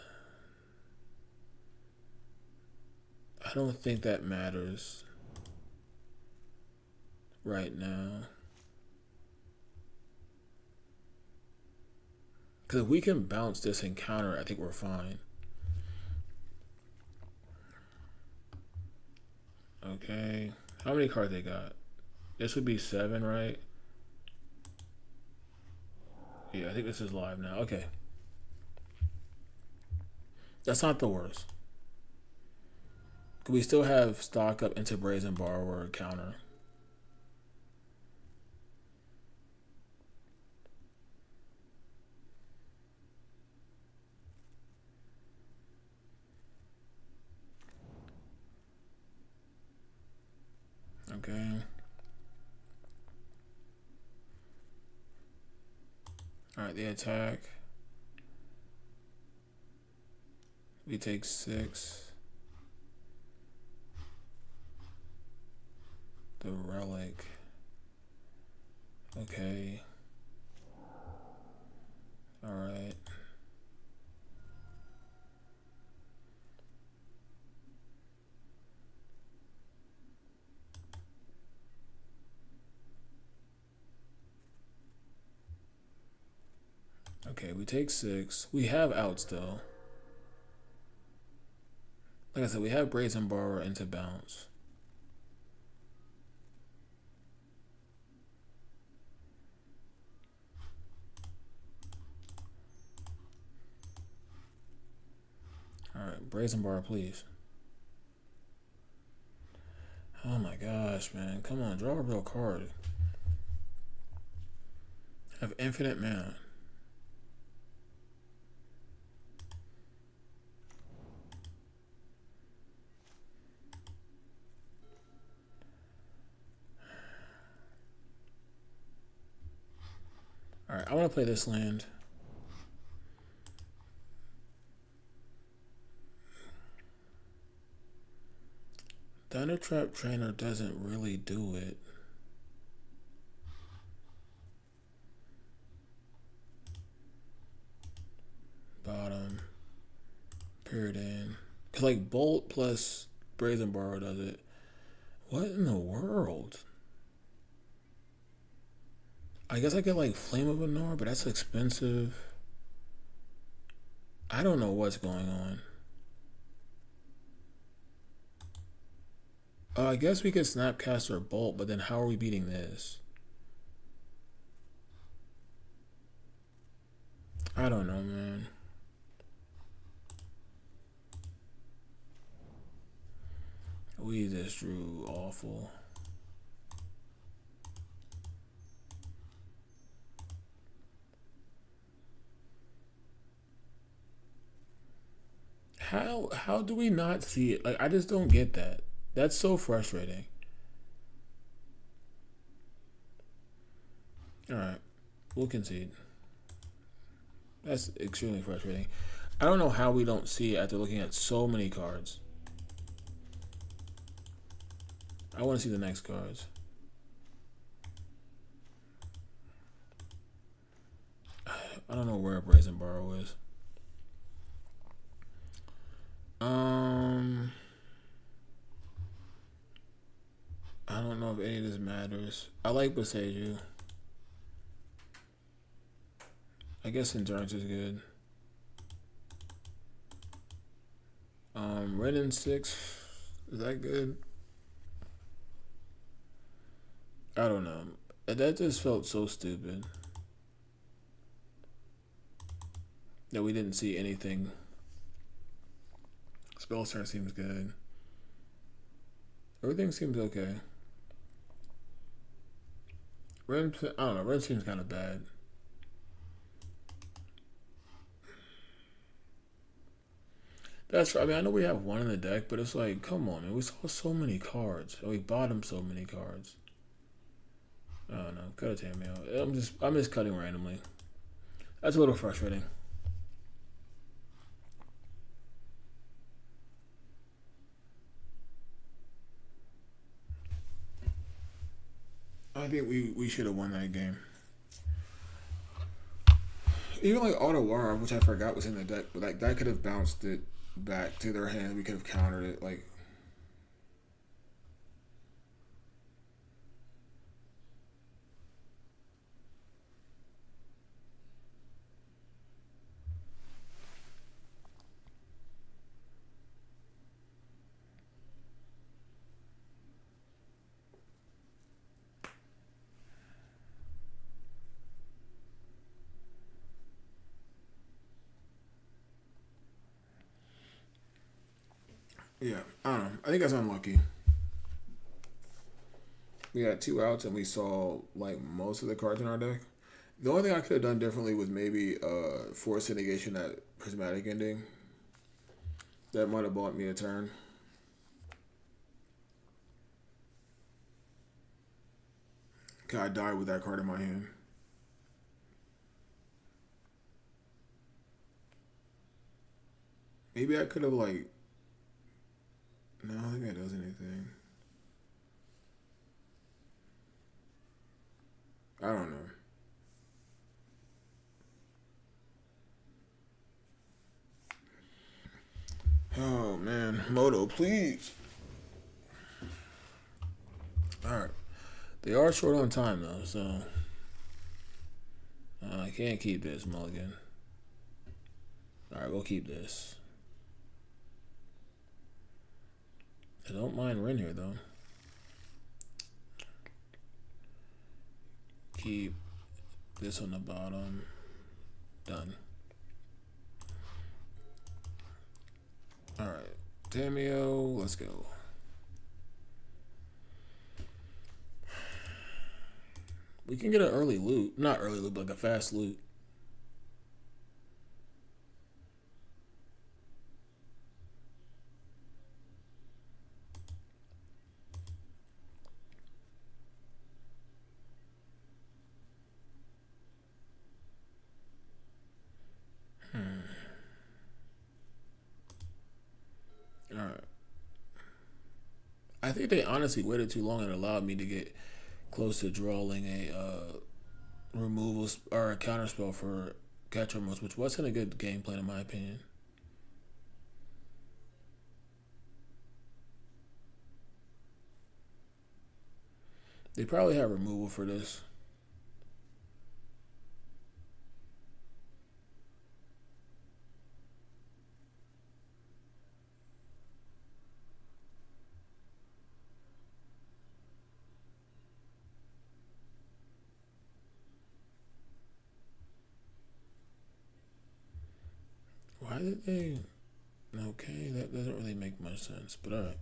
I don't think that matters right now. Because if we can bounce this and counter it, I think we're fine. Okay. How many cards they got? This would be 7, right? Yeah, I think this is live now. Okay. That's not the worst. We still have stock up into Brazen Borrower counter. Okay. Alright, they attack. We take 6. The Relic. Okay. Alright. Okay, we take 6. We have out still. Like I said, we have Brazen Borrower into bounce. Alright, Brazen Borrower, please. Oh my gosh, man. Come on, draw a real card. infinite mana. Alright, I want to play this land. Thundertrap Trainer doesn't really do it. Bottom. Period in. Cause like Bolt plus Brazen Borrow does it. What in the world? I guess I get like Flame of Anor, but that's expensive. I don't know what's going on. I guess we could Snapcaster Bolt, but then how are we beating this? I don't know, man. We just drew awful. How do we not see it? Like, I just don't get that. That's so frustrating. Alright. We'll concede. That's extremely frustrating. I don't know how we don't see it after looking at so many cards. I want to see the next cards. I don't know where Brazen Borrow is. I don't know if any of this matters. I like Boseiju. I guess Endurance is good. Red and 6. Is that good? I don't know. That just felt so stupid. That we didn't see anything. Spellstar seems good. Everything seems okay. Ren, I don't know. Ren seems kind of bad. That's. I mean, I know we have one in the deck, but it's like, come on, man. We saw so many cards, and we bottomed so many cards. I don't know. Cut a Tamiyo. I'm just cutting randomly. That's a little frustrating. I think we should have won that game. Even like Otawara, which I forgot was in the deck, but like that could have bounced it back to their hand. We could have countered it. Like, yeah, I don't know. I think that's unlucky. We had 2 outs and we saw like most of the cards in our deck. The only thing I could have done differently was maybe force negation that prismatic ending. That might have bought me a turn. Cause I died with that card in my hand. Maybe I could have like. No, I don't think that does anything. I don't know. Oh man, Moto, please. All right, they are short on time though, so I can't keep this mulligan. All right, we'll keep this. I don't mind Ren here though. Keep this on the bottom. Done. Alright. Tamiyo, let's go. We can get an early loot. Not early loot, but like a fast loot. Alright. I think they honestly waited too long and allowed me to get close to drawing a removal or a counter spell for Catcher Modes, which wasn't a good game plan in my opinion. They probably have removal for this. Why did they? Okay, that doesn't really make much sense, but alright.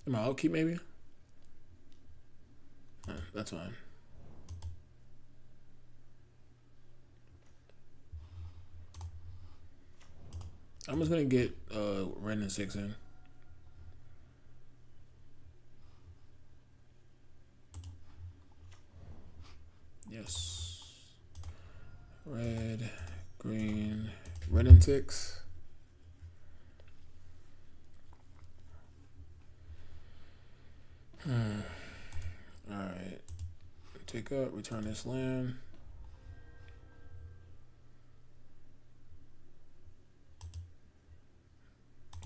Am I outkeep maybe? That's fine. I'm just gonna get Ren and 6 in. Yes. Red, green, Ren and 6. Alright. Take up, return this land.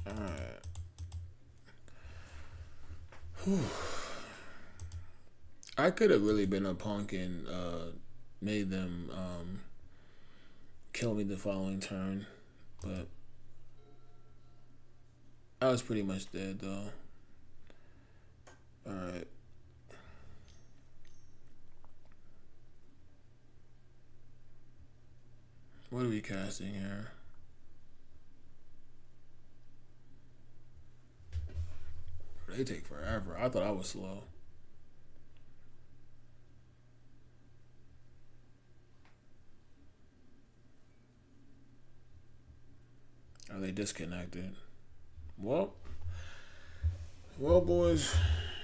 Alright. I could have really been a punk and made them kill me the following turn, but I was pretty much dead though. Alright. What are we casting here? They take forever. I thought I was slow. Are they disconnected? Well, boys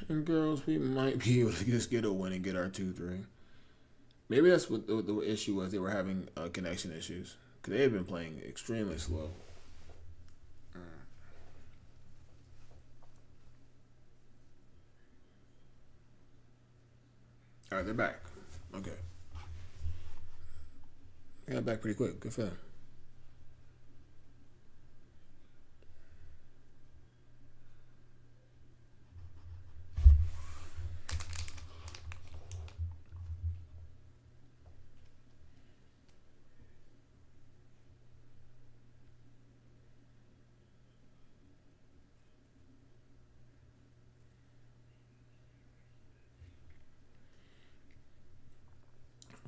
and girls, we might be able to just get a win and get our 2-3. Maybe that's what the issue was. They were having connection issues because they had been playing extremely slow. All right, they're back. Okay, they got back pretty quick. Good for them.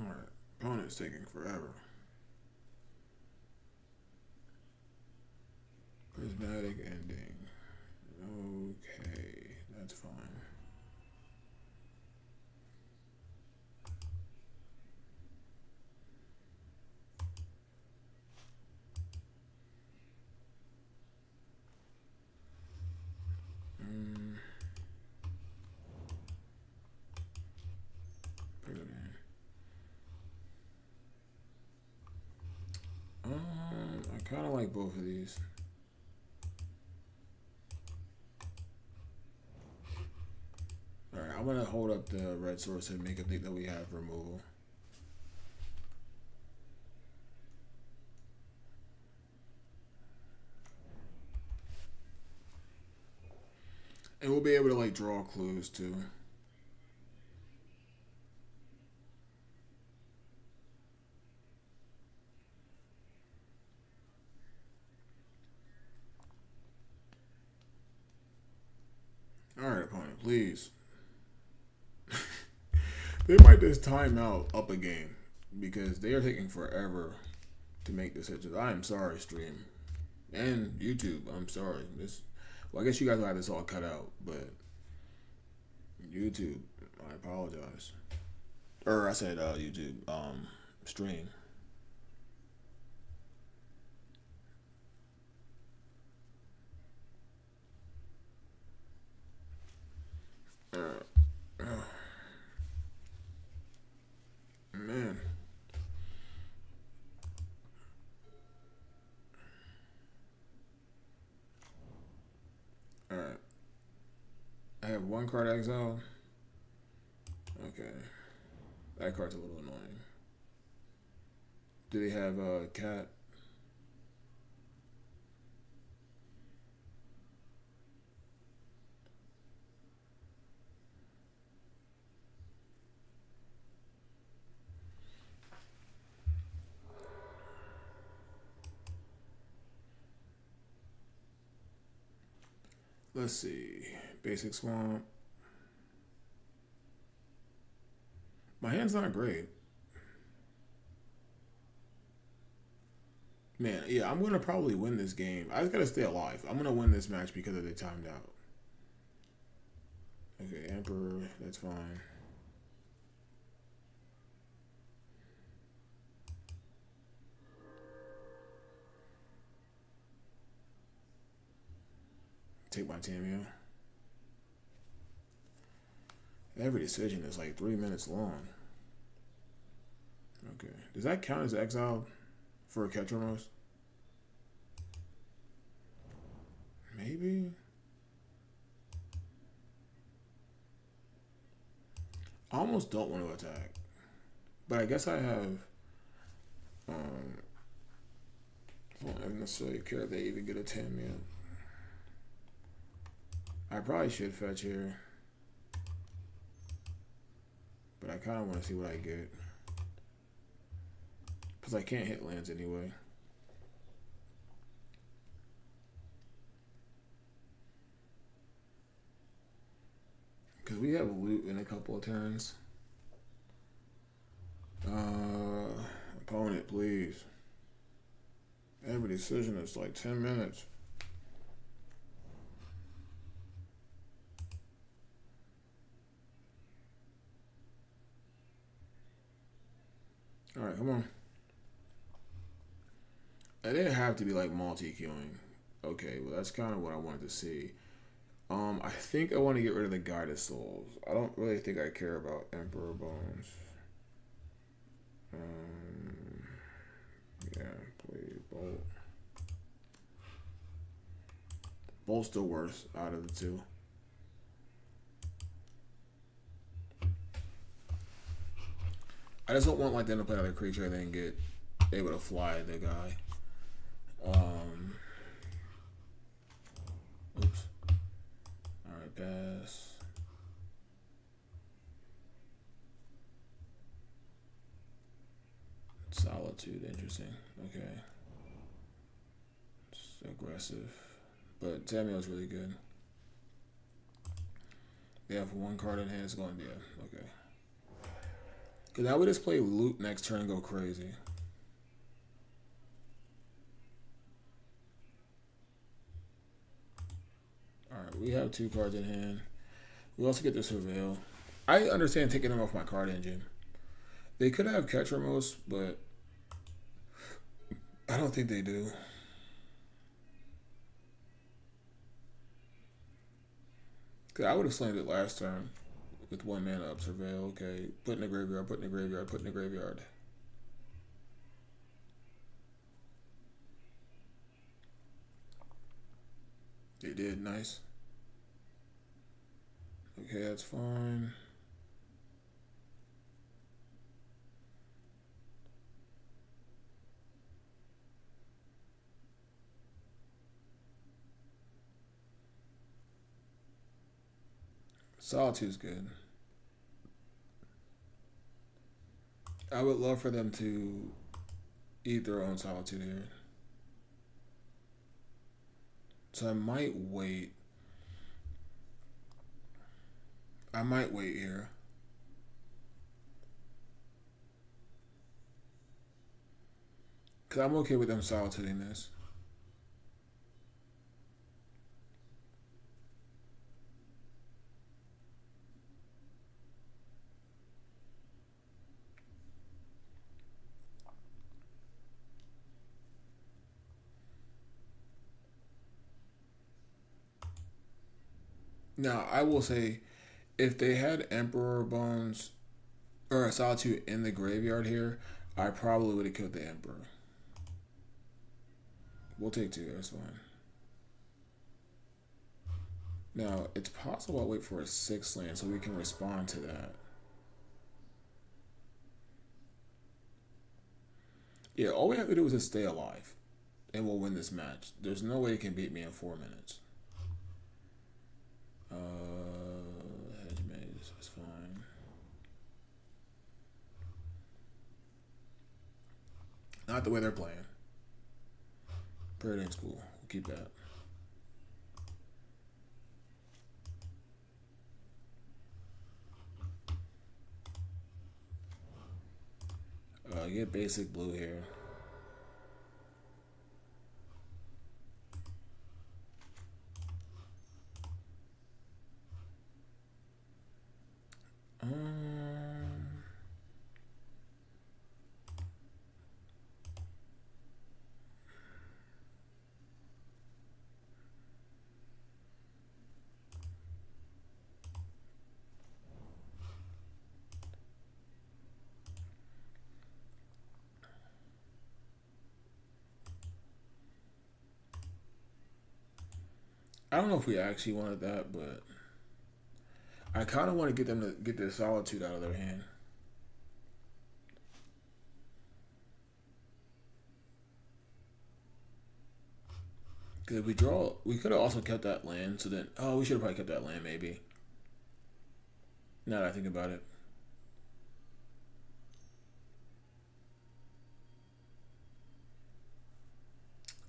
All right, opponent's taking forever. Prismatic ending. Okay, that's fine. Put it in. I kind of like both of these. Alright, I'm gonna hold up the red source and make it think that we have removal. And we'll be able to like draw clues too. Alright, opponent, please. They might just time out up a game because they are taking forever to make decisions. I am sorry, stream. And YouTube. I'm sorry. Well, I guess you guys will have this all cut out, but YouTube. I apologize. Or I said YouTube. Stream. Man. All right. I have one card exiled. Okay. That card's a little annoying. Do they have a cat? Let's see. Basic Swamp. My hand's not great. Man, yeah, I'm gonna probably win this game. I just gotta stay alive. I'm gonna win this match because of the timed out. Okay, Emperor, that's fine. Take my Tamio. Every decision is like 3 minutes long. Okay. Does that count as exiled for a Ketramos? Maybe. I almost don't want to attack. But I guess I have I don't necessarily care if they even get a 10 yet. I probably should fetch here. But I kind of want to see what I get. Because I can't hit lands anyway. Because we have loot in a couple of turns. Opponent, please. Every decision is like 10 minutes. Alright, come on. I didn't have to be like multi-queuing. Okay, well that's kind of what I wanted to see. I think I want to get rid of the Guided Souls. I don't really think I care about Emperor Bones. Yeah, please, Bolt. Bolt's the worst out of the two. I just don't want like them to play another creature and then get able to fly the guy. Oops. Alright, pass. Solitude, interesting. Okay. It's aggressive. But Tamio's really good. They have one card in hand, it's going to be okay. Because now we just play loot next turn and go crazy. Alright, we have two cards in hand. We also get the Surveil. I understand taking them off my card engine. They could have Ketramos, but I don't think they do. Cause I would have slammed it last turn with 1 mana up. Surveil, okay. Put in the graveyard, put in the graveyard, put in the graveyard. They did, nice. Okay, that's fine. Solitude's good. I would love for them to eat their own Solitude here. So I might wait. I might wait here. Because I'm okay with them solituding this. Now, I will say, if they had Emperor Bones or a Solitude in the graveyard here, I probably would have killed the Emperor. We'll take two, that's fine. Now, it's possible I'll wait for a 6th land so we can respond to that. Yeah, all we have to do is just stay alive, and we'll win this match. There's no way he can beat me in 4 minutes. Hedge maze is fine. Not the way they're playing. Paradigm's cool. We'll keep that. Get basic blue here. I don't know if we actually wanted that, but I kind of want to get them to get their Solitude out of their hand. Because if we draw, we could have also kept that land. So then, oh, we should have probably kept that land maybe. Now that I think about it.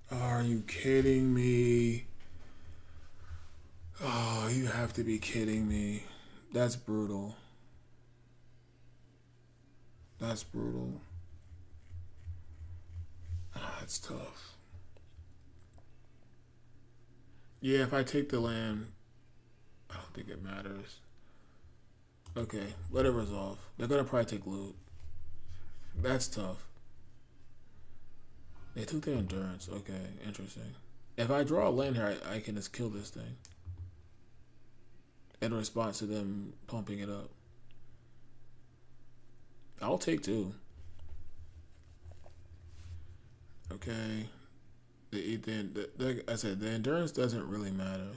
Are you kidding me? Oh, you have to be kidding me. That's brutal. That's brutal. Ah, that's tough. Yeah, if I take the land, I don't think it matters. Okay, let it resolve. They're gonna probably take loot. That's tough. They took their endurance. Okay, interesting. If I draw a land here, I can just kill this thing in response to them pumping it up. I'll take two. Okay. I said the endurance doesn't really matter.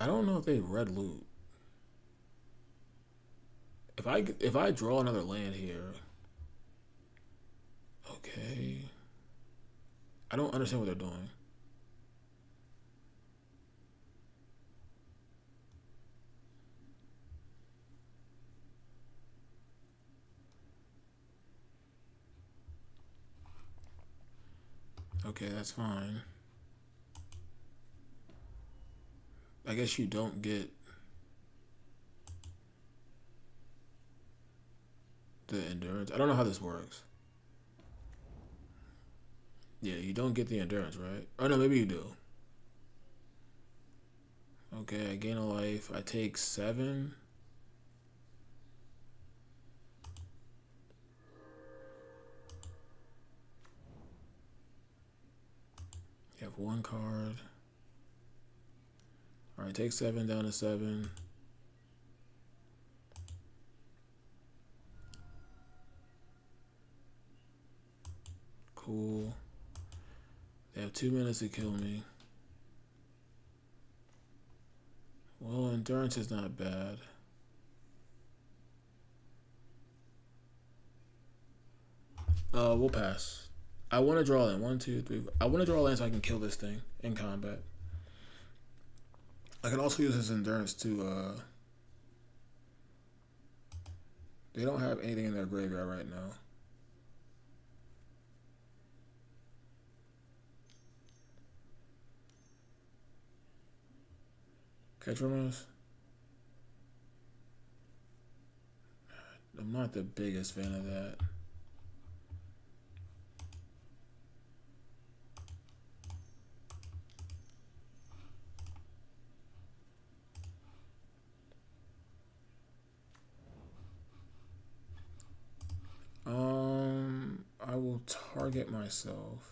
I don't know if they red loot. If I draw another land here, okay. I don't understand what they're doing. Okay, that's fine. I guess you don't get the endurance. I don't know how this works. Yeah, you don't get the endurance, right? Oh no, maybe you do. Okay, I gain a life. I take 7. You have 1 card. Alright, take 7 down to 7. Cool. They have 2 minutes to kill me. Well, endurance is not bad. We'll pass. I want to draw in 1, 2, 3. I want to draw in so I can kill this thing in combat. I can also use his endurance to. They don't have anything in their graveyard right now. Ketramos? I'm not the biggest fan of that. I will target myself.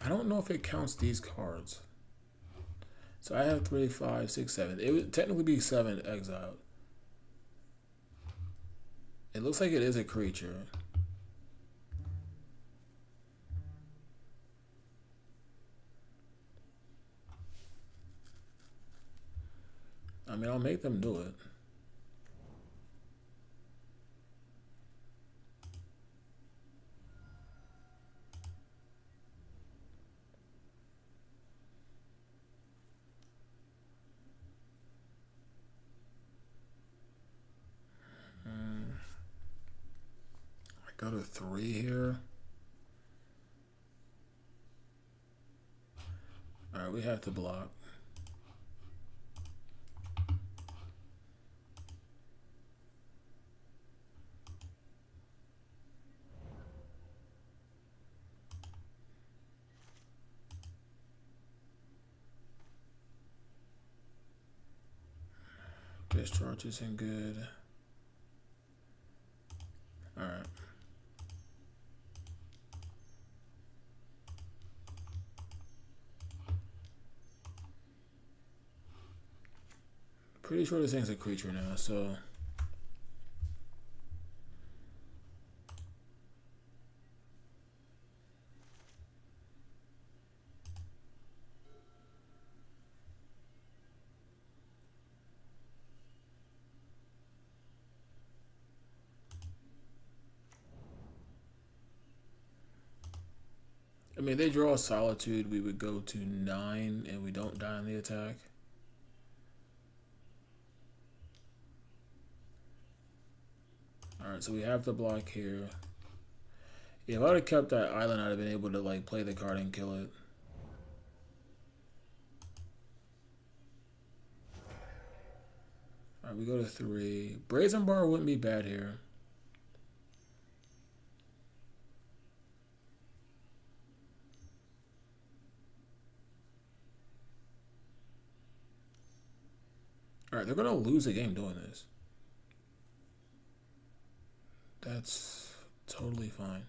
I don't know if it counts these cards. So I have 3, 5, 6, 7. It would technically be 7 exiled. It looks like it is a creature. I mean, I'll make them do it. I go to 3 here. Alright, we have to block. Discharge isn't good. Alright. Pretty sure this thing's a creature now, so. I mean, they draw a Solitude, we would go to 9 and we don't die on the attack. Alright, so we have to block here. Yeah, if I would have kept that island, I'd have been able to like play the card and kill it. Alright, we go to 3. Brazen Bar wouldn't be bad here. Alright, they're going to lose a game doing this. That's totally fine.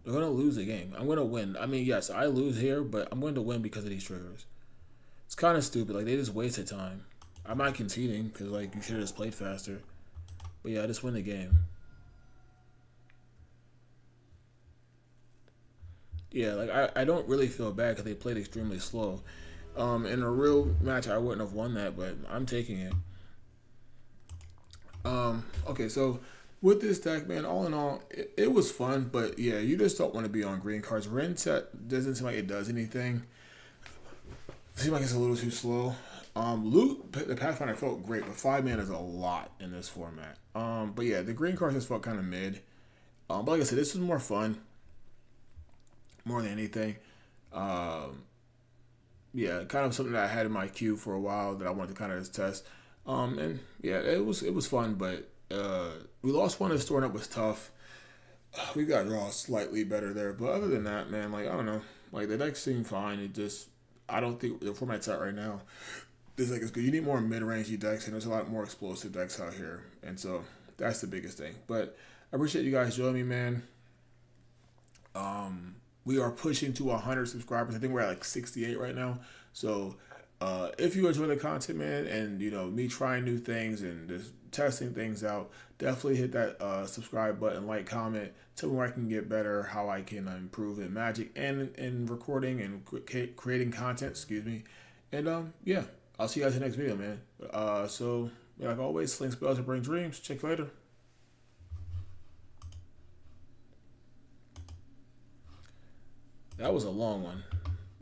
They're going to lose a game. I'm going to win. I mean, yes, I lose here, but I'm going to win because of these triggers. It's kind of stupid. Like, they just wasted time. I'm not conceding because, like, you should have just played faster. But, yeah, I just win the game. Yeah, like, I don't really feel bad because they played extremely slow. In a real match, I wouldn't have won that, but I'm taking it. Okay, so with this deck, man, all in all, it was fun, but yeah, you just don't want to be on green cards. Ren set doesn't seem like it does anything. It seems like it's a little too slow. Loot, the Pathfinder felt great, but 5 mana is a lot in this format. But yeah, the green cards just felt kind of mid. But like I said, this was more fun, more than anything. Yeah, kind of something that I had in my queue for a while that I wanted to kind of just test. And yeah, it was fun, but we lost one. The storing up was tough. We got draw slightly better there, but other than that, man, like I don't know, like the deck seemed fine. It just I don't think the format's out right now. This deck is good. You need more mid-rangey decks, and there's a lot more explosive decks out here, and so that's the biggest thing. But I appreciate you guys joining me, man. We are pushing to 100 subscribers. I think we're at like 68 right now. So if you enjoy the content, man, and you know me trying new things and just testing things out, definitely hit that subscribe button, like, comment, tell me where I can get better, how I can improve in Magic and in recording and creating content. Excuse me. And yeah, I'll see you guys in the next video, man. So like always, sling spells and bring dreams. Check you later. That was a long one.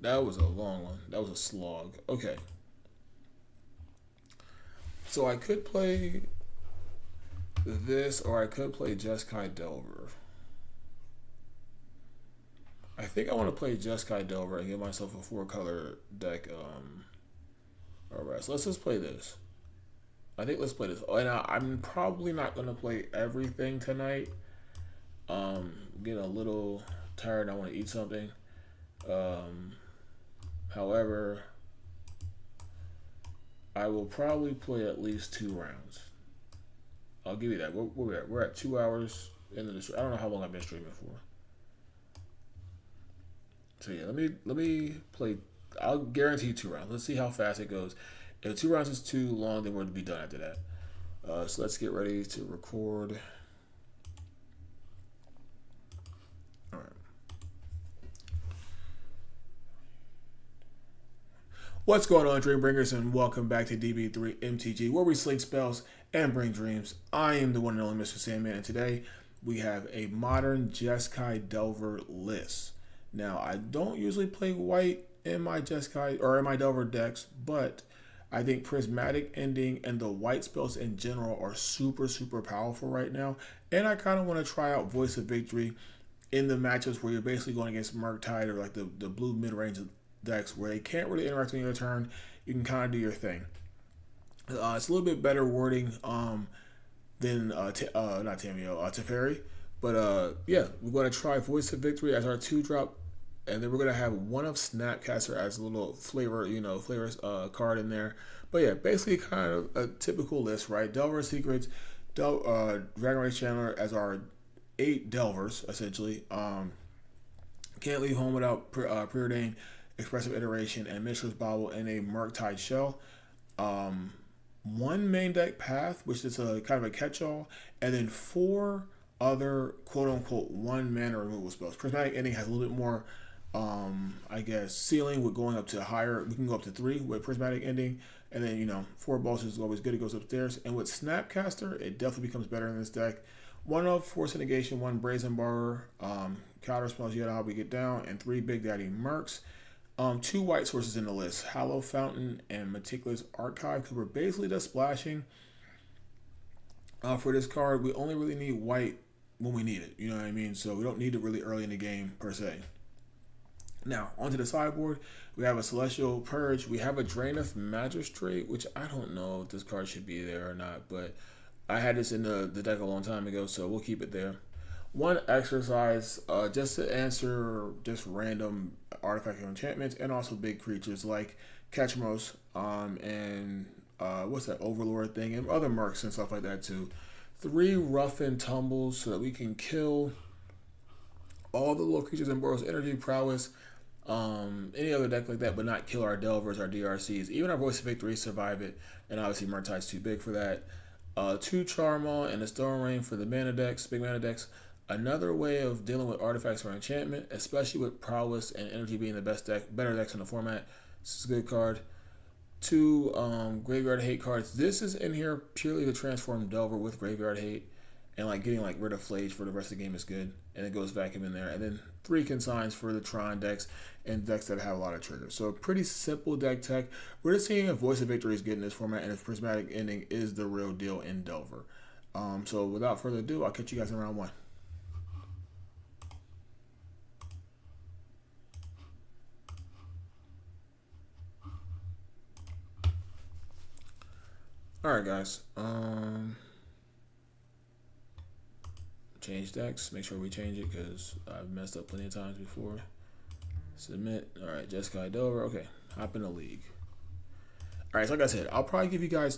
That was a long one. That was a slog. Okay. So I could play this, or I could play Jeskai Delver. I think I want to play Jeskai Delver and give myself a 4-color deck. Alright, so let's just play this. I think let's play this. And I'm probably not going to play everything tonight. Getting a little tired. I want to eat something. However, I will probably play at least 2 rounds. I'll give you that. We're at 2 hours into this. I don't know how long I've been streaming for. So yeah, let me play. I'll guarantee 2 rounds. Let's see how fast it goes. If 2 rounds is too long, then we'll be done after that. So let's get ready to record. All right. What's going on, Dreambringers, and welcome back to DB3 MTG, where we sling spells and bring dreams. I am the one and only Mr. Sandman, and today we have a modern Jeskai Delver list. Now, I don't usually play white in my Jeskai or in my Delver decks, but I think Prismatic Ending and the white spells in general are super powerful right now, and I kind of want to try out Voice of Victory in the matchups where you're basically going against Murktide or like the blue mid-range decks where they can't really interact on your turn. You can kind of do your thing. It's a little bit better wording than not Tamio, Teferi. But yeah, we're going to try Voice of Victory as our 2-drop, and then we're going to have one of Snapcaster as a little flavor card in there. But yeah, basically kind of a typical list, right? Delver Secrets, Dragon Race Chandler as our 8 Delvers, essentially. Can't leave home without Preordained, Expressive Iteration, and Mishra's Bauble in a Murktide shell. One main deck path, which is a kind of a catch-all, and then 4 other quote-unquote 1-mana removal spells. Prismatic Ending has a little bit more, I guess, ceiling with going up to higher. We can go up to 3 with Prismatic Ending, and then 4 balls is always good. It goes upstairs, and with Snapcaster, it definitely becomes better in this deck. 1 of Force Negation, 1 Brazen Borrower, counter spells you know how we get down, and 3 Big Daddy Mercs. 2 white sources in the list, Hallow Fountain and Meticulous Archive, because we're basically just splashing. For this card, we only really need white when we need it, you know what I mean? So we don't need it really early in the game, per se. Now, onto the sideboard, we have a Celestial Purge. We have a Draenith Magistrate, which I don't know if this card should be there or not, but I had this in the deck a long time ago, so we'll keep it there. 1 exercise, just to answer just random artifact enchantments, and also big creatures like Ketchmos, and what's that Overlord thing, and other mercs and stuff like that too. 3 Rough and Tumbles so that we can kill all the little creatures in Boros Energy, Prowess, any other deck like that, but not kill our Delvers, our DRCs. Even our Voice of Victory survive it, and obviously Murktide's too big for that. 2 Charmaw and a Stone Rain for the mana decks, big mana decks. Another way of dealing with artifacts or enchantment, especially with Prowess and Energy being the better decks in the format. This is a good card. 2 Graveyard Hate cards. This is in here purely to transform Delver with Graveyard Hate, and getting rid of Flage for the rest of the game is good, and it goes vacuum in there. And then 3 Consigns for the Tron decks and decks that have a lot of triggers. So a pretty simple deck tech. We're just seeing if Voice of Victory is good in this format, and if Prismatic Ending is the real deal in Delver. So without further ado, I'll catch you guys in round 1. Alright guys, change decks, make sure we change it because I've messed up plenty of times before. Submit, alright, Jeskai Delver, okay, hop in the league. Alright, so like I said, I'll probably give you guys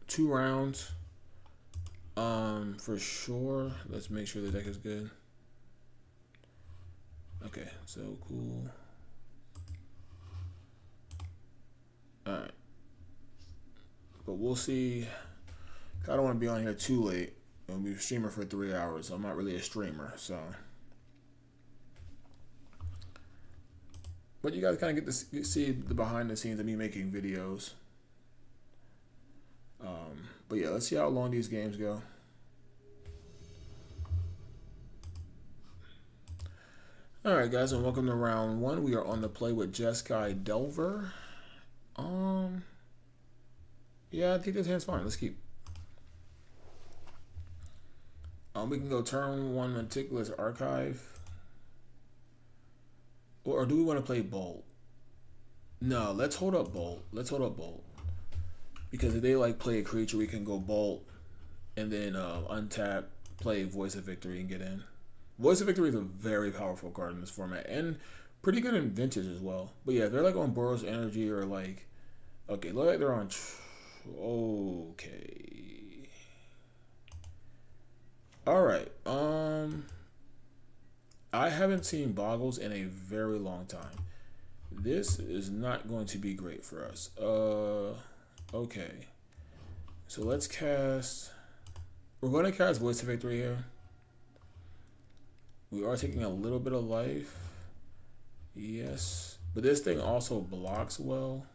two rounds, for sure. Let's make sure the deck is good. Okay, so cool. Alright. But we'll see. I don't want to be on here too late. I'll be a streamer for 3 hours. So I'm not really a streamer, so. But you guys kind of get to see the behind the scenes of me making videos. But yeah, let's see how long these games go. Alright guys, and welcome to round 1. We are on the play with Jeskai Delver. Yeah, I think this hand's fine. Let's keep. We can go turn 1 Meticulous Archive. Or do we want to play Bolt? No, let's hold up Bolt. Because if they play a creature, we can go Bolt and then untap, play Voice of Victory and get in. Voice of Victory is a very powerful card in this format and pretty good in Vintage as well. But yeah, they're on Boros Energy or okay, look like they're on. Okay. All right. I haven't seen Boggles in a very long time. This is not going to be great for us. Okay. So let's cast. We're going to cast Voice of Victory here. We are taking a little bit of life. Yes. But this thing also blocks well.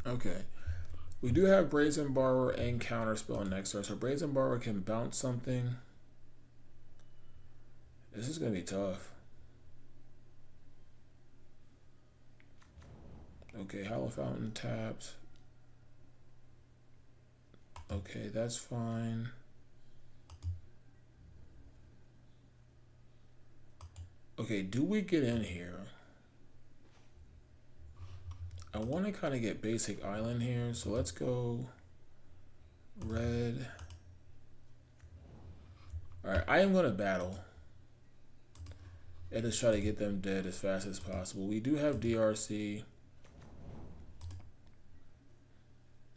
Okay. We do have Brazen Borrower and Counterspell next to us. So Brazen Borrower can bounce something. This is going to be tough. Okay, Hollow Fountain tapped. Okay, that's fine. Okay, do we get in here? I want to kind of get basic island here, so let's go red. Alright, I am going to battle and just try to get them dead as fast as possible. We do have DRC.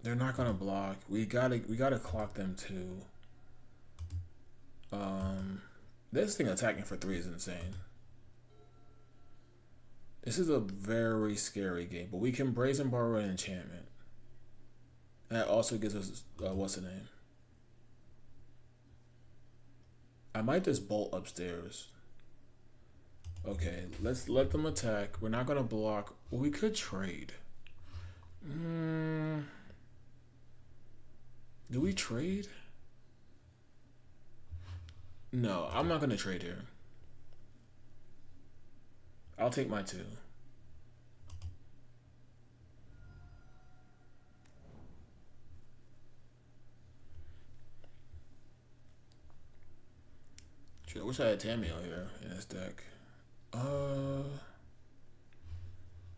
They're not going to block. We gotta clock them too. This thing attacking for 3 is insane. This is a very scary game, but we can Brazen Borrow an enchantment. That also gives us, what's the name? I might just bolt upstairs. Okay, let's let them attack. We're not going to block. Well, we could trade. Do we trade? No, I'm not going to trade here. I'll take my 2. I wish I had Tamiyo here in this deck. I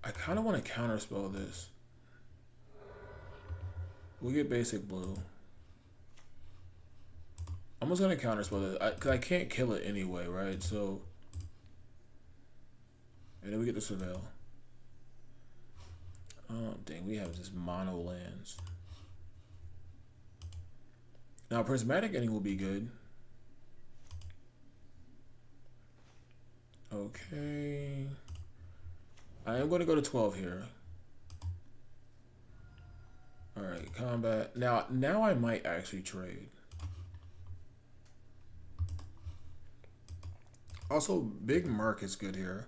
kind of want to counterspell this. We'll get basic blue. I'm just going to counterspell this. Because I can't kill it anyway, right? So... And then we get the Surveil. Oh, dang, we have just mono lands. Now, Prismatic Ending will be good. Okay. I am going to go to 12 here. Alright, combat. Now I might actually trade. Also, Big Mark is good here.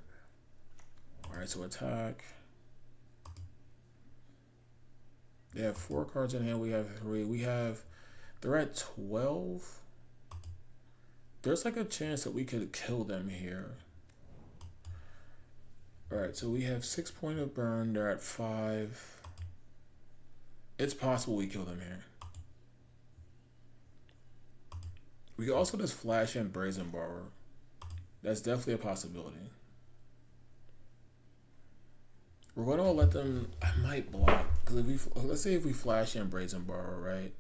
Alright, so attack. They have 4 cards in hand. We have 3. They're at 12. There's like a chance that we could kill them here. Alright, so we have 6 point of burn. They're at 5. It's possible we kill them here. We can also just flash in Brazen Borrower. That's definitely a possibility. We're going to let them... I might block. Because let's say if we flash in Brazen Borrower, right?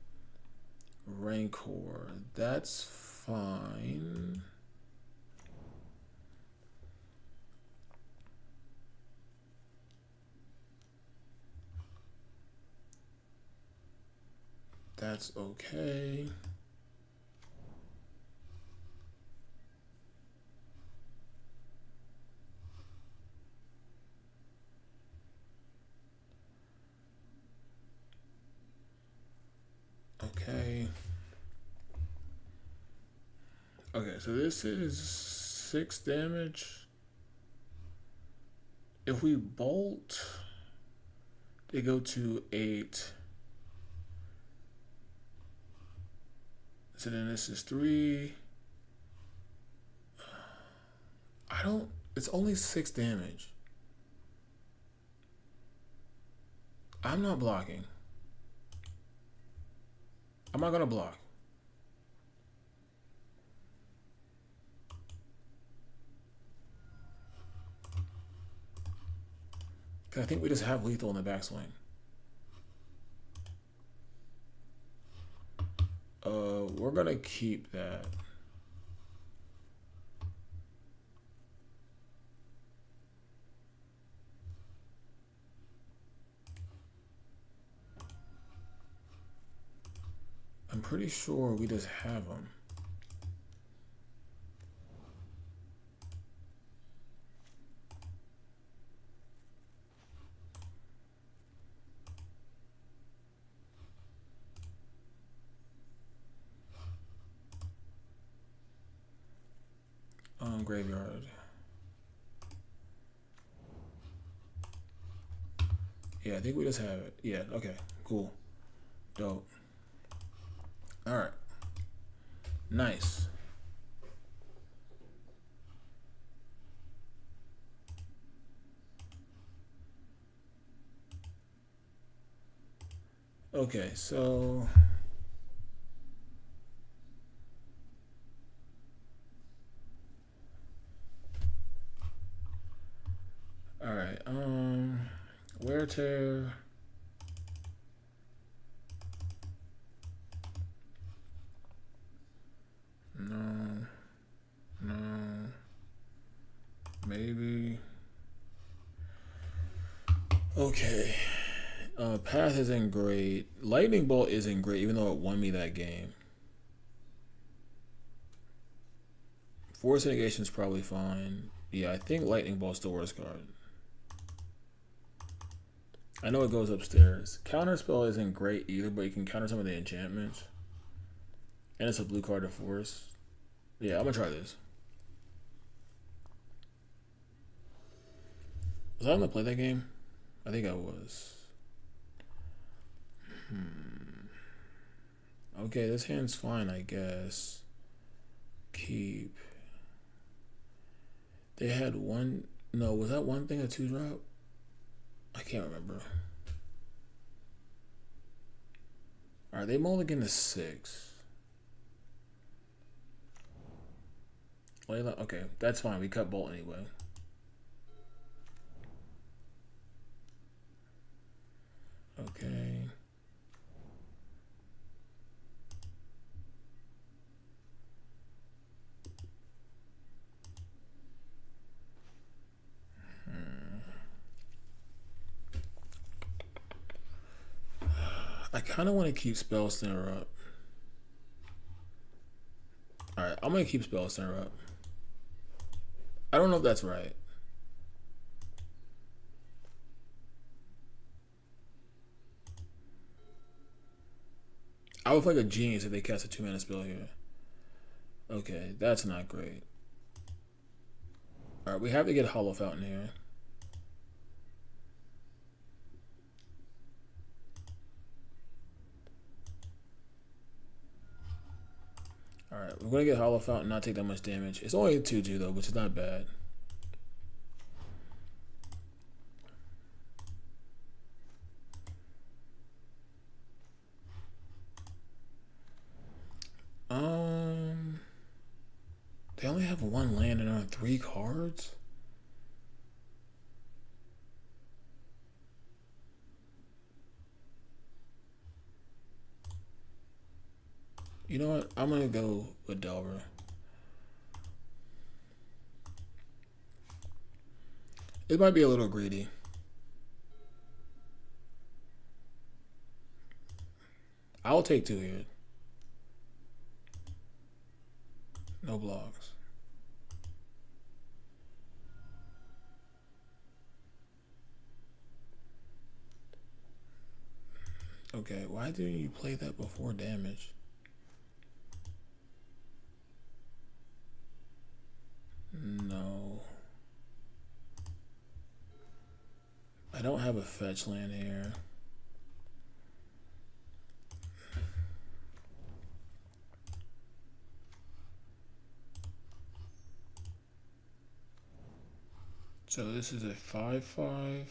Rancor. That's fine. That's okay. Okay. Okay, so this is 6 damage. If we bolt, they go to 8. So then this is 3. It's only 6 damage. I'm not blocking. I'm not gonna block. Cause I think we just have lethal in the backswing. We're gonna keep that. I'm pretty sure we just have them. graveyard. Yeah, I think we just have it. Yeah, okay, cool. Dope. Alright. Nice. Okay, so all right, where to? No, no, maybe. Okay, Path isn't great. Lightning Bolt isn't great, even though it won me that game. Force Negation is probably fine. Yeah, I think Lightning Bolt's the worst card. I know it goes upstairs. Counterspell isn't great either, but you can counter some of the enchantments. And it's a blue card to force. Yeah, I'm gonna try this. Was I gonna play that game? I think I was. Okay, this hand's fine, I guess. Keep. They had one. No, was that one thing a 2-drop? I can't remember. Alright, they mulligan to 6. Layla, okay, that's fine. We cut Bolt anyway. Okay. I kind of want to keep Spell Center up. Alright, I'm going to keep Spell Center up. I don't know if that's right. I would feel like a genius if they cast a 2-mana spell here. Okay, that's not great. Alright, we have to get Hollow Fountain here. Alright, we're going to get Hollow Fountain, not take that much damage. It's only a 2-2 though, which is not bad. They only have one land and on 3 cards? You know what? I'm gonna go with Delver. It might be a little greedy. I'll take 2 here. No blocks. Okay, why didn't you play that before damage? No. I don't have a fetch land here. So this is a 5/5.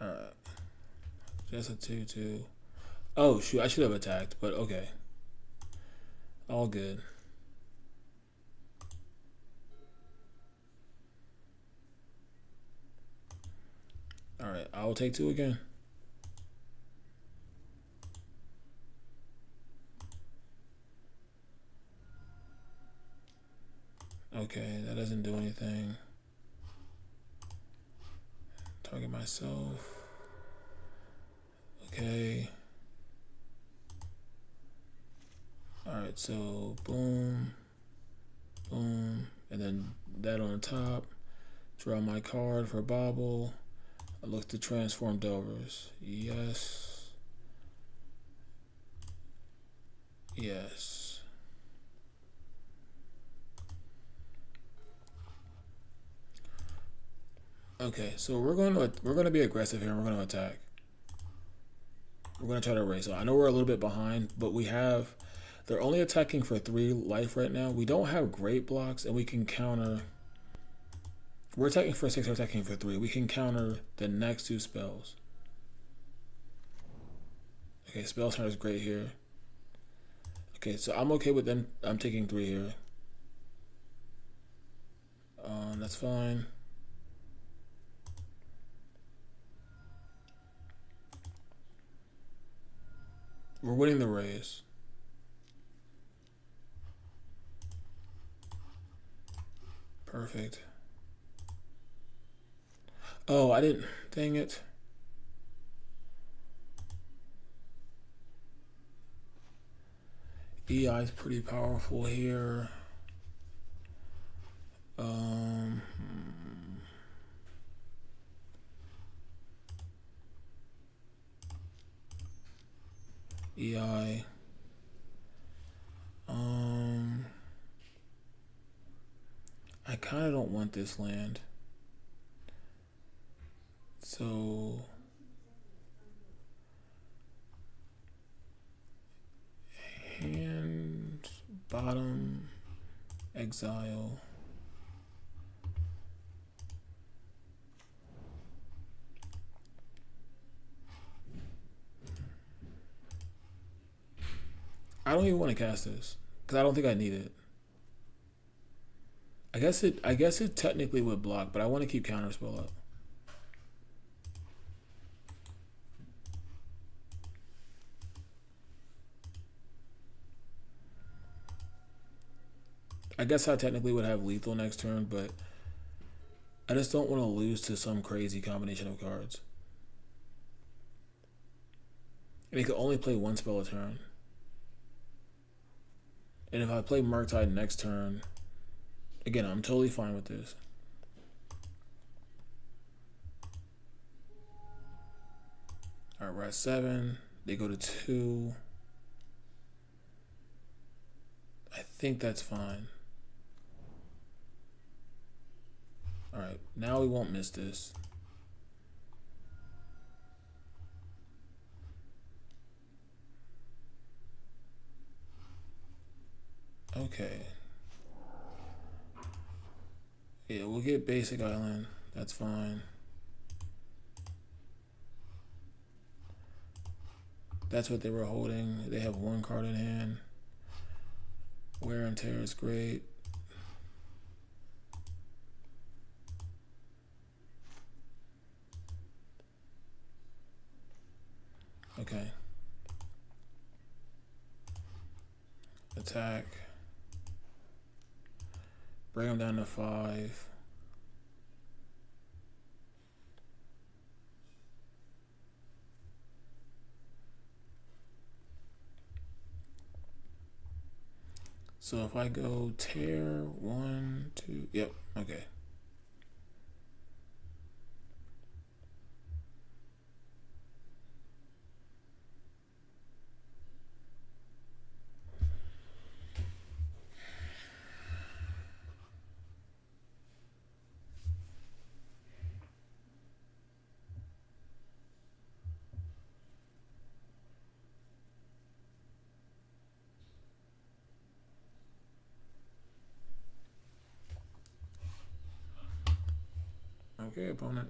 Alright. Just a 2/2. Oh shoot, I should have attacked, but okay. All good. Alright, I will take 2 again. Okay, that doesn't do anything. Target myself. Okay. Alright, so boom, boom, and then that on top. Draw my card for Bobble. I look to transform Delvers. Yes. Yes. Okay, so we're going to be aggressive here. And we're going to attack. We're going to try to race. So I know we're a little bit behind, but we have. They're only attacking for 3 life right now. We don't have great blocks, and we can counter. We're attacking for 6. We're attacking for 3. We can counter the next 2 spells. Okay, spell turn is great here. Okay, so I'm okay with them. I'm taking 3 here. That's fine. We're winning the race. Perfect. Oh, I didn't. Dang it. EI is pretty powerful here. EI. I kind of don't want this land. So hand, bottom, exile. I don't even want to cast this because I don't think I need it. I guess it technically would block, but I want to keep counterspell up. I guess I technically would have lethal next turn, but I just don't want to lose to some crazy combination of cards. And he could only play 1 spell a turn. And if I play Murktide next turn, again, I'm totally fine with this. Alright, we're at 7. They go to 2. I think that's fine. Alright, now we won't miss this. Okay. Yeah, we'll get basic island. That's fine. That's what they were holding. They have 1 card in hand. Wear and tear is great. Okay. Attack. Bring them down to 5. So if I go tear 1, 2, yep, okay. Okay, opponent.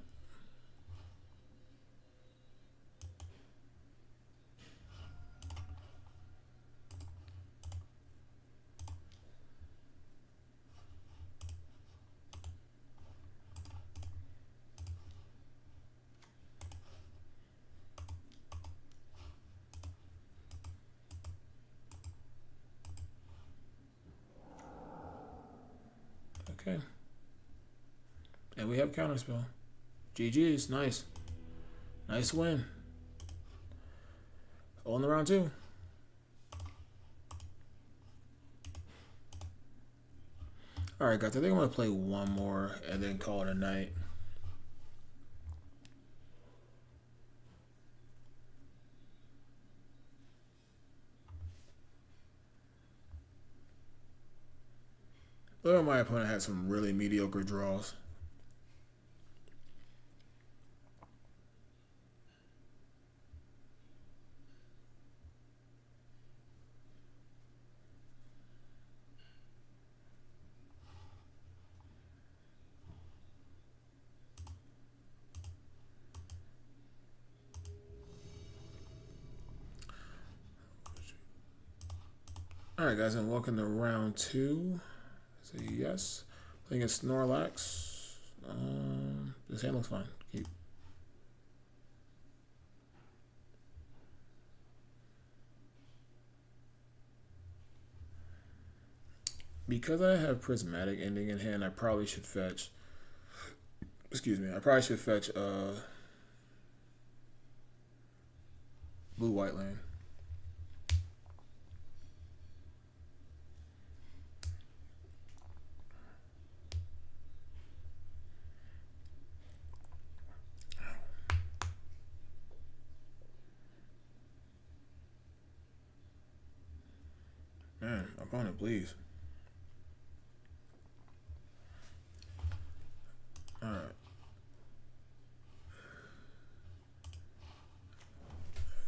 Okay. And we have counterspell. GG's, nice. Nice win. On the round 2. Alright guys, I think I'm going to play 1 more and then call it a night. Although my opponent had some really mediocre draws. Alright, guys, and welcome to round 2. Say yes. Playing against Snorlax. This hand looks fine. Keep. Because I have Prismatic Ending in hand, I probably should fetch. Excuse me. I probably should fetch blue white land. Man, opponent, please. Alright.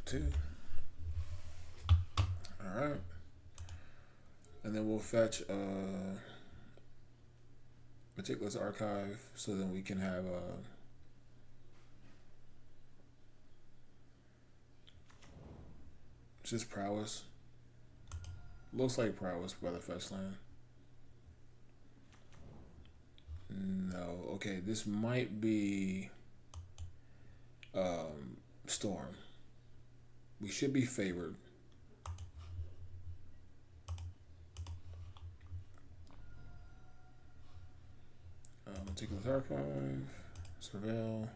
Two. Alright. And then we'll fetch Meticulous Archive so then we can have just Prowess. Looks like Prowess by the fetch land. No. Okay, this might be Storm. We should be favored. Meticulous Archive. Surveil.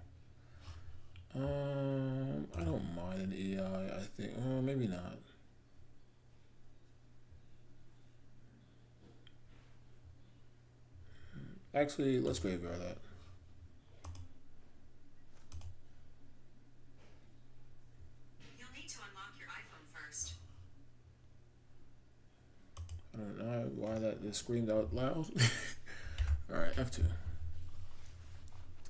I don't mind an EI, I think. Maybe not. Actually, let's graveyard that. You'll need to unlock your iPhone first. I don't know why that just screamed out loud. Alright, F2.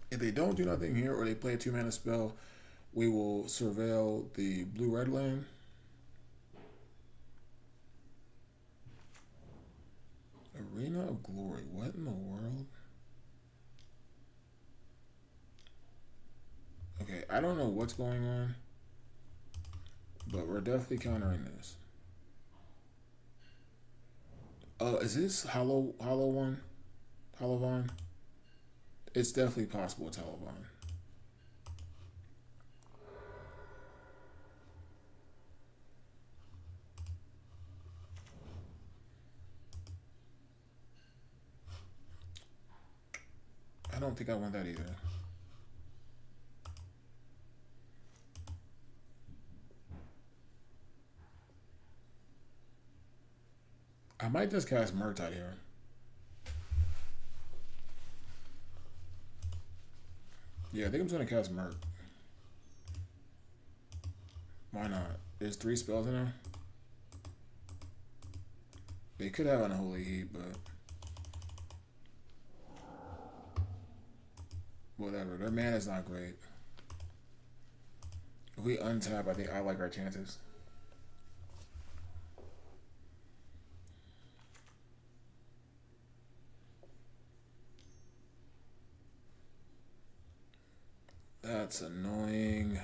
If they don't do nothing here or they play a 2-mana spell, we will surveil the blue-red land. Arena of Glory. What in the world? Okay, I don't know what's going on, but we're definitely countering this. Is this Hollow one? Hollowvine? It's definitely possible it's Hollowvine. I don't think I want that either. I might just cast Murktide here. Yeah, I think I'm just gonna cast Murk. Why not? There's 3 spells in there. They could have Unholy Heat, but whatever. Their mana's not great. If we untap, I think I like our chances. That's annoying.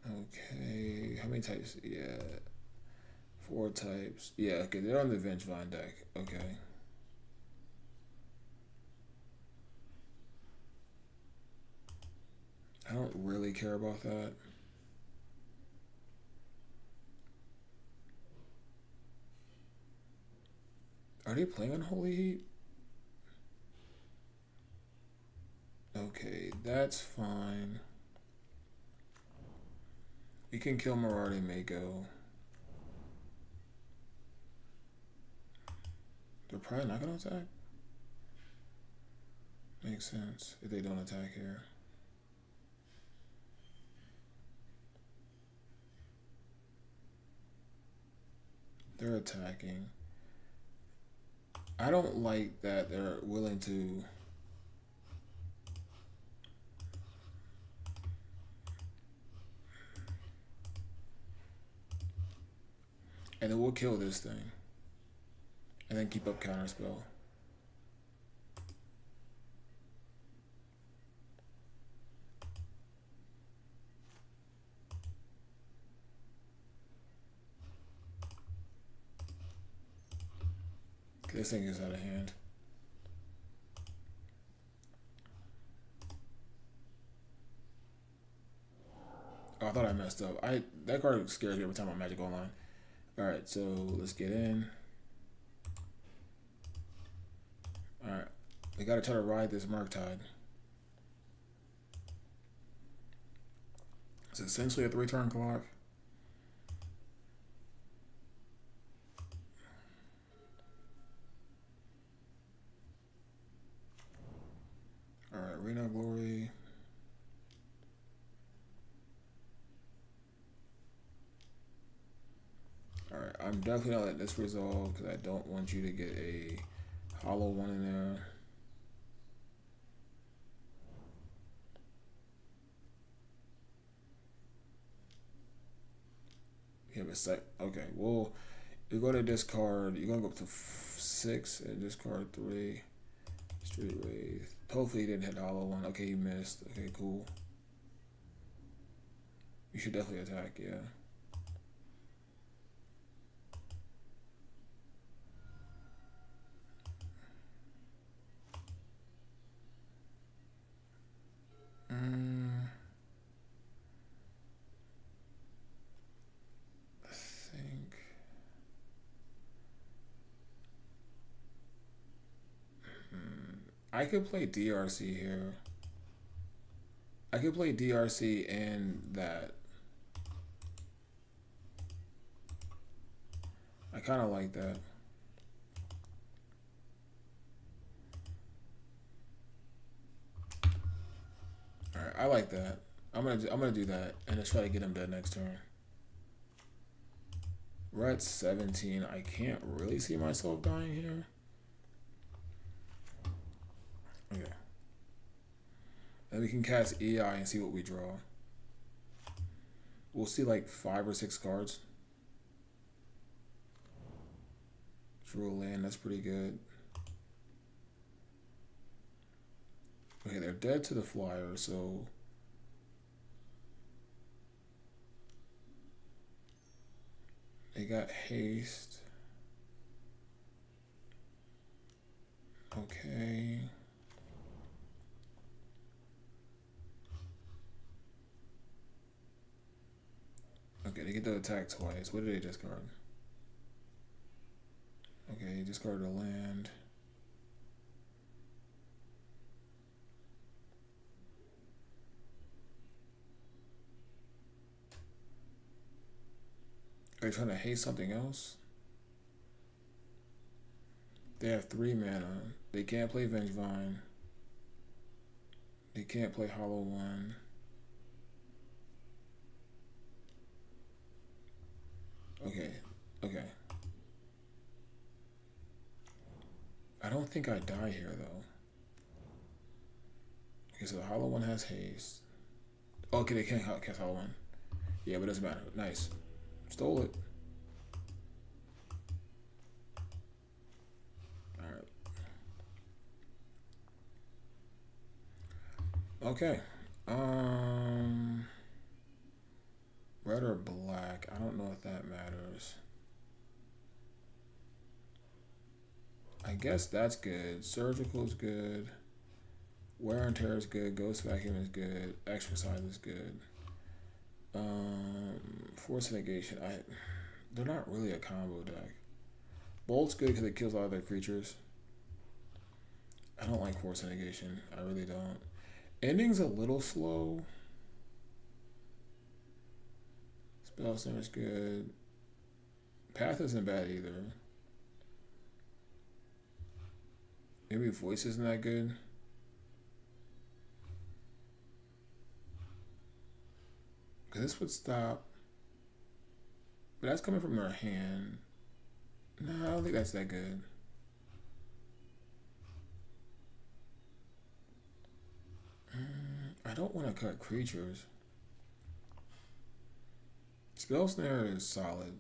Okay, how many types? Yeah, 4 types. Yeah, okay, they're on the Vengevine deck. Okay. I don't really care about that. Are they playing Unholy Heat? Okay, that's fine. You can kill Marauder Mako. They're probably not gonna attack. Makes sense if they don't attack here. They're attacking. I don't like that they're willing to. And then we'll kill this thing. And then keep up counterspell. This thing is out of hand. Oh, I thought I messed up. That card scares me every time I'm Magic Online. Alright, so let's get in. Alright. We gotta try to ride this Murktide. It's essentially a 3-turn clock. Alright, Arena Glory. Alright, I'm definitely not letting this resolve because I don't want you to get a hollow one in there. You have a sec. Okay, well, you're going to discard. You're going to go up to 6 and discard 3. Street Wraith. Hopefully, he didn't hit hollow one. Okay, he missed. Okay, cool. You should definitely attack, yeah. I think. I could play DRC here. I could play DRC and that. I kind of like that. All right, I like that. I'm gonna do that and just try to get him dead next turn. We're at 17. I can't really see myself dying here. Okay. Then we can cast EI and see what we draw. We'll see like 5 or 6 cards. Drew a land, that's pretty good. Okay, they're dead to the flyer, so they got haste. Okay. Okay, they get to attack twice. What did they discard? Okay, discarded a land. Are you trying to haste something else? They have 3 mana. They can't play Vengevine. They can't play Hollow One. Okay, okay. I don't think I die here though. Okay, so the Hollow One has haste. Okay, they can't cast Hollow One. Yeah, but it doesn't matter. Nice. Stole it. Alright. Okay. Red or black? I don't know if that matters. I guess that's good. Surgical is good. Wear and Tear is good. Ghost Vacuum is good. Exercise is good. Force Negation. They're not really a combo deck. Bolt's good because it kills all their creatures. I don't like Force Negation. I really don't. Ending's a little slow. Spell Snare is good. Path isn't bad either. Maybe Voice isn't that good. Because this would stop. But that's coming from their hand. think that's that good. I don't want to cut creatures. Spell Snare is solid.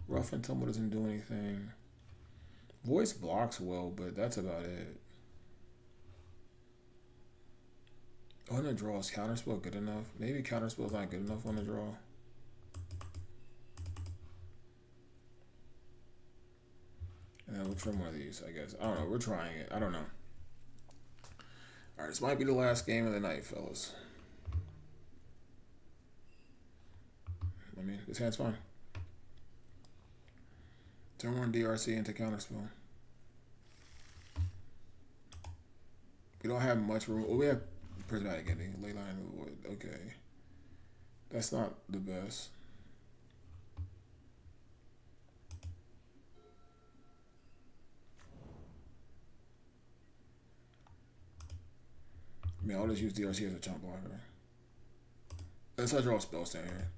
Rough and Tumble doesn't do anything. Voice blocks well, but that's about it. On the draw, is Counterspell good enough? Maybe Counterspell's not good enough on the draw. And then we'll trim one of these, I guess. I don't know. We're trying it. I don't know. Alright, this might be the last game of the night, fellas. I mean, this hand's fine. Turn one DRC into Counterspell. We don't have much room. Oh, we have Prismatic Ending, Leyline of the Void. Okay. That's not the best. I mean, I'll just use DRC as a chump blocker. Let's draw a spell stand here.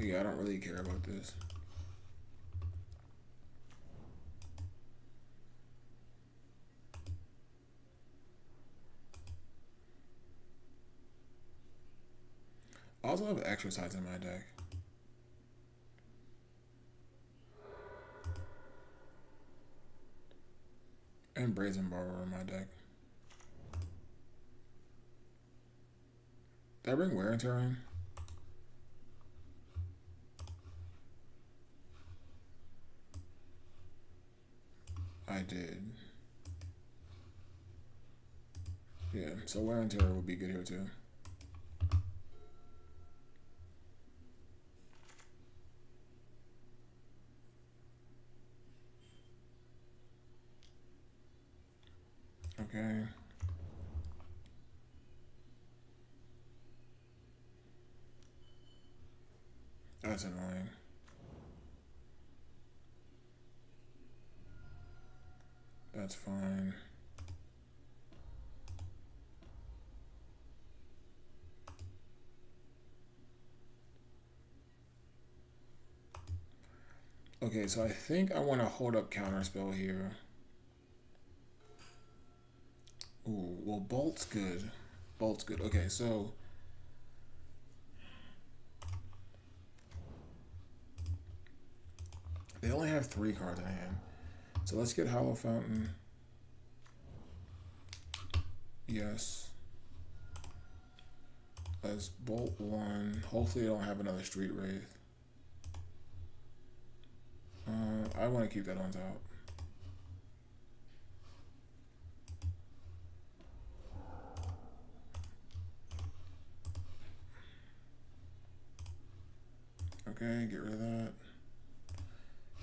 Yeah, I don't really care about this. I also have Exercise in my deck. And Brazen Borrower in my deck. Did I bring Wear and Tear in? I did. Yeah, so Wear and Tear would be good here too. Okay. That's annoying. That's fine. Okay, so I think I want to hold up Counterspell here. Ooh, well, Bolt's good. Bolt's good. Okay, so they only have 3 cards in hand. So let's get Hollow Fountain. Yes. Let's Bolt 1. Hopefully they don't have another Street Wraith. I want to keep that on top. Okay, get rid of that.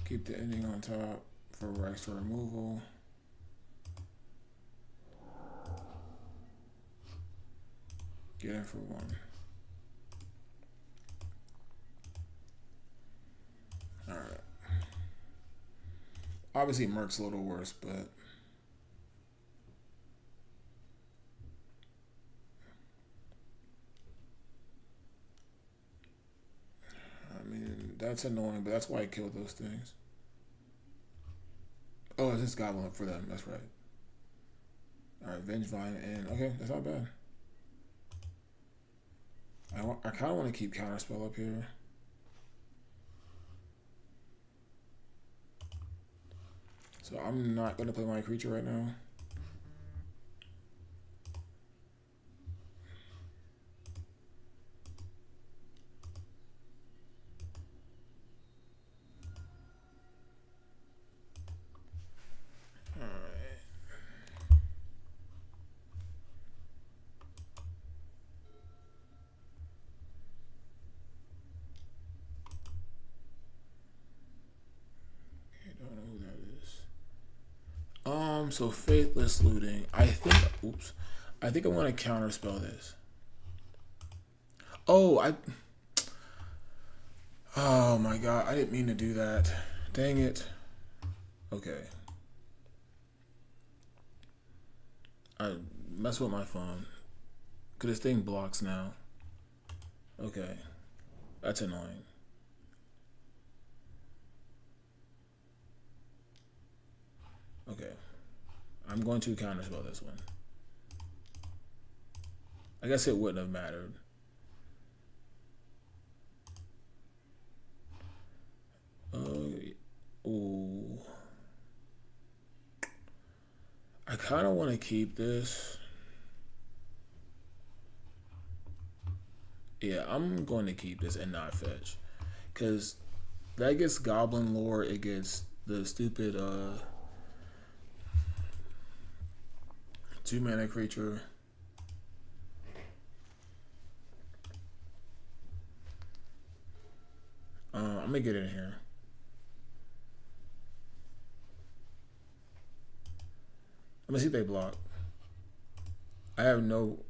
Keep the ending on top for extra removal. Get in for 1. Alright. Obviously Merc's a little worse, but I mean, that's annoying, but that's why I killed those things. Oh, it's just Goblin up for them. That's right. Alright, Vengevine and okay, that's not bad. I kind of want to keep Counterspell up here. So I'm not going to play my creature right now. So Faithless Looting. I think I want to counterspell this. Oh my god, I didn't mean to do that. Dang it. Okay. I messed with my phone. Because this thing blocks now. Okay. That's annoying. Okay. I'm going to counterspell this one. I guess it wouldn't have mattered. Ooh. I kind of want to keep this. Yeah, I'm going to keep this and not fetch. Because that gets Goblin Lore. It gets the stupid 2-mana creature. I'm going to get in here. I'm going to see if they block. I have no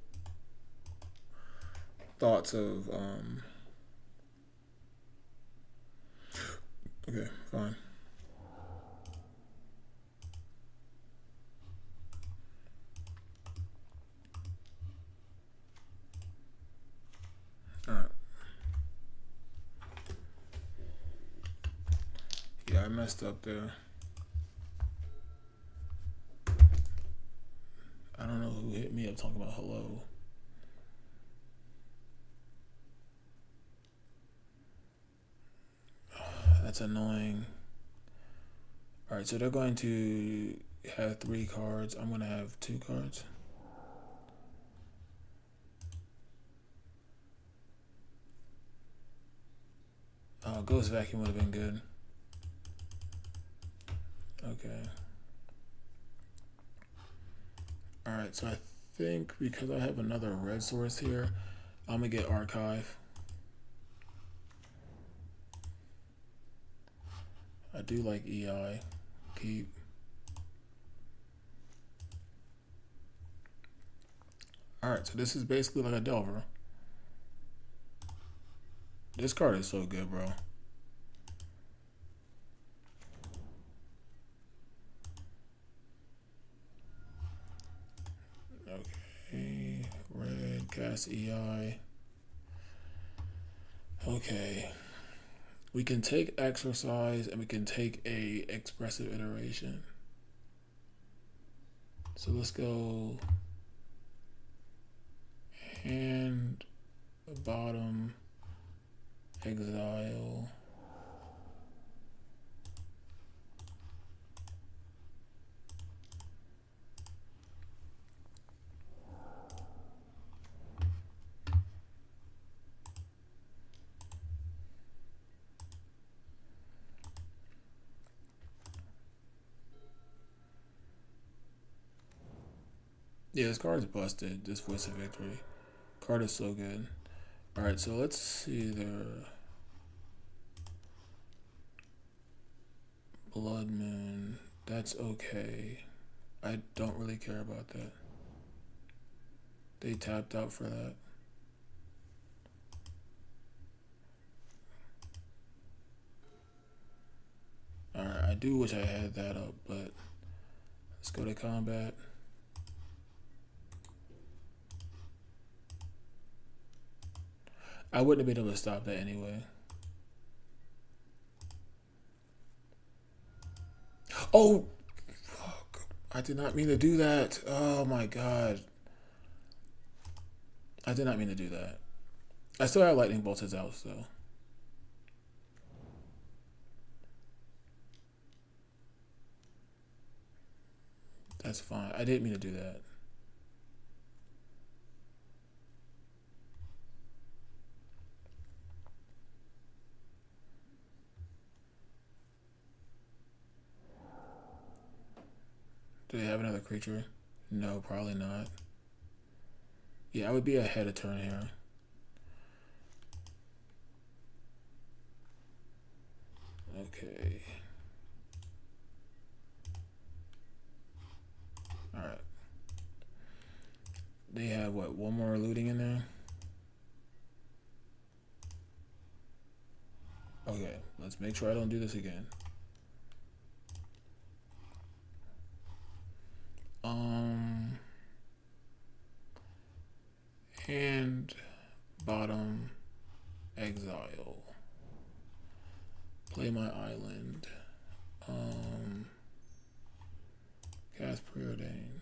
thoughts of okay, fine. Alright. Yeah, I messed up there. I don't know who hit me up talking about hello. That's annoying. Alright, so they're going to have 3 cards. I'm going to have 2 cards. Ghost Vacuum would have been good. Okay. Alright, so I think because I have another red source here, I'm going to get Archive. I do like EI. Keep. Alright, so this is basically like a Delver. This card is so good, bro. Okay, red, cast EI. Okay. We can take Exercise and we can take a Expressive Iteration. So let's go hand, bottom, exile. Yeah, this card is busted. This Voice of Victory card is so good. Alright, so let's see their Blood Moon. That's okay. I don't really care about that. They tapped out for that. Alright, I do wish I had that up, but let's go to combat. I wouldn't have been able to stop that anyway. Oh, fuck. I did not mean to do that. Oh my god. I did not mean to do that. I still have Lightning Bolts out, so. That's fine. I didn't mean to do that. Do they have another creature? No, probably not. Yeah, I would be ahead of turn here. Okay. Alright. They have, what, one more looting in there? Okay, let's make sure I don't do this again. Hand bottom exile. Play my island. Cast preordain.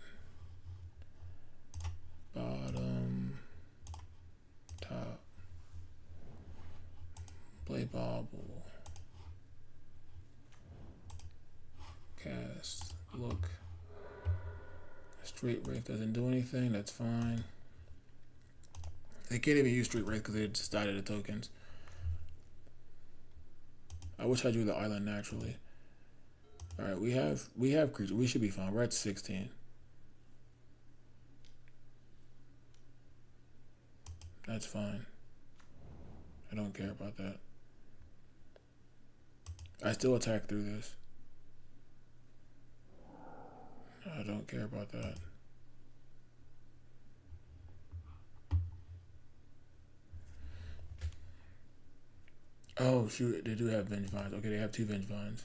Bottom. Top. Play bobble. Cast. Look. Straight Wraith doesn't do anything. That's fine. They can't even use Straight Wraith because they just died of the tokens. I wish I drew the island naturally. Alright, we have creatures. We should be fine. We're at 16. That's fine. I don't care about that. I still attack through this. I don't care about that. Oh shoot, they do have Vengevines. Okay, they have 2 Vengevines.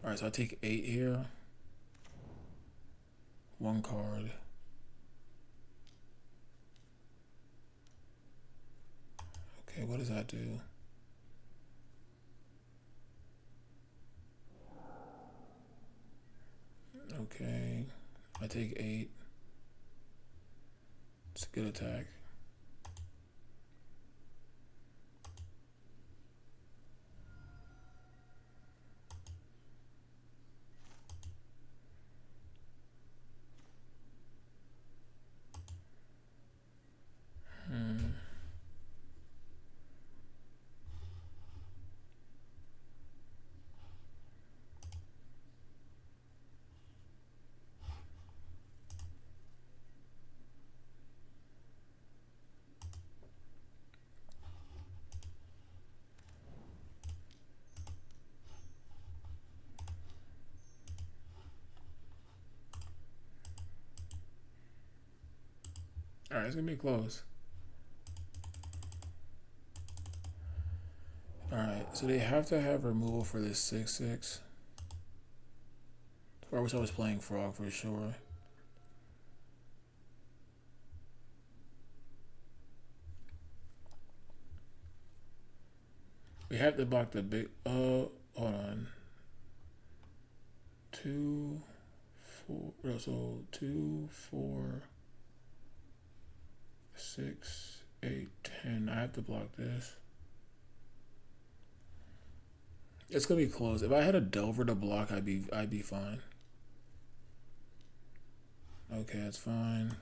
Alright, so I take 8 here. 1 card. Okay, what does that do? Okay, I take 8. It's a good attack. Alright, it's gonna be close. Alright, so they have to have removal for this 6/6. I wish I was playing Frog for sure. We have to block the big. Hold on. 2, 4. No, so 2, 4, 6, 8, 10. I have to block this. It's gonna be close. If I had a Delver to block, I'd be fine. Okay, that's fine.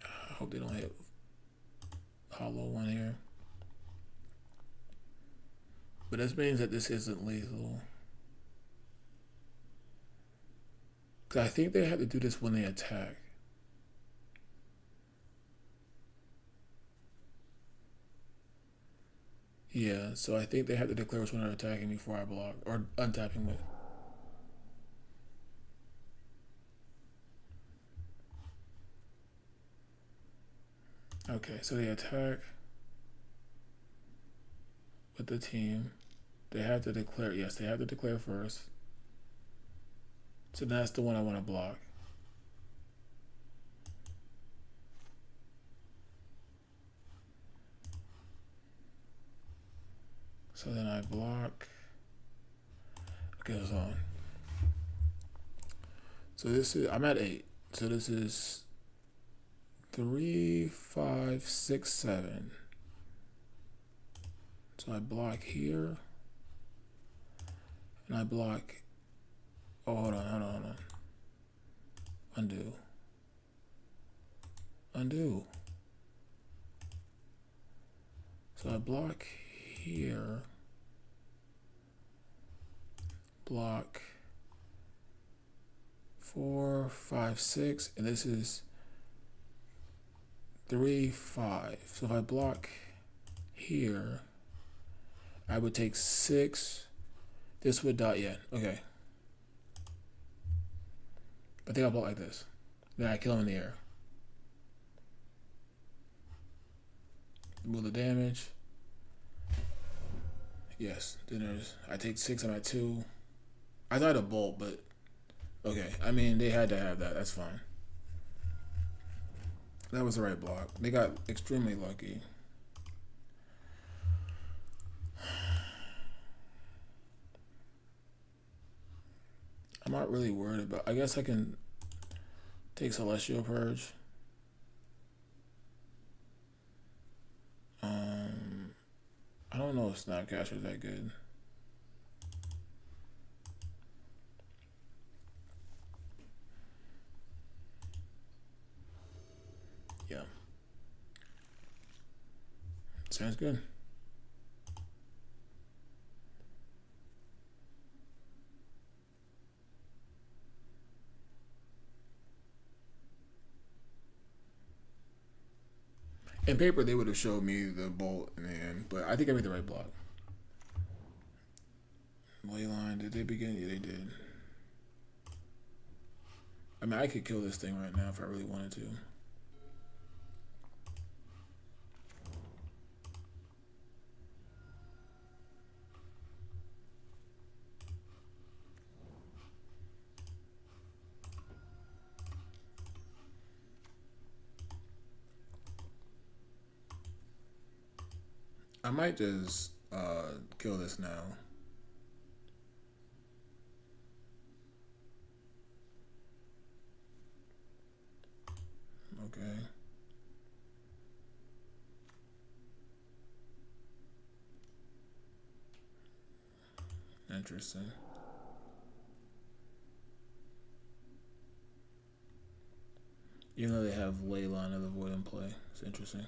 I hope they don't hit hollow one here. But this means that this isn't lethal. Because I think they have to do this when they attack. Yeah, so I think they have to declare which one they're attacking before I block. Or untapping with. Okay, so they attack with the team. They have to declare. Yes, they have to declare first. So that's the one I want to block. So then I block. Okay, hold on. So this is, I'm at 8. So this is 3, 5, 6, 7. So I block here. And I block. Oh, hold on. Undo. So I block here. Block 4, 5, 6, and this is 3, 5. So if I block here, I would take 6. This would die. Yeah, okay. I think I'll block like this. Then I kill him in the air. Will the damage? Yes. Then there's. I take 6. I'm at 2. I thought a bolt, but okay. I mean, they had to have that. That's fine. That was the right block. They got extremely lucky. I'm not really worried about. I guess I can take Celestial Purge. I don't know if Snapcaster is that good. Yeah. Sounds good. In paper, they would have showed me the bolt in the end, but I think I made the right block. Leyline, did they begin? Yeah, they did. I mean, I could kill this thing right now if I really wanted to. I might just kill this now. Okay. Interesting. Even though they have Leyline of the Void in play, it's interesting.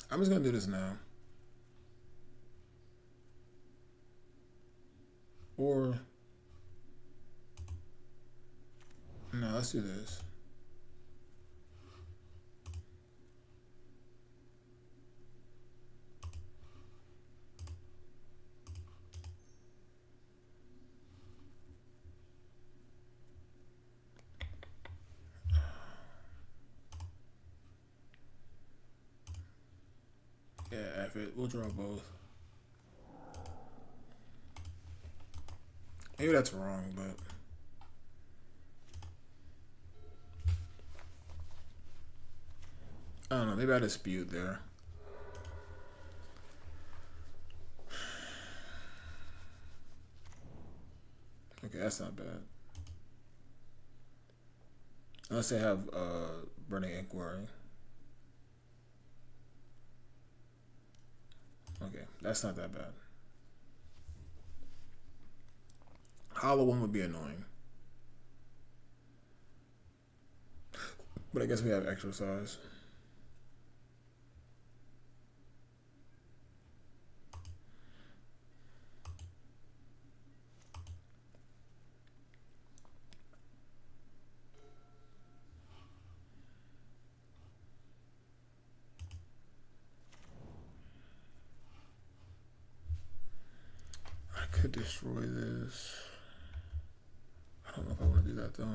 I'm just gonna do this now. Or no, let's do this. Yeah, F it. We'll draw both. Maybe that's wrong, but I don't know. Maybe I dispute there. Okay, that's not bad. Unless they have Burning Inquiry. Okay, that's not that bad. Hollow one would be annoying. But I guess we have Exercise. I could destroy this. I don't know if I want to do that though.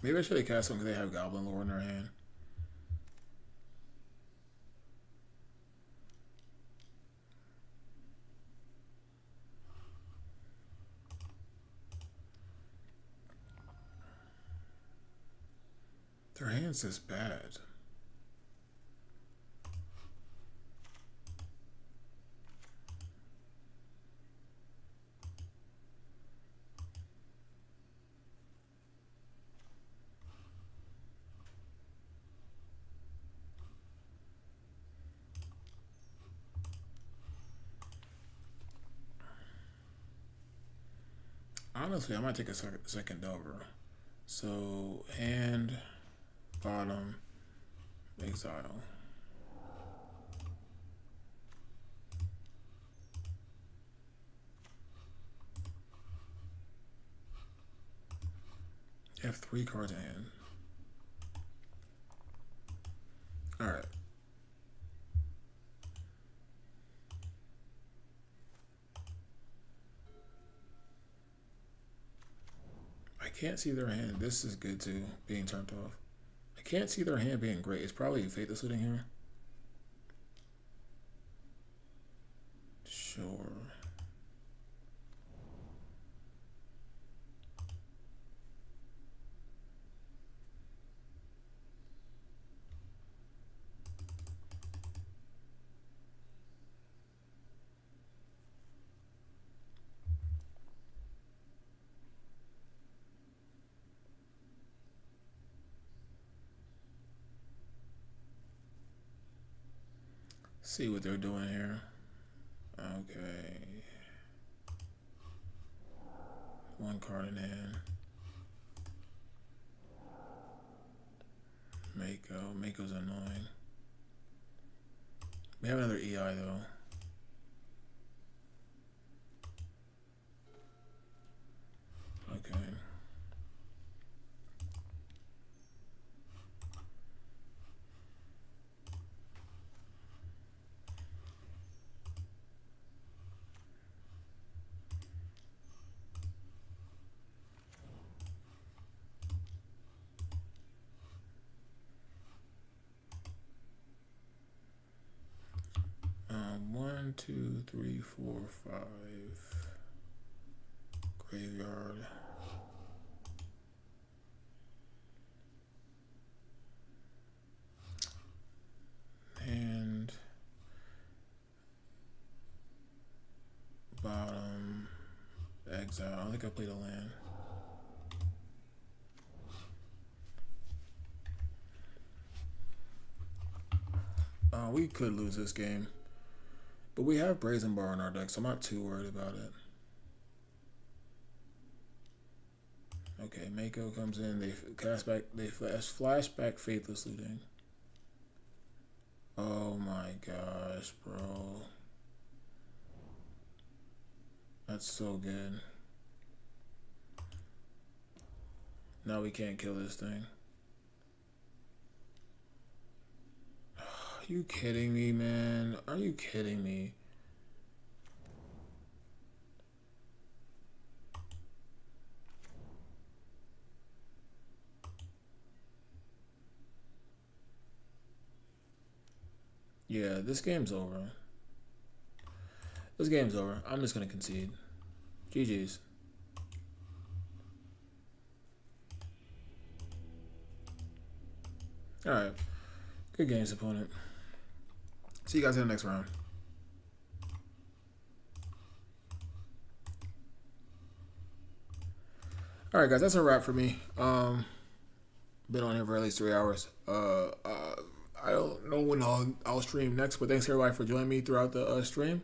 Maybe I should have cast them because they have Goblin Lore in their hand. Their hand's just bad. Honestly, I might take a second over. So, hand, bottom, Exile. You have 3 cards in hand. Alright. I can't see their hand. This is good too, being turned off. I can't see their hand being great. It's probably Faithless Looting here. Sure. See what they're doing here. Okay. 1 card in hand. Mako. Mako's annoying. We have another EI though. Okay. One, two, three, four, 5. Graveyard. And bottom. Exile. I don't think I played a land. We could lose this game. But we have Brazen Bar in our deck, so I'm not too worried about it. Okay, Mako comes in, they cast back, they flash back Faithless Looting. Oh my gosh, bro. That's so good. Now we can't kill this thing. Are you kidding me, man? Are you kidding me? Yeah, this game's over. This game's over. I'm just gonna concede. GG's. Alright. Good games, opponent. See you guys in the next round. Alright guys, that's a wrap for me. Been on here for at least 3 hours. I don't know when I'll stream next, but thanks everybody for joining me throughout the stream.